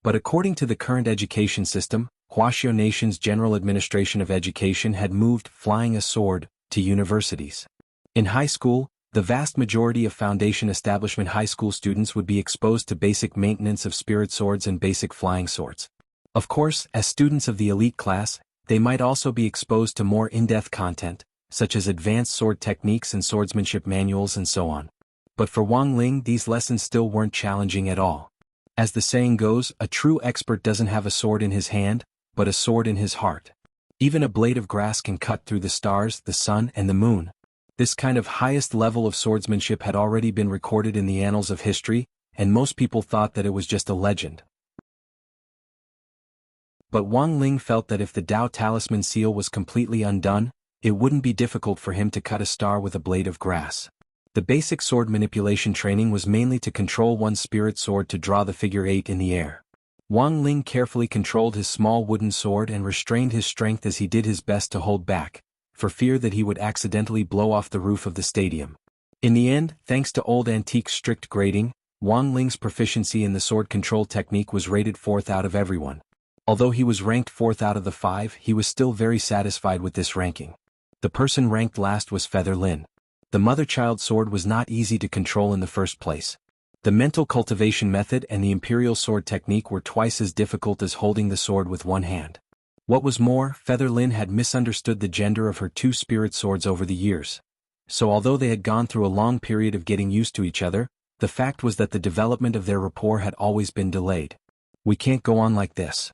But according to the current education system, Wuxia Nation's General Administration of Education had moved flying a sword to universities. In high school, the vast majority of foundation establishment high school students would be exposed to basic maintenance of spirit swords and basic flying swords. Of course, as students of the elite class, they might also be exposed to more in-depth content, such as advanced sword techniques and swordsmanship manuals and so on. But for Wang Ling, these lessons still weren't challenging at all. As the saying goes, a true expert doesn't have a sword in his hand, but a sword in his heart. Even a blade of grass can cut through the stars, the sun, and the moon. This kind of highest level of swordsmanship had already been recorded in the annals of history, and most people thought that it was just a legend. But Wang Ling felt that if the Tao Talisman seal was completely undone, it wouldn't be difficult for him to cut a star with a blade of grass. The basic sword manipulation training was mainly to control one's spirit sword to draw the figure 8 in the air. Wang Ling carefully controlled his small wooden sword and restrained his strength as he did his best to hold back, for fear that he would accidentally blow off the roof of the stadium. In the end, thanks to Old Antique's strict grading, Wang Ling's proficiency in the sword control technique was rated 4th out of everyone. Although he was ranked 4th out of the 5, he was still very satisfied with this ranking. The person ranked last was Feather Lin. The mother-child sword was not easy to control in the first place. The mental cultivation method and the imperial sword technique were twice as difficult as holding the sword with one hand. What was more, Feather Lin had misunderstood the gender of her 2 spirit swords over the years. So although they had gone through a long period of getting used to each other, the fact was that the development of their rapport had always been delayed. We can't go on like this.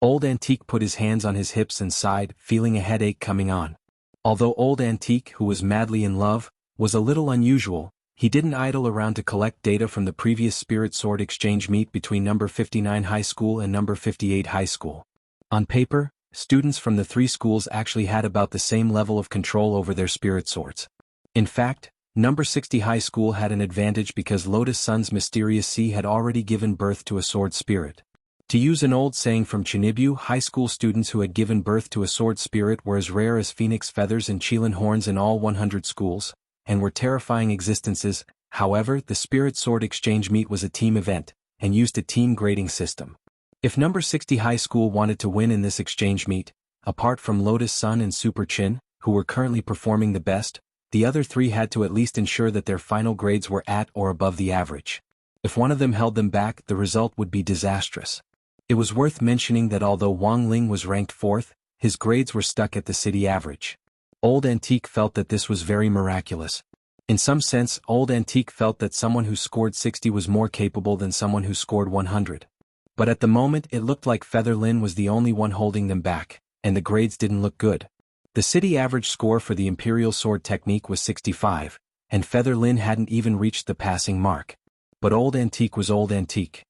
Old Antique put his hands on his hips and sighed, feeling a headache coming on. Although Old Antique, who was madly in love, was a little unusual, he didn't idle around to collect data from the previous spirit sword exchange meet between number 59 High School and number 58 High School. On paper, students from the 3 schools actually had about the same level of control over their spirit swords. In fact, number 60 High School had an advantage because Lotus Sun's mysterious sea had already given birth to a sword spirit. To use an old saying from Chinibu, high school students who had given birth to a sword spirit were as rare as phoenix feathers and Qilin horns in all 100 schools, and were terrifying existences. However, the spirit sword exchange meet was a team event, and used a team grading system. If number 60 High School wanted to win in this exchange meet, apart from Lotus Sun and Super Chin, who were currently performing the best, the other 3 had to at least ensure that their final grades were at or above the average. If one of them held them back, the result would be disastrous. It was worth mentioning that although Wang Ling was ranked 4th, his grades were stuck at the city average. Old Antique felt that this was very miraculous. In some sense, Old Antique felt that someone who scored 60 was more capable than someone who scored 100. But at the moment it looked like Feather Lin was the only one holding them back, and the grades didn't look good. The city average score for the Imperial Sword technique was 65, and Feather Lin hadn't even reached the passing mark. But Old Antique was Old Antique.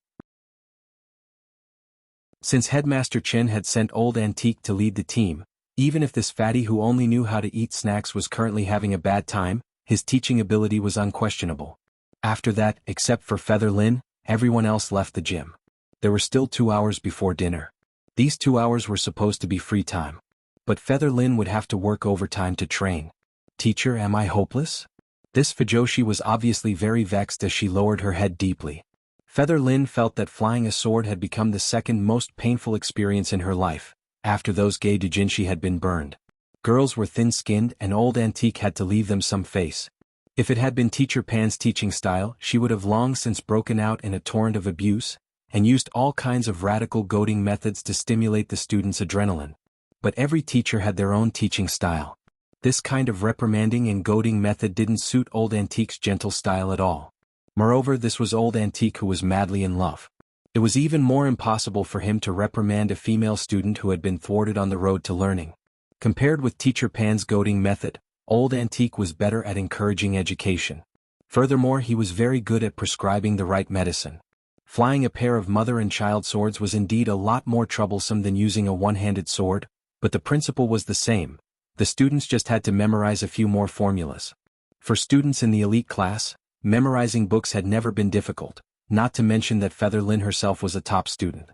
Since Headmaster Chen had sent Old Antique to lead the team, even if this fatty who only knew how to eat snacks was currently having a bad time, his teaching ability was unquestionable. After that, except for Feather Lin, everyone else left the gym. There were still 2 hours before dinner. These 2 hours were supposed to be free time. But Feather Lin would have to work overtime to train. Teacher, am I hopeless? This Fujoshi was obviously very vexed as she lowered her head deeply. Feather Lin felt that flying a sword had become the second most painful experience in her life, after those gay doujinshi had been burned. Girls were thin-skinned and Old Antique had to leave them some face. If it had been Teacher Pan's teaching style, she would have long since broken out in a torrent of abuse, and used all kinds of radical goading methods to stimulate the students' adrenaline. But every teacher had their own teaching style. This kind of reprimanding and goading method didn't suit Old Antique's gentle style at all. Moreover, this was Old Antique who was madly in love. It was even more impossible for him to reprimand a female student who had been thwarted on the road to learning. Compared with Teacher Pan's goading method, Old Antique was better at encouraging education. Furthermore, he was very good at prescribing the right medicine. Flying a pair of mother and child swords was indeed a lot more troublesome than using a one-handed sword, but the principle was the same. The students just had to memorize a few more formulas. For students in the elite class, memorizing books had never been difficult, not to mention that Feather Lin herself was a top student.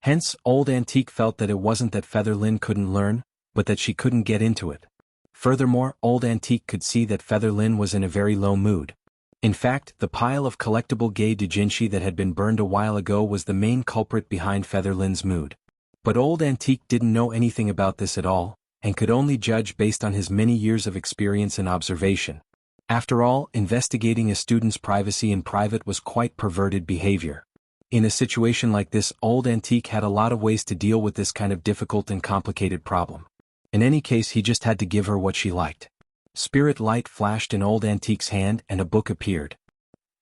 Hence, Old Antique felt that it wasn't that Feather Lin couldn't learn, but that she couldn't get into it. Furthermore, Old Antique could see that Feather Lin was in a very low mood. In fact, the pile of collectible gay doujinshi that had been burned a while ago was the main culprit behind Feather Lin's mood. But Old Antique didn't know anything about this at all, and could only judge based on his many years of experience and observation. After all, investigating a student's privacy in private was quite perverted behavior. In a situation like this, Old Antique had a lot of ways to deal with this kind of difficult and complicated problem. In any case, he just had to give her what she liked. Spirit light flashed in Old Antique's hand and a book appeared.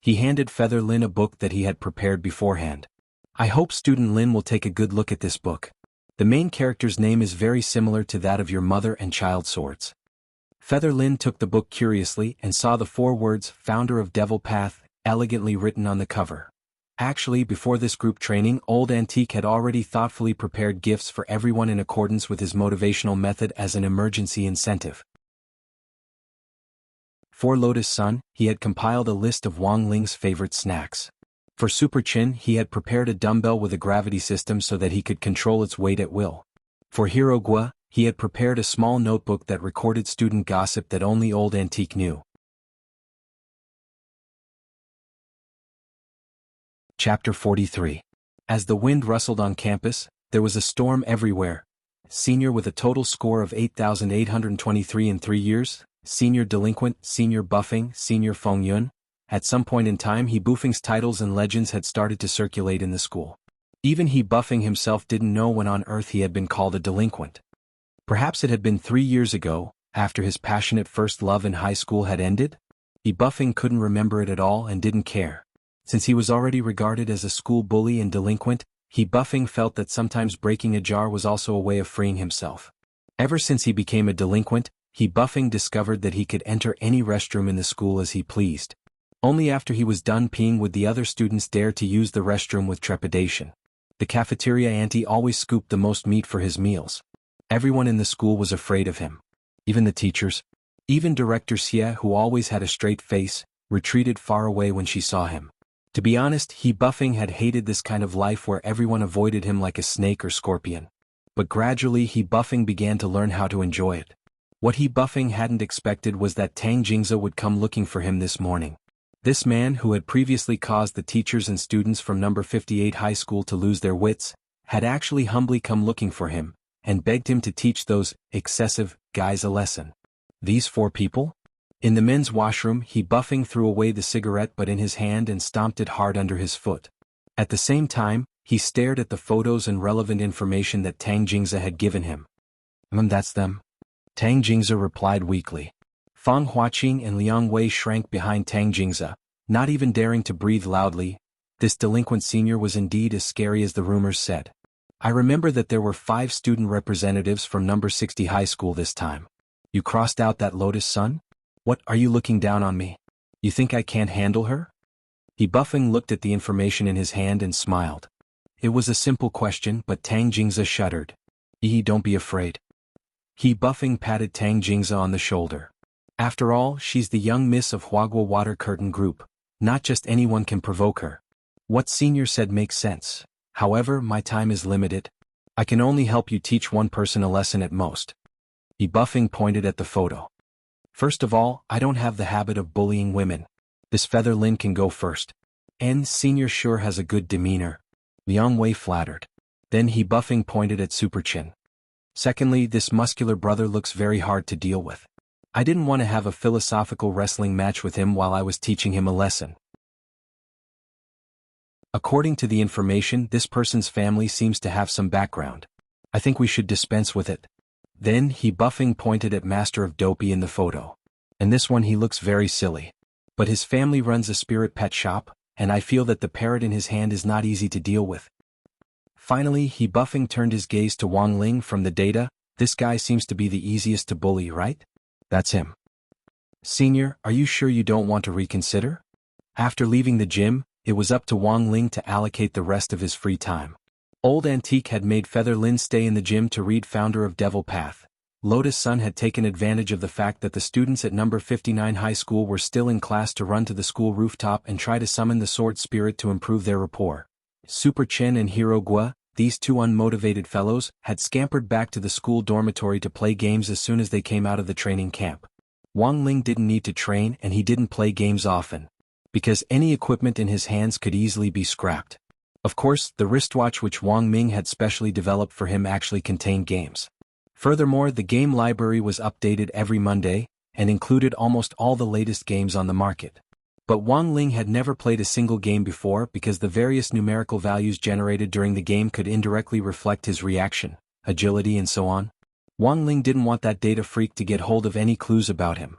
He handed Feather Lin a book that he had prepared beforehand. I hope Student Lin will take a good look at this book. The main character's name is very similar to that of your mother and child swords. Feather Lin took the book curiously and saw the 4 words, Founder of Devil Path, elegantly written on the cover. Actually, before this group training, Old Antique had already thoughtfully prepared gifts for everyone in accordance with his motivational method as an emergency incentive. For Lotus Sun, he had compiled a list of Wang Ling's favorite snacks. For Super Chin, he had prepared a dumbbell with a gravity system so that he could control its weight at will. For Hirogua, he had prepared a small notebook that recorded student gossip that only Old Antique knew. Chapter 43. As the wind rustled on campus, there was a storm everywhere. Senior with a total score of 8,823 in 3 years, senior delinquent, senior buffing, senior Fengyun. At some point in time, He Buffing's titles and legends had started to circulate in the school. Even He Buffing himself didn't know when on earth he had been called a delinquent. Perhaps it had been 3 years ago, after his passionate first love in high school had ended? He Buffing couldn't remember it at all and didn't care. Since he was already regarded as a school bully and delinquent, He Buffing felt that sometimes breaking a jar was also a way of freeing himself. Ever since he became a delinquent, He Buffing discovered that he could enter any restroom in the school as he pleased. Only after he was done peeing would the other students dare to use the restroom with trepidation. The cafeteria auntie always scooped the most meat for his meals. Everyone in the school was afraid of him. Even the teachers. Even Director Xie, who always had a straight face, retreated far away when she saw him. To be honest, He Buffing had hated this kind of life where everyone avoided him like a snake or scorpion. But gradually He Buffing began to learn how to enjoy it. What He Buffing hadn't expected was that Tang Jingze would come looking for him this morning. This man, who had previously caused the teachers and students from number 58 high school to lose their wits, had actually humbly come looking for him, and begged him to teach those excessive guys a lesson. These 4 people? In the men's washroom, He Buffing threw away the cigarette butt in his hand and stomped it hard under his foot. At the same time, he stared at the photos and relevant information that Tang Jingze had given him. That's them. Tang Jingze replied weakly. Fang Huaqing and Liang Wei shrank behind Tang Jingze, not even daring to breathe loudly. This delinquent senior was indeed as scary as the rumors said. I remember that there were 5 student representatives from number 60 high school this time. You crossed out that Lotus, son? What, are you looking down on me? You think I can't handle her? He Buffing looked at the information in his hand and smiled. It was a simple question, but Tang Jingza shuddered. Don't be afraid. He Buffing patted Tang Jingza on the shoulder. After all, she's the young miss of Huagua Water Curtain Group. Not just anyone can provoke her. What senior said makes sense. However, my time is limited. I can only help you teach one person a lesson at most. He Buffing pointed at the photo. First of all, I don't have the habit of bullying women. This Feather Lin can go first. And senior sure has a good demeanor. Liang Wei flattered. Then He Buffing pointed at Super Chin. Secondly, this muscular brother looks very hard to deal with. I didn't want to have a philosophical wrestling match with him while I was teaching him a lesson. According to the information, this person's family seems to have some background. I think we should dispense with it. Then He Buffing pointed at Master of Dopey in the photo. And this one he looks very silly. But his family runs a spirit pet shop, and I feel that the parrot in his hand is not easy to deal with. Finally, He Buffing turned his gaze to Wang Ling from the data. This guy seems to be the easiest to bully, right? That's him. Senior, are you sure you don't want to reconsider? After leaving the gym, it was up to Wang Ling to allocate the rest of his free time. Old Antique had made Feather Lin stay in the gym to read Founder of Devil Path. Lotus Sun had taken advantage of the fact that the students at number 59 high school were still in class to run to the school rooftop and try to summon the sword spirit to improve their rapport. Super Chen and Hero Gua, these 2 unmotivated fellows, had scampered back to the school dormitory to play games as soon as they came out of the training camp. Wang Ling didn't need to train and he didn't play games often, because any equipment in his hands could easily be scrapped. Of course, the wristwatch which Wang Ming had specially developed for him actually contained games. Furthermore, the game library was updated every Monday, and included almost all the latest games on the market. But Wang Ling had never played a single game before because the various numerical values generated during the game could indirectly reflect his reaction, agility and so on. Wang Ling didn't want that data freak to get hold of any clues about him.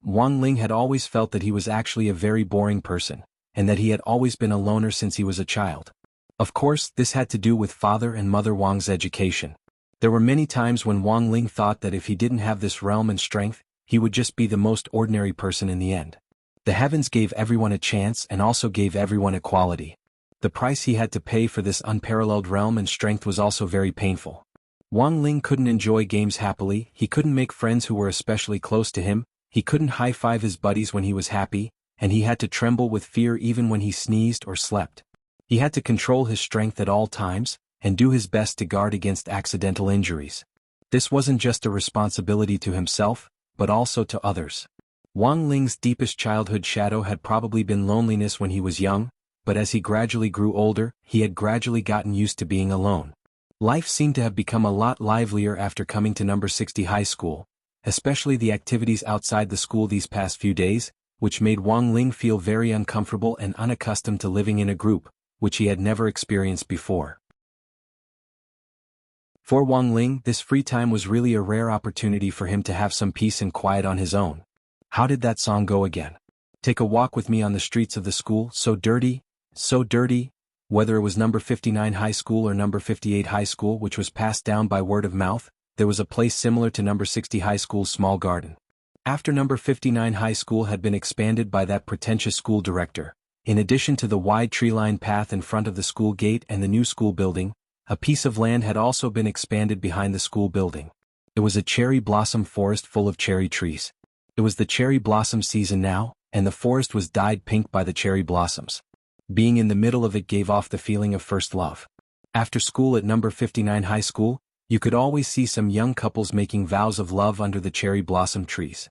Wang Ling had always felt that he was actually a very boring person, and that he had always been a loner since he was a child. Of course, this had to do with Father and Mother Wang's education. There were many times when Wang Ling thought that if he didn't have this realm and strength, he would just be the most ordinary person in the end. The heavens gave everyone a chance and also gave everyone equality. The price he had to pay for this unparalleled realm and strength was also very painful. Wang Ling couldn't enjoy games happily, he couldn't make friends who were especially close to him, he couldn't high-five his buddies when he was happy, and he had to tremble with fear even when he sneezed or slept. He had to control his strength at all times, and do his best to guard against accidental injuries. This wasn't just a responsibility to himself, but also to others. Wang Ling's deepest childhood shadow had probably been loneliness when he was young, but as he gradually grew older, he had gradually gotten used to being alone. Life seemed to have become a lot livelier after coming to number 60 high school, especially the activities outside the school these past few days, which made Wang Ling feel very uncomfortable and unaccustomed to living in a group, which he had never experienced before. For Wang Ling, this free time was really a rare opportunity for him to have some peace and quiet on his own. How did that song go again? Take a walk with me on the streets of the school, so dirty, so dirty. Whether it was number 59 high school or number 58 high school which was passed down by word of mouth, there was a place similar to number 60 high school's small garden. After number 59 high school had been expanded by that pretentious school director, in addition to the wide tree-lined path in front of the school gate and the new school building, a piece of land had also been expanded behind the school building. It was a cherry blossom forest full of cherry trees. It was the cherry blossom season now, and the forest was dyed pink by the cherry blossoms. Being in the middle of it gave off the feeling of first love. After school at number 59 high school, you could always see some young couples making vows of love under the cherry blossom trees.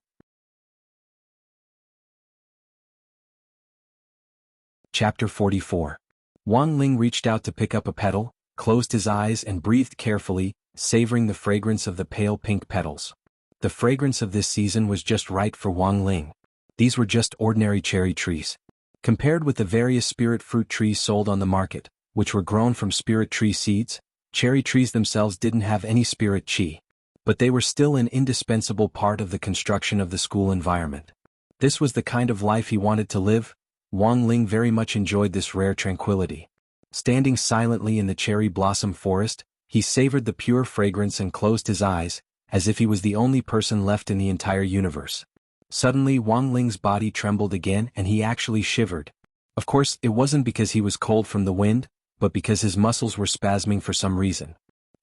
Chapter 44. Wang Ling reached out to pick up a petal, closed his eyes and breathed carefully, savoring the fragrance of the pale pink petals. The fragrance of this season was just right for Wang Ling. These were just ordinary cherry trees. Compared with the various spirit fruit trees sold on the market, which were grown from spirit tree seeds, cherry trees themselves didn't have any spirit chi. But they were still an indispensable part of the construction of the school environment. This was the kind of life he wanted to live, Wang Ling very much enjoyed this rare tranquility. Standing silently in the cherry blossom forest, he savored the pure fragrance and closed his eyes, as if he was the only person left in the entire universe. Suddenly Wang Ling's body trembled again and he actually shivered. Of course, it wasn't because he was cold from the wind, but because his muscles were spasming for some reason.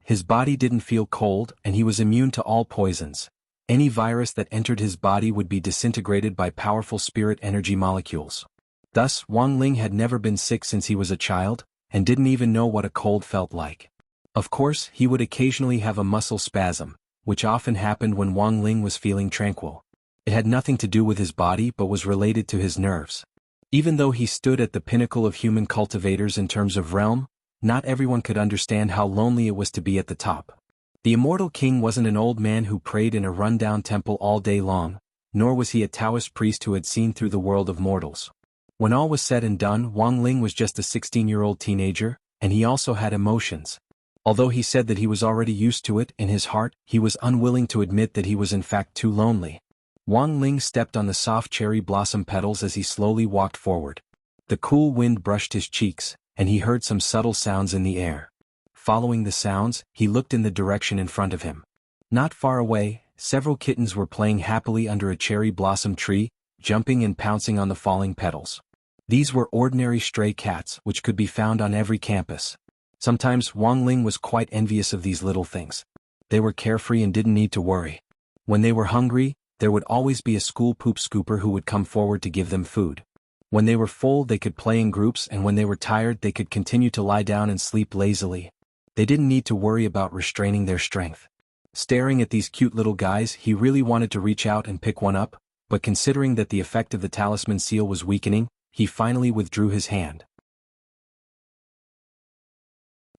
His body didn't feel cold and he was immune to all poisons. Any virus that entered his body would be disintegrated by powerful spirit energy molecules. Thus, Wang Ling had never been sick since he was a child, and didn't even know what a cold felt like. Of course, he would occasionally have a muscle spasm, which often happened when Wang Ling was feeling tranquil. It had nothing to do with his body but was related to his nerves. Even though he stood at the pinnacle of human cultivators in terms of realm, not everyone could understand how lonely it was to be at the top. The immortal king wasn't an old man who prayed in a rundown temple all day long, nor was he a Taoist priest who had seen through the world of mortals. When all was said and done, Wang Ling was just a 16-year-old teenager, and he also had emotions. Although he said that he was already used to it, in his heart, he was unwilling to admit that he was in fact too lonely. Wang Ling stepped on the soft cherry blossom petals as he slowly walked forward. The cool wind brushed his cheeks, and he heard some subtle sounds in the air. Following the sounds, he looked in the direction in front of him. Not far away, several kittens were playing happily under a cherry blossom tree, jumping and pouncing on the falling petals. These were ordinary stray cats which could be found on every campus. Sometimes Wang Ling was quite envious of these little things. They were carefree and didn't need to worry. When they were hungry, there would always be a school poop scooper who would come forward to give them food. When they were full they could play in groups, and when they were tired they could continue to lie down and sleep lazily. They didn't need to worry about restraining their strength. Staring at these cute little guys, he really wanted to reach out and pick one up, but considering that the effect of the talisman seal was weakening, he finally withdrew his hand.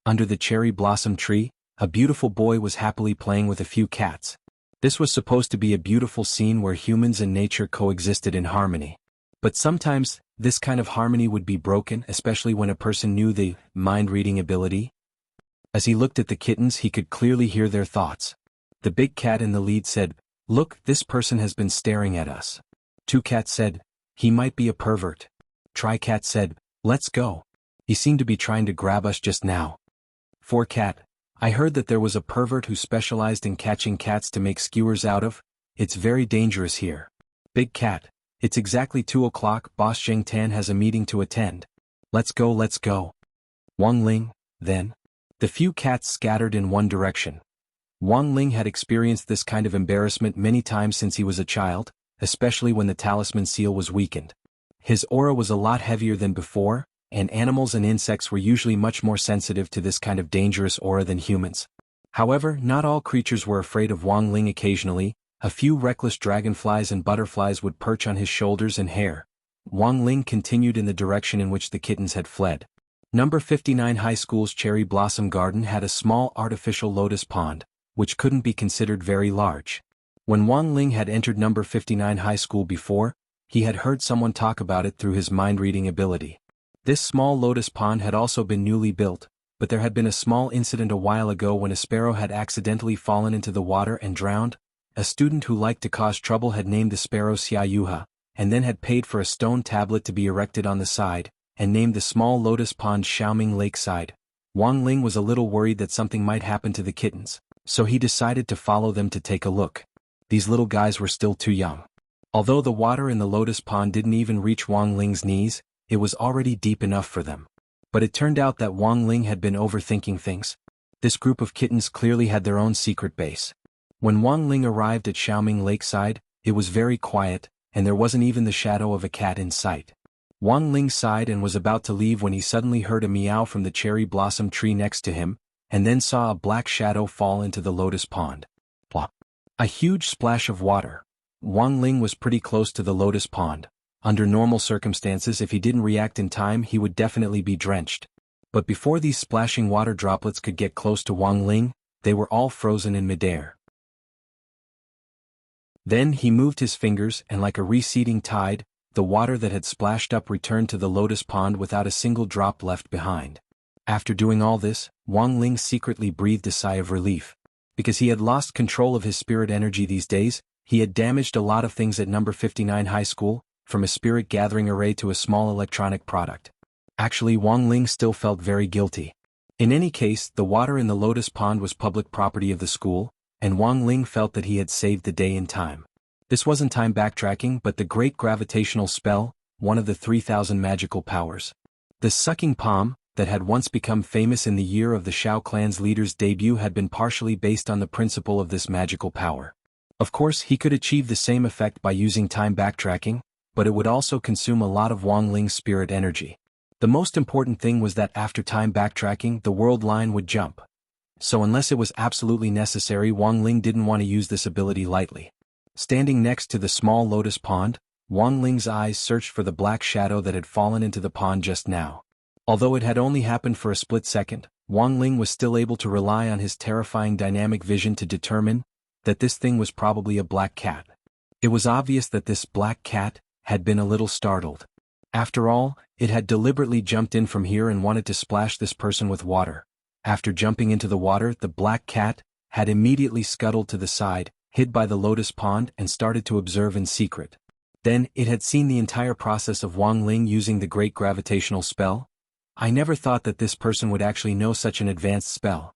Under the cherry blossom tree, a beautiful boy was happily playing with a few cats. This was supposed to be a beautiful scene where humans and nature coexisted in harmony. But sometimes, this kind of harmony would be broken, especially when a person knew the mind-reading ability. As he looked at the kittens, he could clearly hear their thoughts. The big cat in the lead said, "Look, this person has been staring at us." Two cats said, "He might be a pervert." Tri-cat said, "Let's go. He seemed to be trying to grab us just now." Four cat, "I heard that there was a pervert who specialized in catching cats to make skewers out of. It's very dangerous here." Big cat, "It's exactly 2 o'clock, Boss Zheng Tan has a meeting to attend. Let's go, let's go." Wang Ling, then. The few cats scattered in one direction. Wang Ling had experienced this kind of embarrassment many times since he was a child, especially when the talisman seal was weakened. His aura was a lot heavier than before, and animals and insects were usually much more sensitive to this kind of dangerous aura than humans. However, not all creatures were afraid of Wang Ling. Occasionally, a few reckless dragonflies and butterflies would perch on his shoulders and hair. Wang Ling continued in the direction in which the kittens had fled. Number 59 High School's cherry blossom garden had a small artificial lotus pond, which couldn't be considered very large. When Wang Ling had entered number 59 High School before, he had heard someone talk about it through his mind-reading ability. This small lotus pond had also been newly built, but there had been a small incident a while ago when a sparrow had accidentally fallen into the water and drowned. A student who liked to cause trouble had named the sparrow Xia Yuha, and then had paid for a stone tablet to be erected on the side, and named the small lotus pond Xiaoming Lakeside. Wang Ling was a little worried that something might happen to the kittens, so he decided to follow them to take a look. These little guys were still too young. Although the water in the lotus pond didn't even reach Wang Ling's knees, it was already deep enough for them. But it turned out that Wang Ling had been overthinking things. This group of kittens clearly had their own secret base. When Wang Ling arrived at Xiaoming Lakeside, it was very quiet, and there wasn't even the shadow of a cat in sight. Wang Ling sighed and was about to leave when he suddenly heard a meow from the cherry blossom tree next to him, and then saw a black shadow fall into the lotus pond. Plop. A huge splash of water. Wang Ling was pretty close to the lotus pond. Under normal circumstances, if he didn't react in time, he would definitely be drenched. But before these splashing water droplets could get close to Wang Ling, they were all frozen in midair. Then he moved his fingers, and like a receding tide, the water that had splashed up returned to the lotus pond without a single drop left behind. After doing all this, Wang Ling secretly breathed a sigh of relief. Because he had lost control of his spirit energy these days, he had damaged a lot of things at number 59 High School, from a spirit gathering array to a small electronic product. Actually, Wang Ling still felt very guilty. In any case, the water in the lotus pond was public property of the school, and Wang Ling felt that he had saved the day in time. This wasn't time backtracking but the great gravitational spell, one of the 3,000 magical powers. The sucking palm, that had once become famous in the year of the Shao clan's leader's debut, had been partially based on the principle of this magical power. Of course, he could achieve the same effect by using time backtracking, but it would also consume a lot of Wang Ling's spirit energy. The most important thing was that after time backtracking, the world line would jump. So unless it was absolutely necessary, Wang Ling didn't want to use this ability lightly. Standing next to the small lotus pond, Wang Ling's eyes searched for the black shadow that had fallen into the pond just now. Although it had only happened for a split second, Wang Ling was still able to rely on his terrifying dynamic vision to determine that this thing was probably a black cat. It was obvious that this black cat had been a little startled. After all, it had deliberately jumped in from here and wanted to splash this person with water. After jumping into the water, the black cat had immediately scuttled to the side, hid by the lotus pond, and started to observe in secret. Then, it had seen the entire process of Wang Ling using the great gravitational spell. I never thought that this person would actually know such an advanced spell.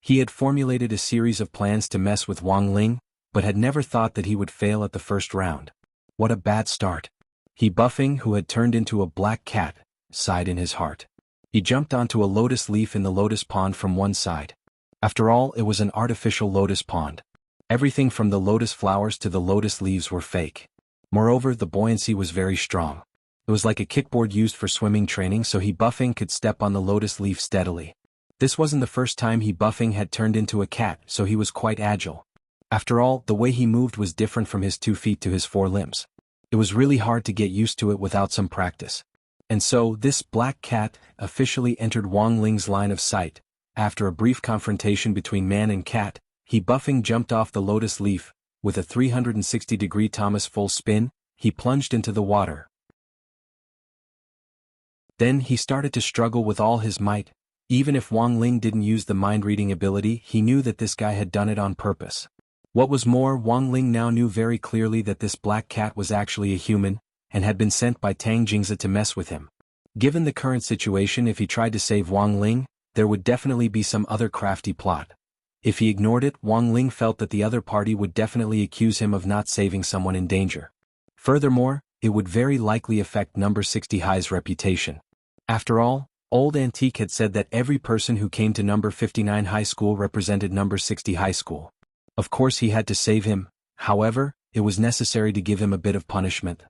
He had formulated a series of plans to mess with Wang Ling, but had never thought that he would fail at the first round. What a bad start. He Buffing, who had turned into a black cat, sighed in his heart. He jumped onto a lotus leaf in the lotus pond from one side. After all, it was an artificial lotus pond. Everything from the lotus flowers to the lotus leaves were fake. Moreover, the buoyancy was very strong. It was like a kickboard used for swimming training, so he Buffing could step on the lotus leaf steadily. This wasn't the first time he Buffing had turned into a cat, so he was quite agile. After all, the way he moved was different from his 2 feet to his 4 limbs. It was really hard to get used to it without some practice. And so, this black cat officially entered Wang Ling's line of sight. After a brief confrontation between man and cat, he Buffing jumped off the lotus leaf. With a 360-degree Thomas full spin, he plunged into the water. Then he started to struggle with all his might. Even if Wang Ling didn't use the mind-reading ability, he knew that this guy had done it on purpose. What was more, Wang Ling now knew very clearly that this black cat was actually a human, and had been sent by Tang Jingzi to mess with him. Given the current situation, if he tried to save Wang Ling, there would definitely be some other crafty plot. If he ignored it, Wang Ling felt that the other party would definitely accuse him of not saving someone in danger. Furthermore, it would very likely affect number 60 High's reputation. After all, Old Antique had said that every person who came to number 59 High School represented number 60 High School. Of course he had to save him, however, it was necessary to give him a bit of punishment.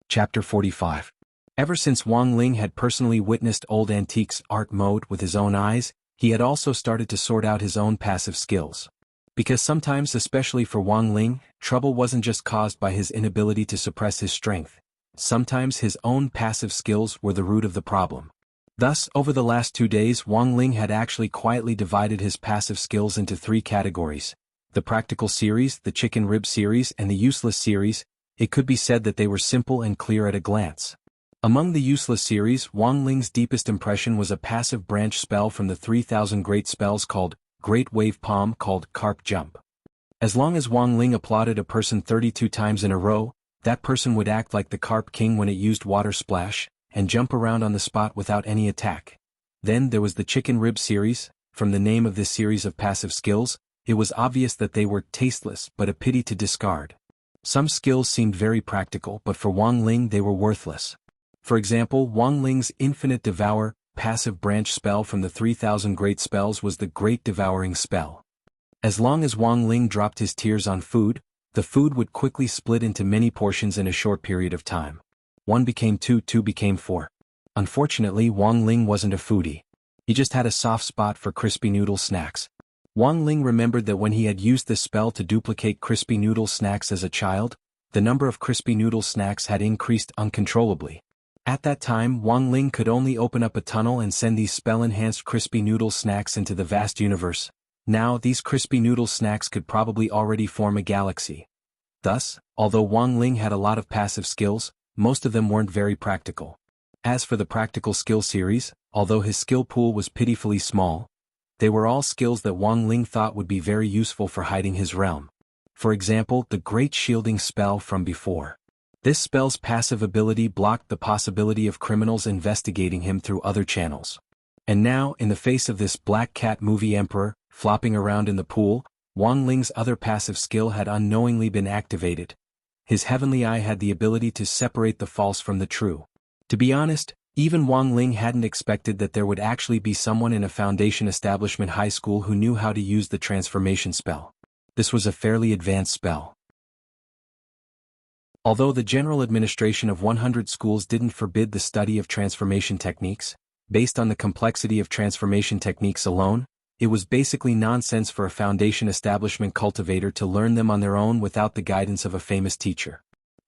Chapter 45. Ever since Wang Ling had personally witnessed Old Antique's art mode with his own eyes, he had also started to sort out his own passive skills. Because sometimes, especially for Wang Ling, trouble wasn't just caused by his inability to suppress his strength. Sometimes his own passive skills were the root of the problem. Thus, over the last 2 days, Wang Ling had actually quietly divided his passive skills into 3 categories: the practical series, the chicken rib series, and the useless series. It could be said that they were simple and clear at a glance. Among the useless series, Wang Ling's deepest impression was a passive branch spell from the 3,000 great spells called Great Wave Palm, called Carp Jump. As long as Wang Ling applauded a person 32 times in a row, that person would act like the Carp King when it used Water Splash, and jump around on the spot without any attack. Then there was the Chicken Rib series. From the name of this series of passive skills, it was obvious that they were tasteless but a pity to discard. Some skills seemed very practical, but for Wang Ling they were worthless. For example, Wang Ling's Infinite Devour passive branch spell from the 3,000 great spells was the Great Devouring spell. As long as Wang Ling dropped his tears on food, the food would quickly split into many portions in a short period of time. 1 became 2, 2 became 4. Unfortunately, Wang Ling wasn't a foodie. He just had a soft spot for crispy noodle snacks. Wang Ling remembered that when he had used this spell to duplicate crispy noodle snacks as a child, the number of crispy noodle snacks had increased uncontrollably. At that time, Wang Ling could only open up a tunnel and send these spell-enhanced crispy noodle snacks into the vast universe. Now, these crispy noodle snacks could probably already form a galaxy. Thus, although Wang Ling had a lot of passive skills, most of them weren't very practical. As for the practical skill series, although his skill pool was pitifully small, They were all skills that Wang Ling thought would be very useful for hiding his realm. For example, the Great Shielding Spell from before. This spell's passive ability blocked the possibility of criminals investigating him through other channels. And now, in the face of this Black Cat movie emperor, flopping around in the pool, Wang Ling's other passive skill had unknowingly been activated. His heavenly eye had the ability to separate the false from the true. To be honest, even Wang Ling hadn't expected that there would actually be someone in a Foundation Establishment high school who knew how to use the transformation spell. This was a fairly advanced spell. Although the general administration of 100 schools didn't forbid the study of transformation techniques, based on the complexity of transformation techniques alone, it was basically nonsense for a Foundation Establishment cultivator to learn them on their own without the guidance of a famous teacher.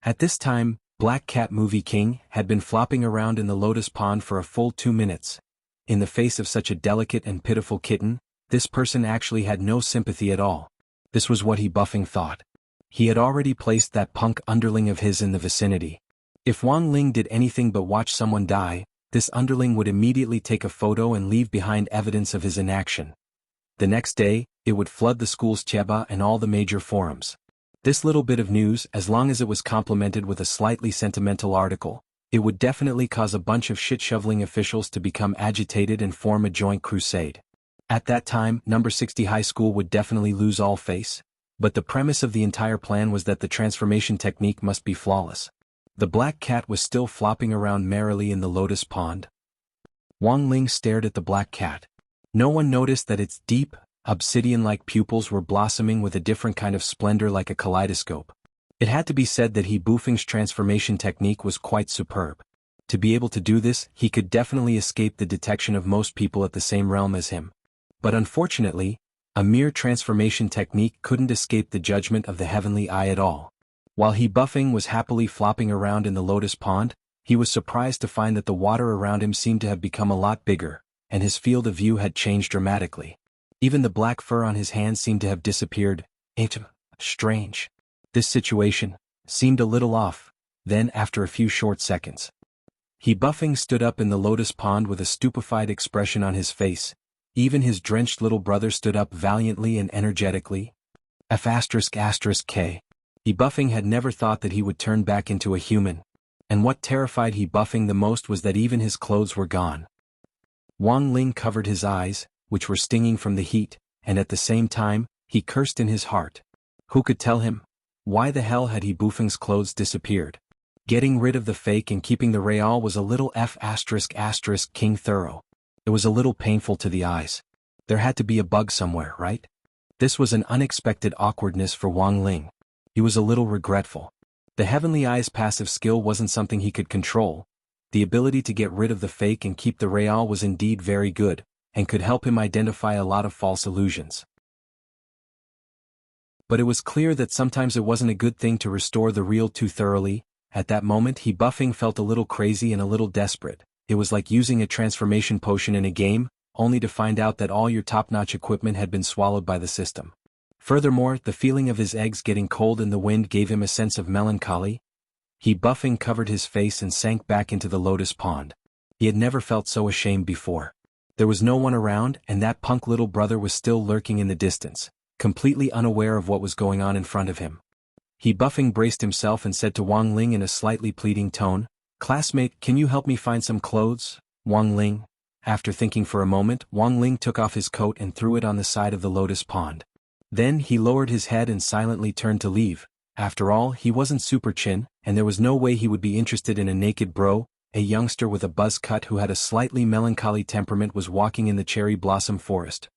At this time, Black Cat Movie King had been flopping around in the lotus pond for a full 2 minutes. In the face of such a delicate and pitiful kitten, this person actually had no sympathy at all. This was what he Buffing thought. He had already placed that punk underling of his in the vicinity. If Wang Ling did anything but watch someone die, this underling would immediately take a photo and leave behind evidence of his inaction. The next day, it would flood the school's Cheba and all the major forums. This little bit of news, as long as it was complemented with a slightly sentimental article, it would definitely cause a bunch of shit-shoveling officials to become agitated and form a joint crusade. At that time, number 60 high school would definitely lose all face. But the premise of the entire plan was that the transformation technique must be flawless. The Black Cat was still flopping around merrily in the lotus pond. Wang Ling stared at the Black Cat. No one noticed that its deep, obsidian-like pupils were blossoming with a different kind of splendor like a kaleidoscope. It had to be said that He Bufeng's transformation technique was quite superb. To be able to do this, he could definitely escape the detection of most people at the same realm as him. But unfortunately, a mere transformation technique couldn't escape the judgment of the heavenly eye at all. While He Bufeng was happily flopping around in the lotus pond, he was surprised to find that the water around him seemed to have become a lot bigger, and his field of view had changed dramatically. Even the black fur on his hands seemed to have disappeared. Strange. This situation seemed a little off. Then, after a few short seconds, He Bufeng stood up in the lotus pond with a stupefied expression on his face. Even his drenched little brother stood up valiantly and energetically. F***K. He Bufeng had never thought that he would turn back into a human. And what terrified He Bufeng the most was that even his clothes were gone. Wang Ling covered his eyes, which were stinging from the heat, and at the same time, he cursed in his heart. Who could tell him? Why the hell had He Bufeng's clothes disappeared? Getting rid of the fake and keeping the real was a little King thorough. It was a little painful to the eyes. There had to be a bug somewhere, right? This was an unexpected awkwardness for Wang Ling. He was a little regretful. The Heavenly Eye's passive skill wasn't something he could control. The ability to get rid of the fake and keep the real was indeed very good, and could help him identify a lot of false illusions. But it was clear that sometimes it wasn't a good thing to restore the real too thoroughly. At that moment He Bufeng felt a little crazy and a little desperate. It was like using a transformation potion in a game, only to find out that all your top-notch equipment had been swallowed by the system. Furthermore, the feeling of his eggs getting cold in the wind gave him a sense of melancholy. He Bufeng covered his face and sank back into the lotus pond. He had never felt so ashamed before. There was no one around, and that punk little brother was still lurking in the distance, completely unaware of what was going on in front of him. He Bufeng braced himself and said to Wang Ling in a slightly pleading tone, "Classmate, can you help me find some clothes, Wang Ling?" After thinking for a moment, Wang Ling took off his coat and threw it on the side of the lotus pond. Then he lowered his head and silently turned to leave. After all, he wasn't Super Chin, and there was no way he would be interested in a naked bro. A youngster with a buzz cut who had a slightly melancholy temperament was walking in the cherry blossom forest.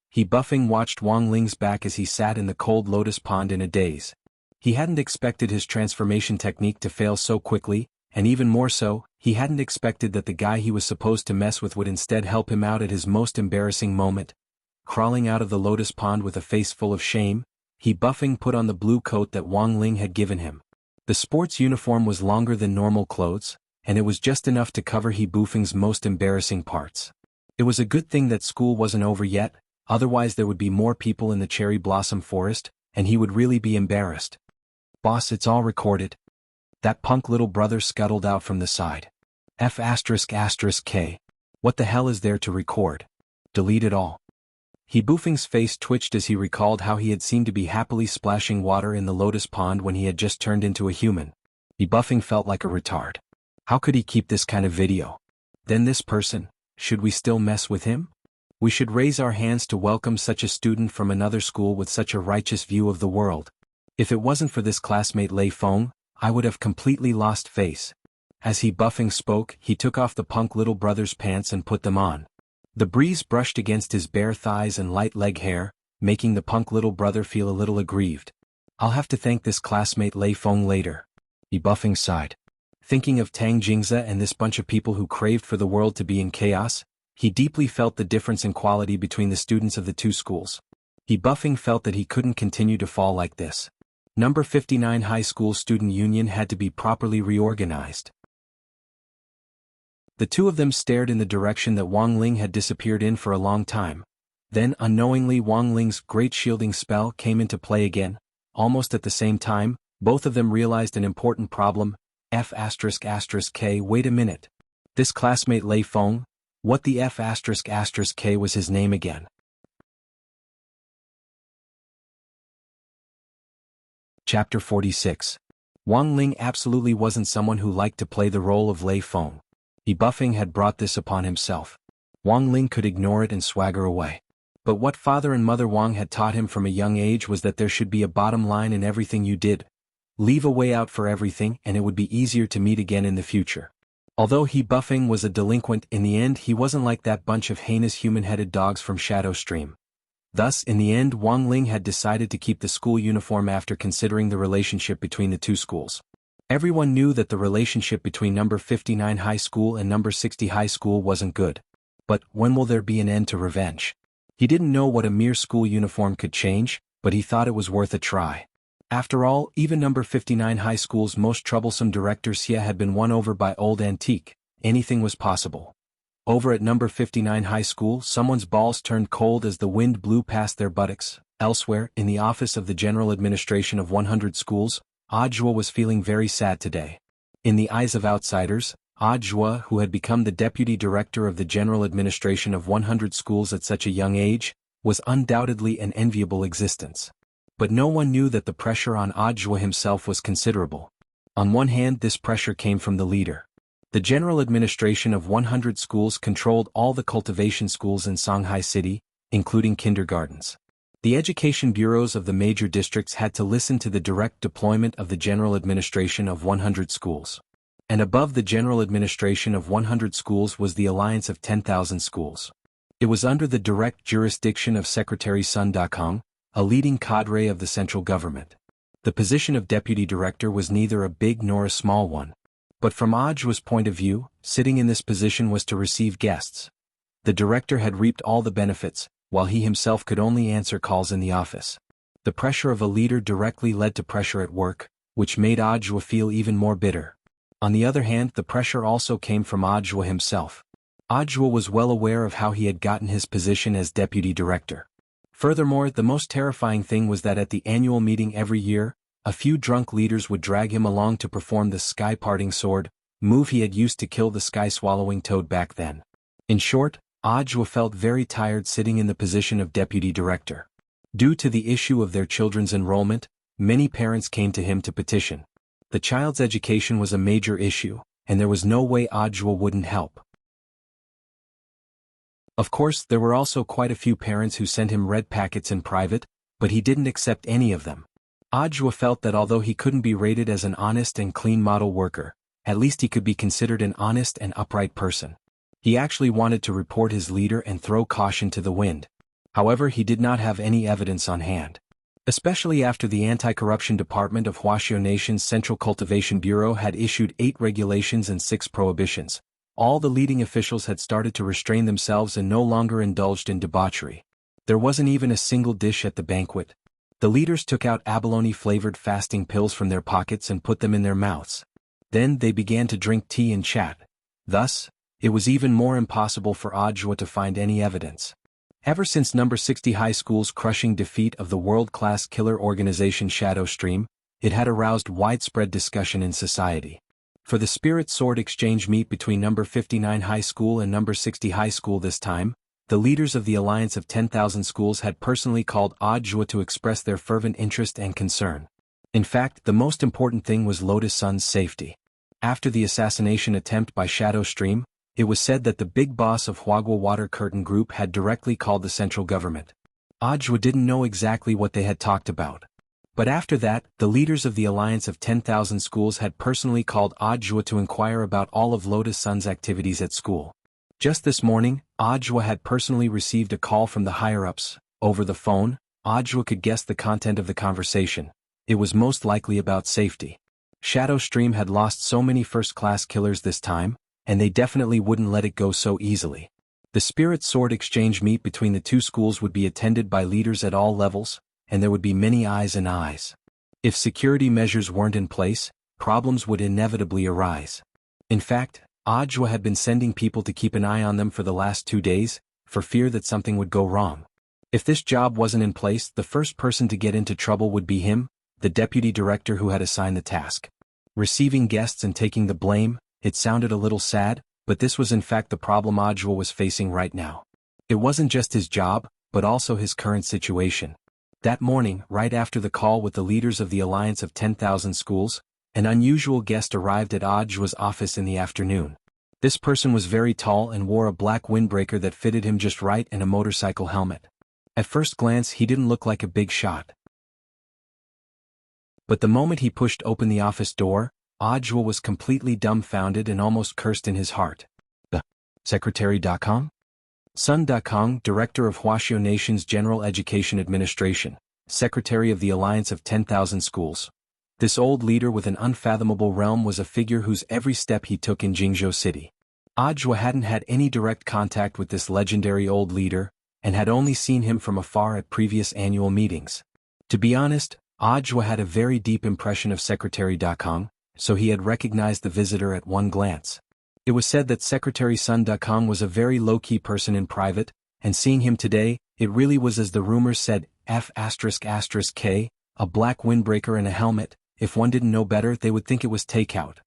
He Bufeng watched Wang Ling's back as he sat in the cold lotus pond in a daze. He hadn't expected his transformation technique to fail so quickly, and even more so, he hadn't expected that the guy he was supposed to mess with would instead help him out at his most embarrassing moment. Crawling out of the lotus pond with a face full of shame, He Bufeng put on the blue coat that Wang Ling had given him. The sports uniform was longer than normal clothes, and it was just enough to cover He Bufeng's most embarrassing parts. It was a good thing that school wasn't over yet, otherwise there would be more people in the cherry blossom forest, and he would really be embarrassed. "Boss, it's all recorded." That punk little brother scuttled out from the side. F***K. What the hell is there to record? Delete it all. Bufeng's face twitched as he recalled how he had seemed to be happily splashing water in the lotus pond when he had just turned into a human. Bufeng felt like a retard. How could he keep this kind of video? Then this person, should we still mess with him? We should raise our hands to welcome such a student from another school with such a righteous view of the world. If it wasn't for this classmate Lei Feng, I would have completely lost face. As Bufeng spoke, he took off the punk little brother's pants and put them on. The breeze brushed against his bare thighs and light leg hair, making the punk little brother feel a little aggrieved. I'll have to thank this classmate Lei Feng later. Bufeng sighed. Thinking of Tang Jingze and this bunch of people who craved for the world to be in chaos, he deeply felt the difference in quality between the students of the two schools. Bufeng felt that he couldn't continue to fall like this. Number 59 High School Student Union had to be properly reorganized. The two of them stared in the direction that Wang Ling had disappeared in for a long time. Then unknowingly Wang Ling's great shielding spell came into play again. Almost at the same time, both of them realized an important problem. F***K Wait a minute. This classmate Lei Feng? What the F***K was his name again? Chapter 46. Wang Ling absolutely wasn't someone who liked to play the role of Lei Feng. Bufeng had brought this upon himself. Wang Ling could ignore it and swagger away. But what father and mother Wang had taught him from a young age was that there should be a bottom line in everything you did. Leave a way out for everything and it would be easier to meet again in the future. Although Bufeng was a delinquent, in the end he wasn't like that bunch of heinous human-headed dogs from Shadow Stream. Thus, in the end Wang Ling had decided to keep the school uniform after considering the relationship between the two schools. Everyone knew that the relationship between number 59 High School and number 60 High School wasn't good. But when will there be an end to revenge? He didn't know what a mere school uniform could change, but he thought it was worth a try. After all, even number 59 High School's most troublesome director Xie had been won over by Old Antique. Anything was possible. Over at number 59 High School, someone's balls turned cold as the wind blew past their buttocks. Elsewhere, in the office of the General Administration of 100 Schools, Ajua was feeling very sad today. In the eyes of outsiders, Ajua, who had become the deputy director of the General Administration of 100 Schools at such a young age, was undoubtedly an enviable existence. But no one knew that the pressure on Ajua himself was considerable. On one hand, this pressure came from the leader. The General Administration of 100 Schools controlled all the cultivation schools in Shanghai City, including kindergartens. The education bureaus of the major districts had to listen to the direct deployment of the General Administration of 100 Schools. And above the General Administration of 100 Schools was the Alliance of 10,000 Schools. It was under the direct jurisdiction of Secretary Sun Dakong, a leading cadre of the central government. The position of deputy director was neither a big nor a small one. But from Ajua's point of view, sitting in this position was to receive guests. The director had reaped all the benefits, while he himself could only answer calls in the office. The pressure of a leader directly led to pressure at work, which made Ajua feel even more bitter. On the other hand, the pressure also came from Ajua himself. Ajua was well aware of how he had gotten his position as deputy director. Furthermore, the most terrifying thing was that at the annual meeting every year, a few drunk leaders would drag him along to perform the sky-parting sword, move he had used to kill the sky-swallowing toad back then. In short, Ajua felt very tired sitting in the position of deputy director. Due to the issue of their children's enrollment, many parents came to him to petition. The child's education was a major issue, and there was no way Ajua wouldn't help. Of course, there were also quite a few parents who sent him red packets in private, but he didn't accept any of them. Ajua felt that although he couldn't be rated as an honest and clean model worker, at least he could be considered an honest and upright person. He actually wanted to report his leader and throw caution to the wind. However, he did not have any evidence on hand. Especially after the Anti-Corruption Department of Huaxiao Nation's Central Cultivation Bureau had issued 8 regulations and 6 prohibitions. All the leading officials had started to restrain themselves and no longer indulged in debauchery. There wasn't even a single dish at the banquet. The leaders took out abalone-flavored fasting pills from their pockets and put them in their mouths. Then they began to drink tea and chat. Thus, it was even more impossible for Ajua to find any evidence. Ever since number 60 High School's crushing defeat of the world-class killer organization Shadow Stream, it had aroused widespread discussion in society. For the spirit sword exchange meet between number 59 High School and number 60 High School this time, the leaders of the Alliance of 10,000 Schools had personally called Audiobook to express their fervent interest and concern. In fact, the most important thing was Lotus Sun's safety. After the assassination attempt by Shadow Stream, it was said that the big boss of Huagua Water Curtain Group had directly called the central government. Audiobook didn't know exactly what they had talked about. But after that, the leaders of the Alliance of 10,000 Schools had personally called Audiobook to inquire about all of Lotus Sun's activities at school. Just this morning, Audiobook had personally received a call from the higher-ups. Over the phone, Audiobook could guess the content of the conversation. It was most likely about safety. Shadow Stream had lost so many first-class killers this time, and they definitely wouldn't let it go so easily. The Spirit Sword exchange meet between the two schools would be attended by leaders at all levels, and there would be many eyes and eyes. If security measures weren't in place, problems would inevitably arise. In fact, Audiobook had been sending people to keep an eye on them for the last 2 days, for fear that something would go wrong. If this job wasn't in place, the first person to get into trouble would be him, the deputy director who had assigned the task. Receiving guests and taking the blame, it sounded a little sad, but this was in fact the problem Audiobook was facing right now. It wasn't just his job, but also his current situation. That morning, right after the call with the leaders of the Alliance of 10,000 Schools, an unusual guest arrived at Audiobook's office in the afternoon. This person was very tall and wore a black windbreaker that fitted him just right and a motorcycle helmet. At first glance he didn't look like a big shot. But the moment he pushed open the office door, Audiobook was completely dumbfounded and almost cursed in his heart. The Secretary.com? Sun Dakong, Director of Huaxiao Nation's General Education Administration, Secretary of the Alliance of 10,000 Schools. This old leader with an unfathomable realm was a figure whose every step he took in Jingzhou City. Audiobook hadn't had any direct contact with this legendary old leader, and had only seen him from afar at previous annual meetings. To be honest, Audiobook had a very deep impression of Secretary Dakong, so he had recognized the visitor at one glance. It was said that Secretary Sun Dakong was a very low-key person in private, and seeing him today, it really was as the rumors said, F***K, a black windbreaker and a helmet. If one didn't know better, they would think it was takeout.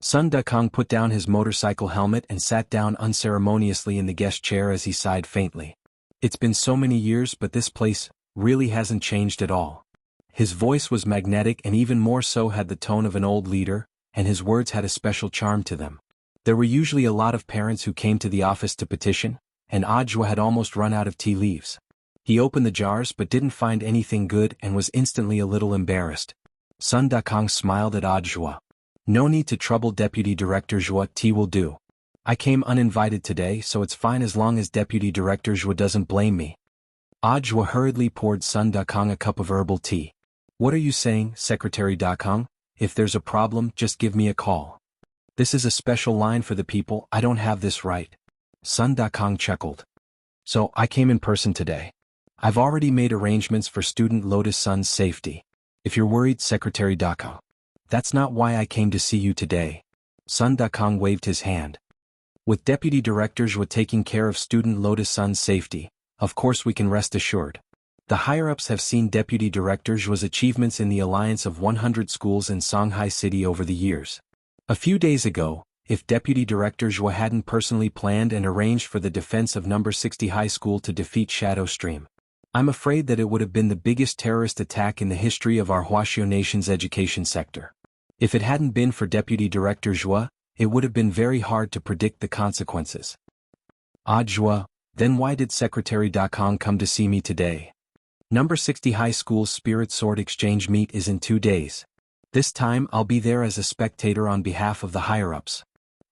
Sun Dakong put down his motorcycle helmet and sat down unceremoniously in the guest chair as he sighed faintly. It's been so many years, but this place really hasn't changed at all. His voice was magnetic and even more so had the tone of an old leader, and his words had a special charm to them. There were usually a lot of parents who came to the office to petition, and Audiobook had almost run out of tea leaves. He opened the jars but didn't find anything good and was instantly a little embarrassed. Sun Dakong smiled at Audiobook. No need to trouble Deputy Director Zhuo, tea will do. I came uninvited today, so it's fine as long as Deputy Director Zhuo doesn't blame me. Audiobook hurriedly poured Sun Dakong a cup of herbal tea. What are you saying, Secretary Dakong? If there's a problem, just give me a call. This is a special line for the people, I don't have this right. Sun Dakong chuckled. So, I came in person today. I've already made arrangements for student Lotus Sun's safety. If you're worried, Secretary Dakong. That's not why I came to see you today. Sun Dakong waved his hand. With Deputy Director Zhuo taking care of student Lotus Sun's safety, of course we can rest assured. The higher-ups have seen Deputy Director Zhuo's achievements in the alliance of 100 schools in Songhai City over the years. A few days ago, if Deputy Director Zhuo hadn't personally planned and arranged for the defense of No. 60 High School to defeat Shadow Stream, I'm afraid that it would have been the biggest terrorist attack in the history of our Huaxiao Nation's education sector. If it hadn't been for Deputy Director Zhuo, it would have been very hard to predict the consequences. Zhuo, then why did Secretary Dakong come to see me today? No. 60 High School's Spirit Sword Exchange meet is in 2 days. This time I'll be there as a spectator on behalf of the higher-ups.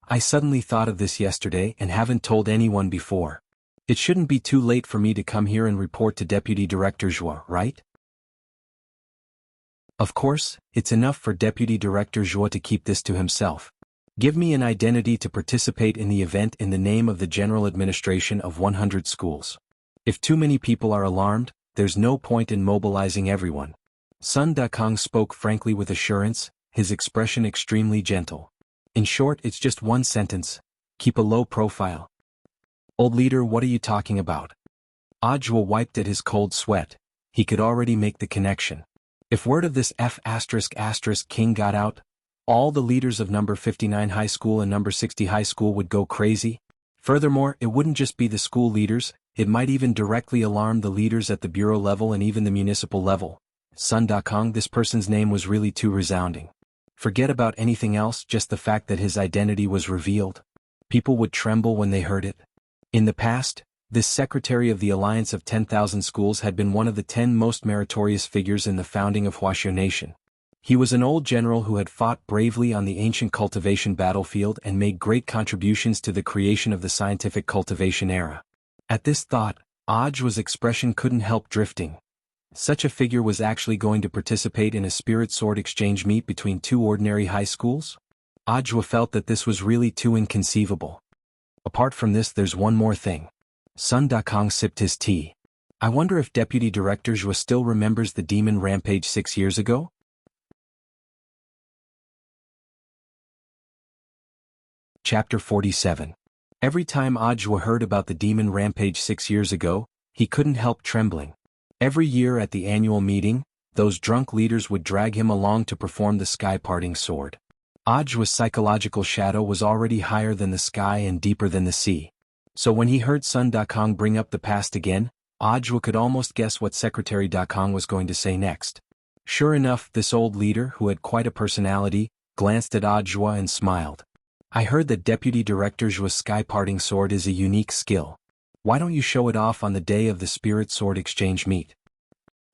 I suddenly thought of this yesterday and haven't told anyone before. It shouldn't be too late for me to come here and report to Deputy Director Zhuo, right? Of course, it's enough for Deputy Director Zhuo to keep this to himself. Give me an identity to participate in the event in the name of the General Administration of 100 schools. If too many people are alarmed, there's no point in mobilizing everyone. Sun Dakong spoke frankly with assurance, his expression extremely gentle. In short, it's just one sentence. Keep a low profile. Old leader, what are you talking about? Audiobook wiped at his cold sweat. He could already make the connection. If word of this King got out, all the leaders of No. 59 High School and No. 60 High School would go crazy. Furthermore, it wouldn't just be the school leaders, It might even directly alarm the leaders at the bureau level and even the municipal level. Sun Dakong, this person's name was really too resounding. Forget about anything else, just the fact that his identity was revealed. People would tremble when they heard it. In the past, this secretary of the Alliance of 10,000 Schools had been one of the 10 most meritorious figures in the founding of Wuxia Nation. He was an old general who had fought bravely on the ancient cultivation battlefield and made great contributions to the creation of the scientific cultivation era. At this thought, Ojwa's expression couldn't help drifting. Such a figure was actually going to participate in a spirit sword exchange meet between two ordinary high schools? Ojwa felt that this was really too inconceivable. Apart from this, there's one more thing. Sun Dakong sipped his tea. I wonder if Deputy Director Zhua still remembers the demon rampage 6 years ago? Chapter 47. Every time Ojwa heard about the demon rampage 6 years ago, he couldn't help trembling. Every year at the annual meeting, those drunk leaders would drag him along to perform the sky-parting sword. Ojwa's psychological shadow was already higher than the sky and deeper than the sea. So when he heard Sun Dakong bring up the past again, Ojwa could almost guess what Secretary Dakong was going to say next. Sure enough, this old leader, who had quite a personality, glanced at Ojwa and smiled. I heard that Deputy Director Zhua's sky-parting sword is a unique skill. Why don't you show it off on the day of the Spirit Sword Exchange meet?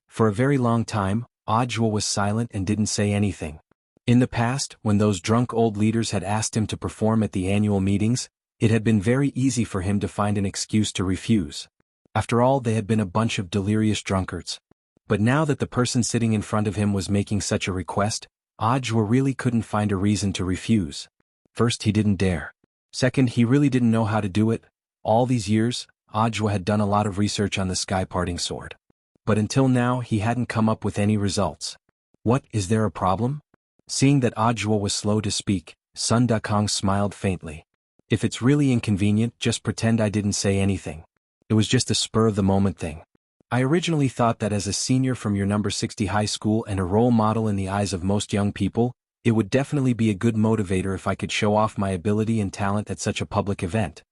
For a very long time, Ojwa was silent and didn't say anything. In the past, when those drunk old leaders had asked him to perform at the annual meetings, it had been very easy for him to find an excuse to refuse. After all, they had been a bunch of delirious drunkards. But now that the person sitting in front of him was making such a request, Ojwa really couldn't find a reason to refuse. First, he didn't dare. Second, he really didn't know how to do it. All these years, Ojwa had done a lot of research on the sky-parting sword. But until now, he hadn't come up with any results. What, is there a problem? Seeing that Ojwa was slow to speak, Sun Dakong smiled faintly. If it's really inconvenient, just pretend I didn't say anything. It was just a spur-of-the-moment thing. I originally thought that as a senior from your number 60 high school and a role model in the eyes of most young people, it would definitely be a good motivator if I could show off my ability and talent at such a public event.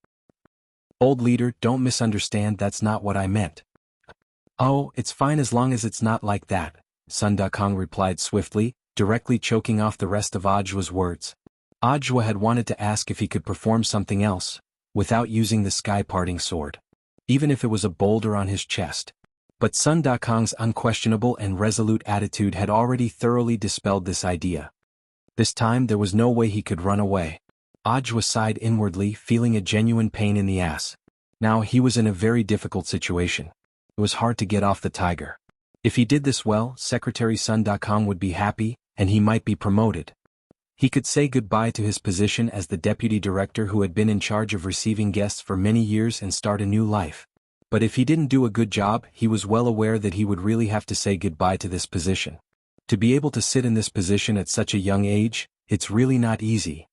Old leader, don't misunderstand, that's not what I meant. Oh, it's fine as long as it's not like that, Sun Dakong replied swiftly, directly choking off the rest of Ojwa's words. Ojwa had wanted to ask if he could perform something else, without using the sky-parting sword. Even if it was a boulder on his chest. But Sun Dakong's unquestionable and resolute attitude had already thoroughly dispelled this idea. This time there was no way he could run away. Ojwa sighed inwardly, feeling a genuine pain in the ass. Now he was in a very difficult situation. It was hard to get off the tiger. If he did this well, Secretary Sun Dakong would be happy, and he might be promoted. He could say goodbye to his position as the deputy director who had been in charge of receiving guests for many years and start a new life. But if he didn't do a good job, he was well aware that he would really have to say goodbye to this position. To be able to sit in this position at such a young age, it's really not easy.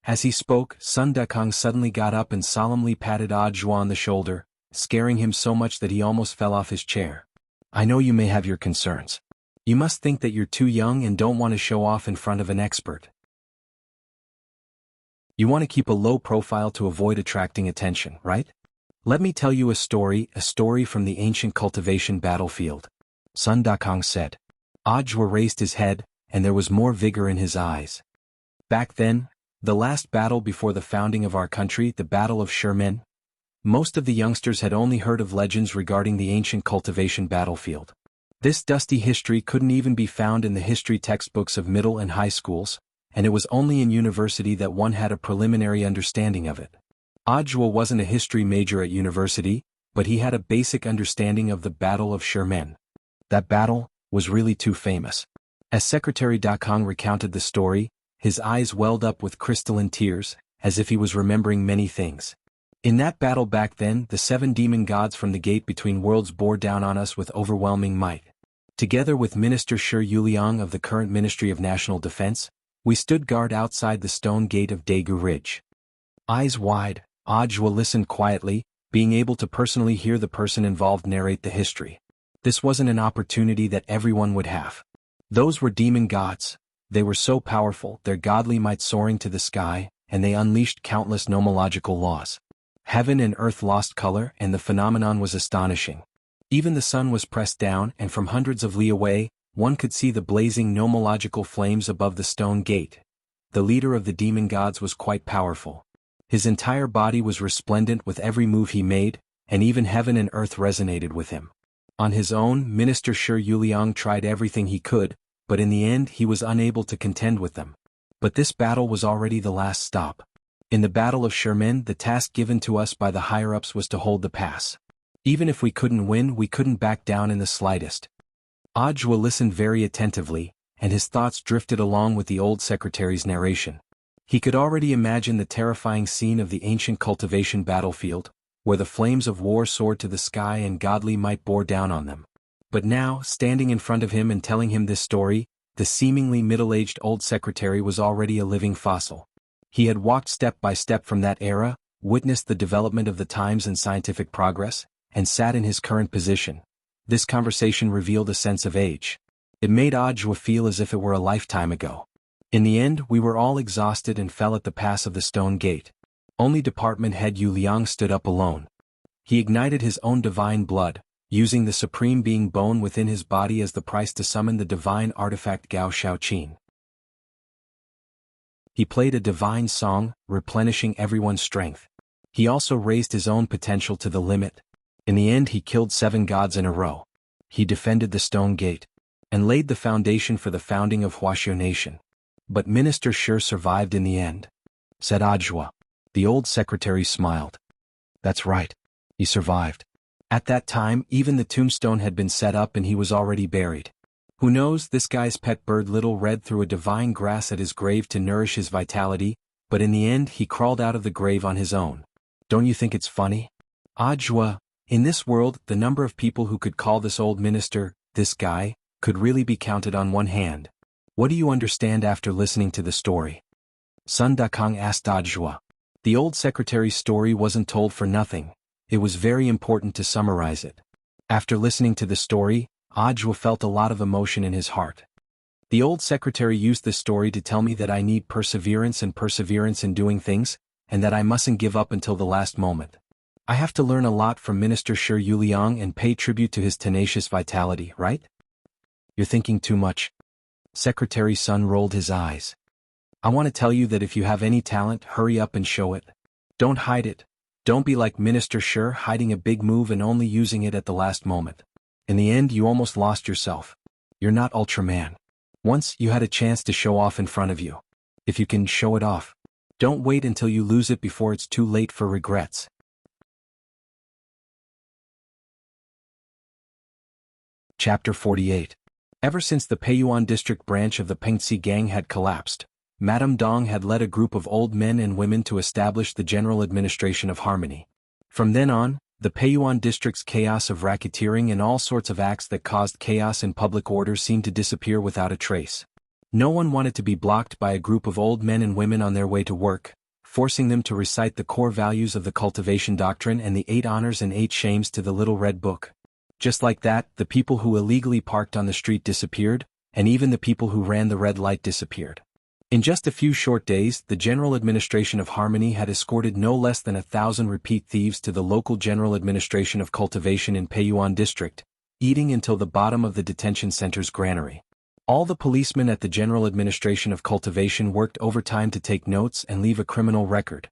As he spoke, Sun Dakong suddenly got up and solemnly patted Ojwa on the shoulder, scaring him so much that he almost fell off his chair. I know you may have your concerns. You must think that you're too young and don't want to show off in front of an expert. You want to keep a low profile to avoid attracting attention, right? Let me tell you a story from the ancient cultivation battlefield, Sun Dakong said. Ojwa raised his head, and there was more vigor in his eyes. Back then, the last battle before the founding of our country, the Battle of Sherman, most of the youngsters had only heard of legends regarding the ancient cultivation battlefield. This dusty history couldn't even be found in the history textbooks of middle and high schools, and it was only in university that one had a preliminary understanding of it. Ojwa wasn't a history major at university, but he had a basic understanding of the Battle of Sherman. That battle was really too famous. As Secretary Dakong recounted the story, his eyes welled up with crystalline tears, as if he was remembering many things. In that battle back then, the 7 demon gods from the gate between worlds bore down on us with overwhelming might. Together with Minister Shi Yuliang of the current Ministry of National Defense, we stood guard outside the stone gate of Daegu Ridge. Eyes wide, Ojwa listened quietly, being able to personally hear the person involved narrate the history. This wasn't an opportunity that everyone would have. Those were demon gods. They were so powerful, their godly might soaring to the sky, and they unleashed countless nomological laws. Heaven and earth lost color, and the phenomenon was astonishing. Even the sun was pressed down, and from hundreds of li away, one could see the blazing nomological flames above the stone gate. The leader of the demon gods was quite powerful. His entire body was resplendent with every move he made, and even heaven and earth resonated with him. On his own, Minister Shi Yuliang tried everything he could, but in the end he was unable to contend with them. But this battle was already the last stop. In the Battle of Sherman, the task given to us by the higher-ups was to hold the pass. Even if we couldn't win, we couldn't back down in the slightest. Ajwa listened very attentively, and his thoughts drifted along with the old secretary's narration. He could already imagine the terrifying scene of the ancient cultivation battlefield, where the flames of war soared to the sky and godly might bore down on them. But now, standing in front of him and telling him this story, the seemingly middle-aged old secretary was already a living fossil. He had walked step by step from that era, witnessed the development of the times and scientific progress, and sat in his current position. This conversation revealed a sense of age. It made Ajwa feel as if it were a lifetime ago. In the end, we were all exhausted and fell at the pass of the stone gate. Only Department Head Yu Liang stood up alone. He ignited his own divine blood, using the supreme being bone within his body as the price to summon the divine artifact Gao Shaoqin. He played a divine song, replenishing everyone's strength. He also raised his own potential to the limit. In the end, he killed 7 gods in a row. He defended the stone gate, and laid the foundation for the founding of Huaxiu Nation. But Minister Shi survived in the end, said Ajwa. The old secretary smiled. That's right. He survived. At that time, even the tombstone had been set up and he was already buried. Who knows, this guy's pet bird Little Red threw a divine grass at his grave to nourish his vitality, but in the end he crawled out of the grave on his own. Don't you think it's funny? Ajwa, in this world, the number of people who could call this old minister, this guy, could really be counted on one hand. What do you understand after listening to the story? Sun Dakong asked Ajwa. The old secretary's story wasn't told for nothing. It was very important to summarize it. After listening to the story, Ajwa felt a lot of emotion in his heart. The old secretary used this story to tell me that I need perseverance in doing things, and that I mustn't give up until the last moment. I have to learn a lot from Minister Shi Yuliang and pay tribute to his tenacious vitality, right? You're thinking too much. Secretary Sun rolled his eyes. I want to tell you that if you have any talent, hurry up and show it. Don't hide it. Don't be like Minister Shi, hiding a big move and only using it at the last moment. In the end, you almost lost yourself. You're not Ultraman. Once, you had a chance to show off in front of you. If you can, show it off. Don't wait until you lose it before it's too late for regrets. Chapter 48. Ever since the Peiyuan district branch of the Pengxi gang had collapsed, Madame Dong had led a group of old men and women to establish the general administration of harmony. From then on, the Peiyuan district's chaos of racketeering and all sorts of acts that caused chaos in public order seemed to disappear without a trace. No one wanted to be blocked by a group of old men and women on their way to work, forcing them to recite the core values of the cultivation doctrine and the 8 honors and 8 shames to the Little Red Book. Just like that, the people who illegally parked on the street disappeared, and even the people who ran the red light disappeared. In just a few short days, the General Administration of Harmony had escorted no less than 1,000 repeat thieves to the local General Administration of Cultivation in Peiyuan District, eating until the bottom of the detention center's granary. All the policemen at the General Administration of Cultivation worked overtime to take notes and leave a criminal record.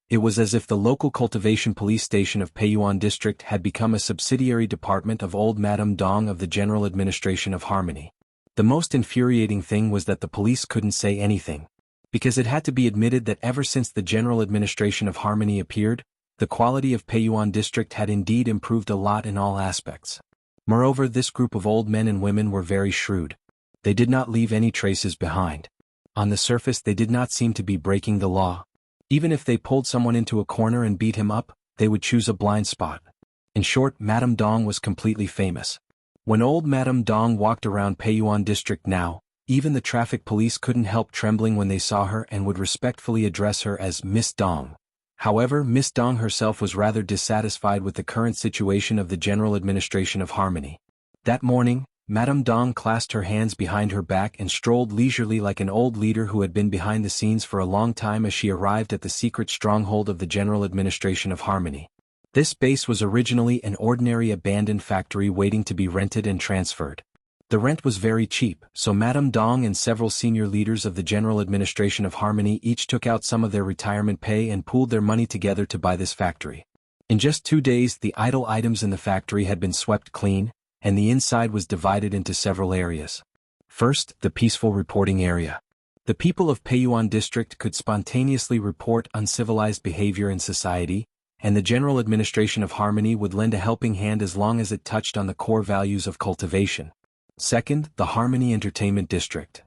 It was as if the local cultivation police station of Peiyuan District had become a subsidiary department of old Madame Dong of the General Administration of Harmony. The most infuriating thing was that the police couldn't say anything. Because it had to be admitted that ever since the General Administration of Harmony appeared, the quality of Peiyuan District had indeed improved a lot in all aspects. Moreover, this group of old men and women were very shrewd. They did not leave any traces behind. On the surface, they did not seem to be breaking the law. Even if they pulled someone into a corner and beat him up, they would choose a blind spot. In short, Madame Dong was completely famous. When old Madame Dong walked around Peiyuan District now, even the traffic police couldn't help trembling when they saw her and would respectfully address her as Miss Dong. However, Miss Dong herself was rather dissatisfied with the current situation of the General Administration of Harmony. That morning, Madame Dong clasped her hands behind her back and strolled leisurely like an old leader who had been behind the scenes for a long time as she arrived at the secret stronghold of the General Administration of Harmony. This base was originally an ordinary abandoned factory waiting to be rented and transferred. The rent was very cheap, so Madame Dong and several senior leaders of the General Administration of Harmony each took out some of their retirement pay and pooled their money together to buy this factory. In just 2 days, the idle items in the factory had been swept clean, and the inside was divided into several areas. First, the peaceful reporting area. The people of Peiyuan District could spontaneously report uncivilized behavior in society, and the General Administration of Harmony would lend a helping hand as long as it touched on the core values of cultivation. Second, the Harmony Entertainment District.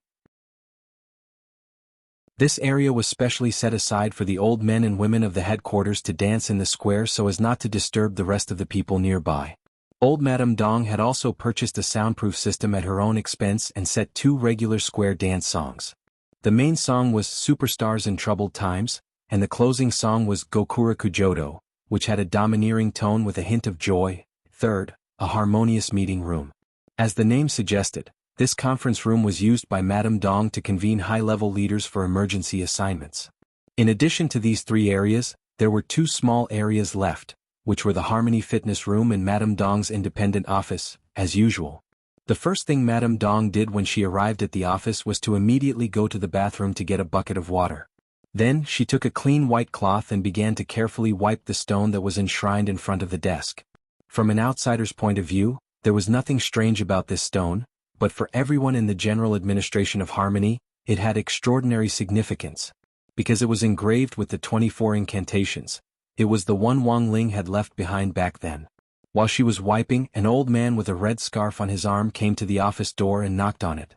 This area was specially set aside for the old men and women of the headquarters to dance in the square so as not to disturb the rest of the people nearby. Old Madame Dong had also purchased a soundproof system at her own expense and set 2 regular square dance songs. The main song was Superstars in Troubled Times, and the closing song was Gokura Kujodo, which had a domineering tone with a hint of joy. Third, a harmonious meeting room. As the name suggested, this conference room was used by Madame Dong to convene high-level leaders for emergency assignments. In addition to these 3 areas, there were 2 small areas left, which were the Harmony Fitness Room and Madame Dong's independent office, as usual. The first thing Madame Dong did when she arrived at the office was to immediately go to the bathroom to get a bucket of water. Then, she took a clean white cloth and began to carefully wipe the stone that was enshrined in front of the desk. From an outsider's point of view, there was nothing strange about this stone, but for everyone in the General Administration of Harmony, it had extraordinary significance. Because it was engraved with the 24 incantations, it was the one Wang Ling had left behind back then. While she was wiping, an old man with a red scarf on his arm came to the office door and knocked on it.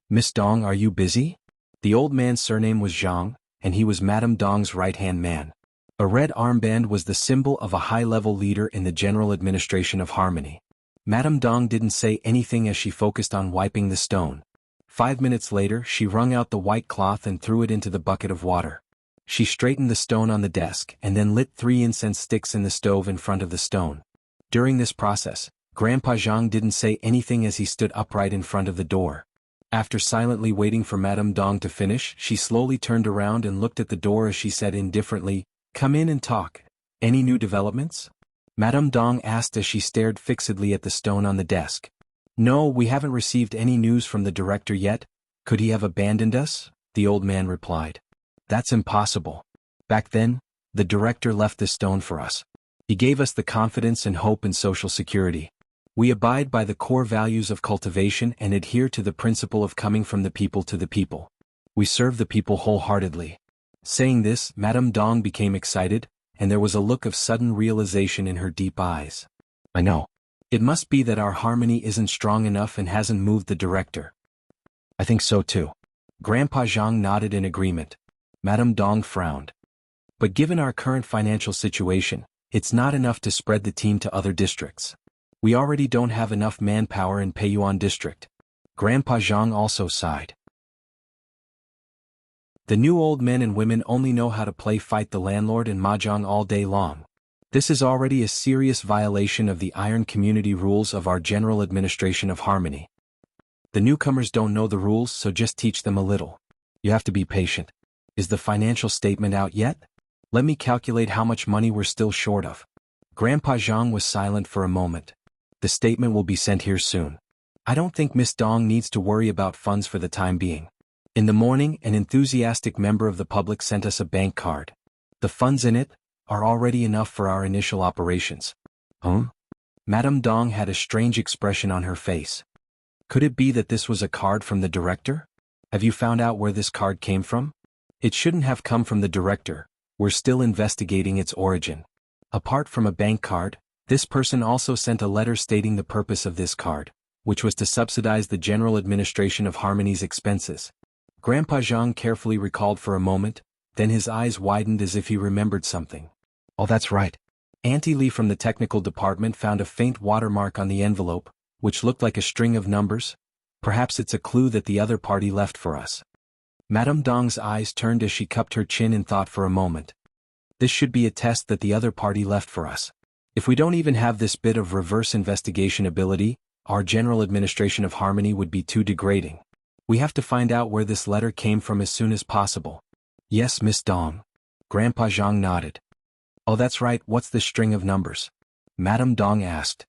"Miss Dong, are you busy?" The old man's surname was Zhang, and he was Madame Dong's right-hand man. A red armband was the symbol of a high-level leader in the General Administration of Harmony. Madame Dong didn't say anything as she focused on wiping the stone. 5 minutes later, she wrung out the white cloth and threw it into the bucket of water. She straightened the stone on the desk and then lit 3 incense sticks in the stove in front of the stone. During this process, Grandpa Zhang didn't say anything as he stood upright in front of the door. After silently waiting for Madame Dong to finish, she slowly turned around and looked at the door as she said indifferently, "Come in and talk. Any new developments?" Madame Dong asked as she stared fixedly at the stone on the desk. "No, we haven't received any news from the director yet. Could he have abandoned us?" the old man replied. "That's impossible. Back then, the director left this stone for us. He gave us the confidence and hope in social security. We abide by the core values of cultivation and adhere to the principle of coming from the people to the people. We serve the people wholeheartedly." Saying this, Madame Dong became excited, and there was a look of sudden realization in her deep eyes. "I know. It must be that our harmony isn't strong enough and hasn't moved the director." "I think so too." Grandpa Zhang nodded in agreement. Madame Dong frowned. "But given our current financial situation, it's not enough to spread the team to other districts. We already don't have enough manpower in Peiyuan District." Grandpa Zhang also sighed. "The new old men and women only know how to play fight the landlord and mahjong all day long. This is already a serious violation of the Iron Community rules of our General Administration of Harmony. The newcomers don't know the rules, so just teach them a little. You have to be patient. Is the financial statement out yet? Let me calculate how much money we're still short of." Grandpa Zhang was silent for a moment. "The statement will be sent here soon. I don't think Miss Dong needs to worry about funds for the time being. In the morning, an enthusiastic member of the public sent us a bank card. The funds in it are already enough for our initial operations." Madame Dong had a strange expression on her face. Could it be that this was a card from the director? "Have you found out where this card came from?" "It shouldn't have come from the director. We're still investigating its origin." Apart from a bank card, this person also sent a letter stating the purpose of this card, which was to subsidize the General Administration of Harmony's expenses. Grandpa Zhang carefully recalled for a moment, then his eyes widened as if he remembered something. "Oh, that's right. Auntie Lee from the technical department found a faint watermark on the envelope, which looked like a string of numbers. Perhaps it's a clue that the other party left for us." Madame Dong's eyes turned as she cupped her chin in thought for a moment. "This should be a test that the other party left for us. If we don't even have this bit of reverse investigation ability, our general administration of harmony would be too degrading. We have to find out where this letter came from as soon as possible. Yes, Miss Dong. Grandpa Zhang nodded. Oh, that's right, what's this string of numbers? Madame Dong asked.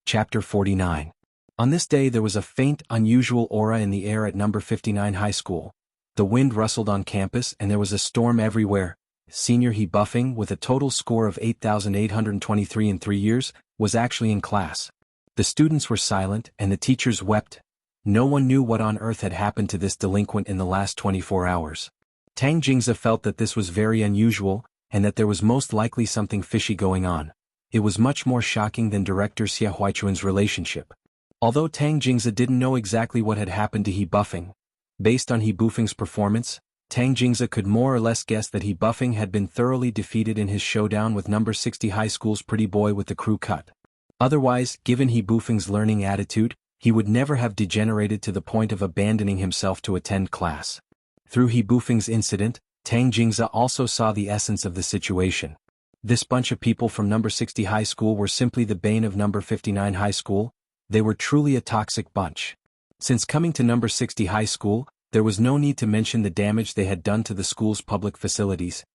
Chapter 49. On this day there was a faint, unusual aura in the air at number 59 high school. The wind rustled on campus and there was a storm everywhere. Senior He Buffing, with a total score of 8,823 in 3 years, was actually in class. The students were silent and the teachers wept. No one knew what on earth had happened to this delinquent in the last 24 hours. Tang Jingze felt that this was very unusual, and that there was most likely something fishy going on. It was much more shocking than director Xia Huaichuan's relationship. Although Tang Jingze didn't know exactly what had happened to He Buffing, based on He Bufing's performance, Tang Jingze could more or less guess that He Buffing had been thoroughly defeated in his showdown with number 60 high school's pretty boy with the crew cut. Otherwise, given He Bufing's learning attitude, he would never have degenerated to the point of abandoning himself to attend class. Through He Bufing's incident, Tang Jingze also saw the essence of the situation. This bunch of people from number 60 high school were simply the bane of number 59 high school. They were truly a toxic bunch. Since coming to number 60 high school, there was no need to mention the damage they had done to the school's public facilities.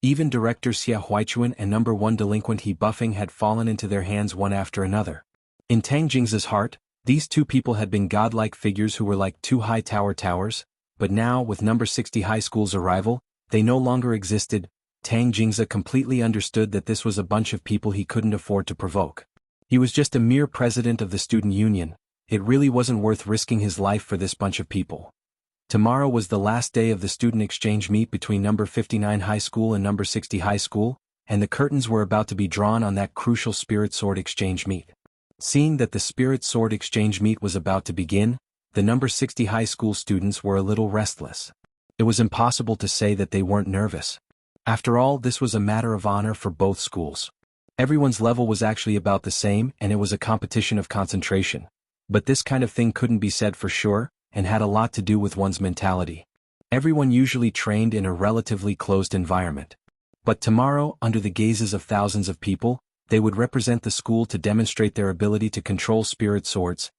Even director Xia Huaichuan and number 1 delinquent He Buffing had fallen into their hands one after another. In Tang Jingze's heart, these two people had been godlike figures who were like two high towers, but now, with number 60 high school's arrival, they no longer existed. Tang Jingze completely understood that this was a bunch of people he couldn't afford to provoke. He was just a mere president of the student union. It really wasn't worth risking his life for this bunch of people. Tomorrow was the last day of the student exchange meet between number 59 high school and number 60 high school, and the curtains were about to be drawn on that crucial spirit sword exchange meet. Seeing that the spirit sword exchange meet was about to begin, the number 60 high school students were a little restless. It was impossible to say that they weren't nervous. After all, this was a matter of honor for both schools. Everyone's level was actually about the same and it was a competition of concentration. But this kind of thing couldn't be said for sure, and had a lot to do with one's mentality. Everyone usually trained in a relatively closed environment. But tomorrow, under the gazes of thousands of people, they would represent the school to demonstrate their ability to control spirit swords.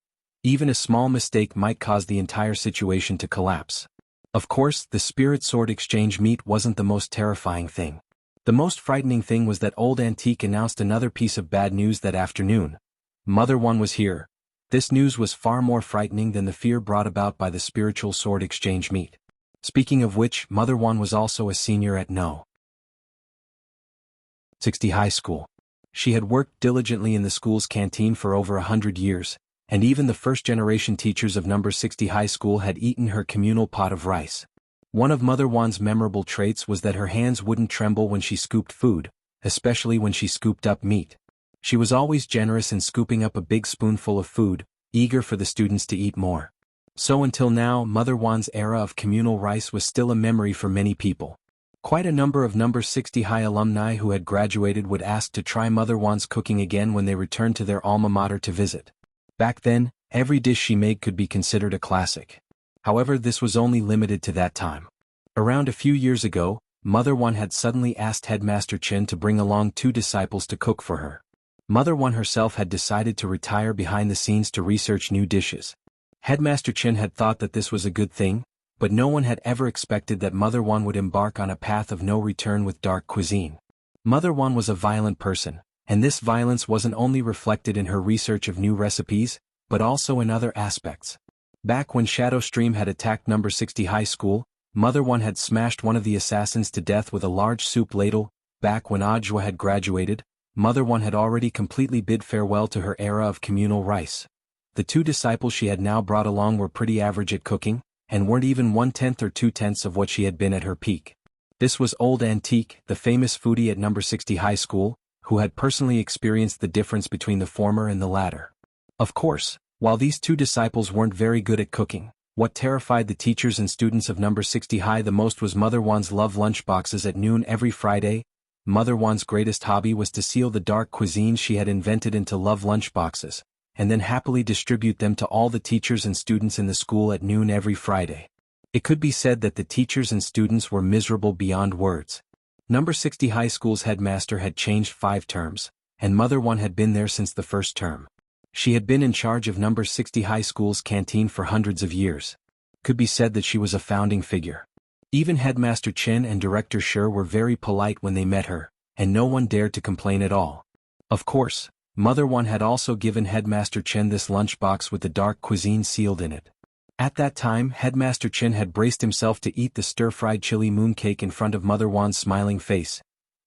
Even a small mistake might cause the entire situation to collapse. Of course, the spirit sword exchange meet wasn't the most terrifying thing. The most frightening thing was that Old Antique announced another piece of bad news that afternoon. Mother One was here. This news was far more frightening than the fear brought about by the spiritual sword exchange meet. Speaking of which, Mother One was also a senior at No. 60 High School. She had worked diligently in the school's canteen for over 100 years, and even the first-generation teachers of number 60 high school had eaten her communal pot of rice. One of Mother Wan's memorable traits was that her hands wouldn't tremble when she scooped food, especially when she scooped up meat. She was always generous in scooping up a big spoonful of food, eager for the students to eat more. So until now, Mother Wan's era of communal rice was still a memory for many people. Quite a number of number 60 high alumni who had graduated would ask to try Mother Wan's cooking again when they returned to their alma mater to visit. Back then, every dish she made could be considered a classic. However, this was only limited to that time. Around a few years ago, Mother Wan had suddenly asked Headmaster Chen to bring along 2 disciples to cook for her. Mother Wan herself had decided to retire behind the scenes to research new dishes. Headmaster Chen had thought that this was a good thing, but no one had ever expected that Mother Wan would embark on a path of no return with dark cuisine. Mother Wan was a violent person, and this violence wasn't only reflected in her research of new recipes, but also in other aspects. Back when Shadow Stream had attacked number 60 high school, Mother Wan had smashed one of the assassins to death with a large soup ladle. Back when Ajwa had graduated, Mother Wan had already completely bid farewell to her era of communal rice. The 2 disciples she had now brought along were pretty average at cooking, and weren't even 1/10 or 2/10 of what she had been at her peak. This was Old Antique, the famous foodie at number 60 high school, who had personally experienced the difference between the former and the latter. Of course, while these 2 disciples weren't very good at cooking, what terrified the teachers and students of number 60 high the most was Mother Wan's love lunchboxes at noon every Friday. Mother Wan's greatest hobby was to seal the dark cuisine she had invented into love lunchboxes, and then happily distribute them to all the teachers and students in the school at noon every Friday. It could be said that the teachers and students were miserable beyond words. Number 60 High School's headmaster had changed 5 terms, and Mother One had been there since the first term. She had been in charge of Number 60 High School's canteen for hundreds of years. Could be said that she was a founding figure. Even Headmaster Chen and Director Shi were very polite when they met her, and no one dared to complain at all. Of course, Mother One had also given Headmaster Chen this lunchbox with the dark cuisine sealed in it. At that time, Headmaster Chen had braced himself to eat the stir-fried chili mooncake in front of Mother Wan's smiling face.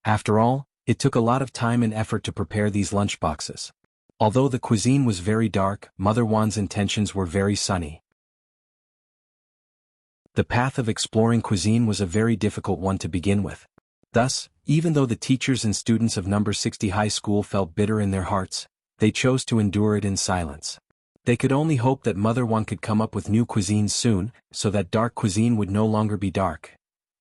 After all, it took a lot of time and effort to prepare these lunchboxes. Although the cuisine was very dark, Mother Wan's intentions were very sunny. The path of exploring cuisine was a very difficult one to begin with. Thus, even though the teachers and students of Number 60 High School felt bitter in their hearts, they chose to endure it in silence. They could only hope that Mother One could come up with new cuisine soon, so that dark cuisine would no longer be dark.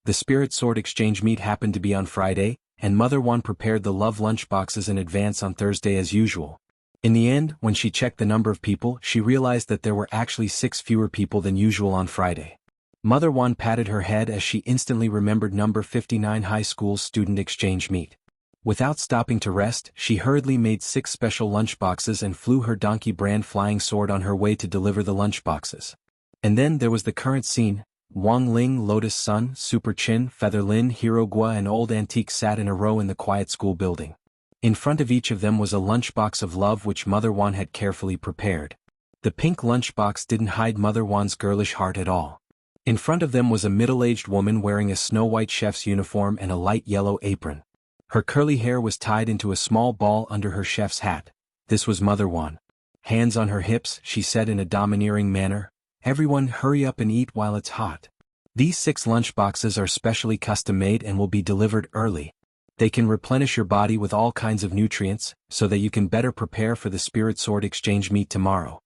The Spirit Sword exchange meet happened to be on Friday, and Mother One prepared the love lunchboxes in advance on Thursday as usual. In the end, when she checked the number of people, she realized that there were actually 6 fewer people than usual on Friday. Mother One patted her head as she instantly remembered Number 59 High School's student exchange meet. Without stopping to rest, she hurriedly made 6 special lunchboxes and flew her donkey brand flying sword on her way to deliver the lunchboxes. And then there was the current scene. Wang Ling, Lotus Sun, Super Chin, Feather Lin, Hero Gua and Old Antique sat in a row in the quiet school building. In front of each of them was a lunchbox of love which Mother Wan had carefully prepared. The pink lunchbox didn't hide Mother Wan's girlish heart at all. In front of them was a middle-aged woman wearing a snow-white chef's uniform and a light yellow apron. Her curly hair was tied into a small ball under her chef's hat. This was Mother Wan. Hands on her hips, she said in a domineering manner, "Everyone hurry up and eat while it's hot. These 6 lunchboxes are specially custom-made and will be delivered early. They can replenish your body with all kinds of nutrients, so that you can better prepare for the Spirit Sword exchange meet tomorrow."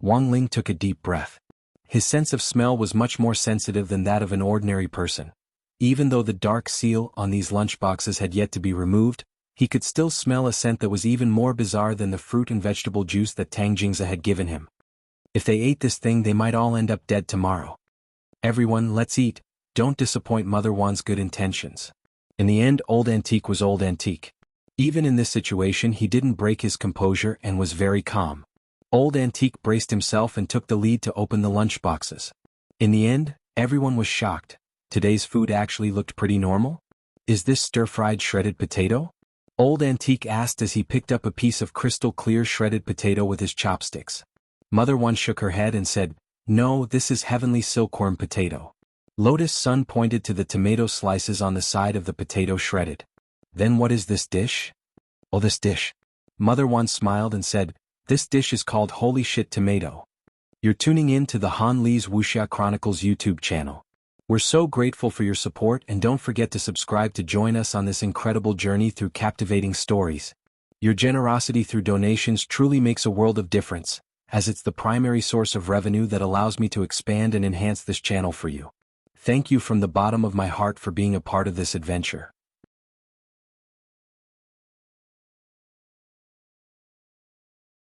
Wang Ling took a deep breath. His sense of smell was much more sensitive than that of an ordinary person. Even though the dark seal on these lunchboxes had yet to be removed, he could still smell a scent that was even more bizarre than the fruit and vegetable juice that Tang Jingza had given him. If they ate this thing, they might all end up dead tomorrow. "Everyone, let's eat. Don't disappoint Mother Wan's good intentions." In the end, Old Antique was Old Antique. Even in this situation, he didn't break his composure and was very calm. Old Antique braced himself and took the lead to open the lunchboxes. In the end, everyone was shocked. Today's food actually looked pretty normal? "Is this stir-fried shredded potato?" Old Antique asked as he picked up a piece of crystal-clear shredded potato with his chopsticks. Mother One shook her head and said, "No, this is heavenly silkworm potato." Lotus Sun pointed to the tomato slices on the side of the potato shredded. "Then what is this dish?" "Oh, this dish." Mother One smiled and said, "This dish is called Holy Shit Tomato." You're tuning in to the Han Li's Wuxia Chronicles YouTube channel. We're so grateful for your support, and don't forget to subscribe to join us on this incredible journey through captivating stories. Your generosity through donations truly makes a world of difference, as it's the primary source of revenue that allows me to expand and enhance this channel for you. Thank you from the bottom of my heart for being a part of this adventure.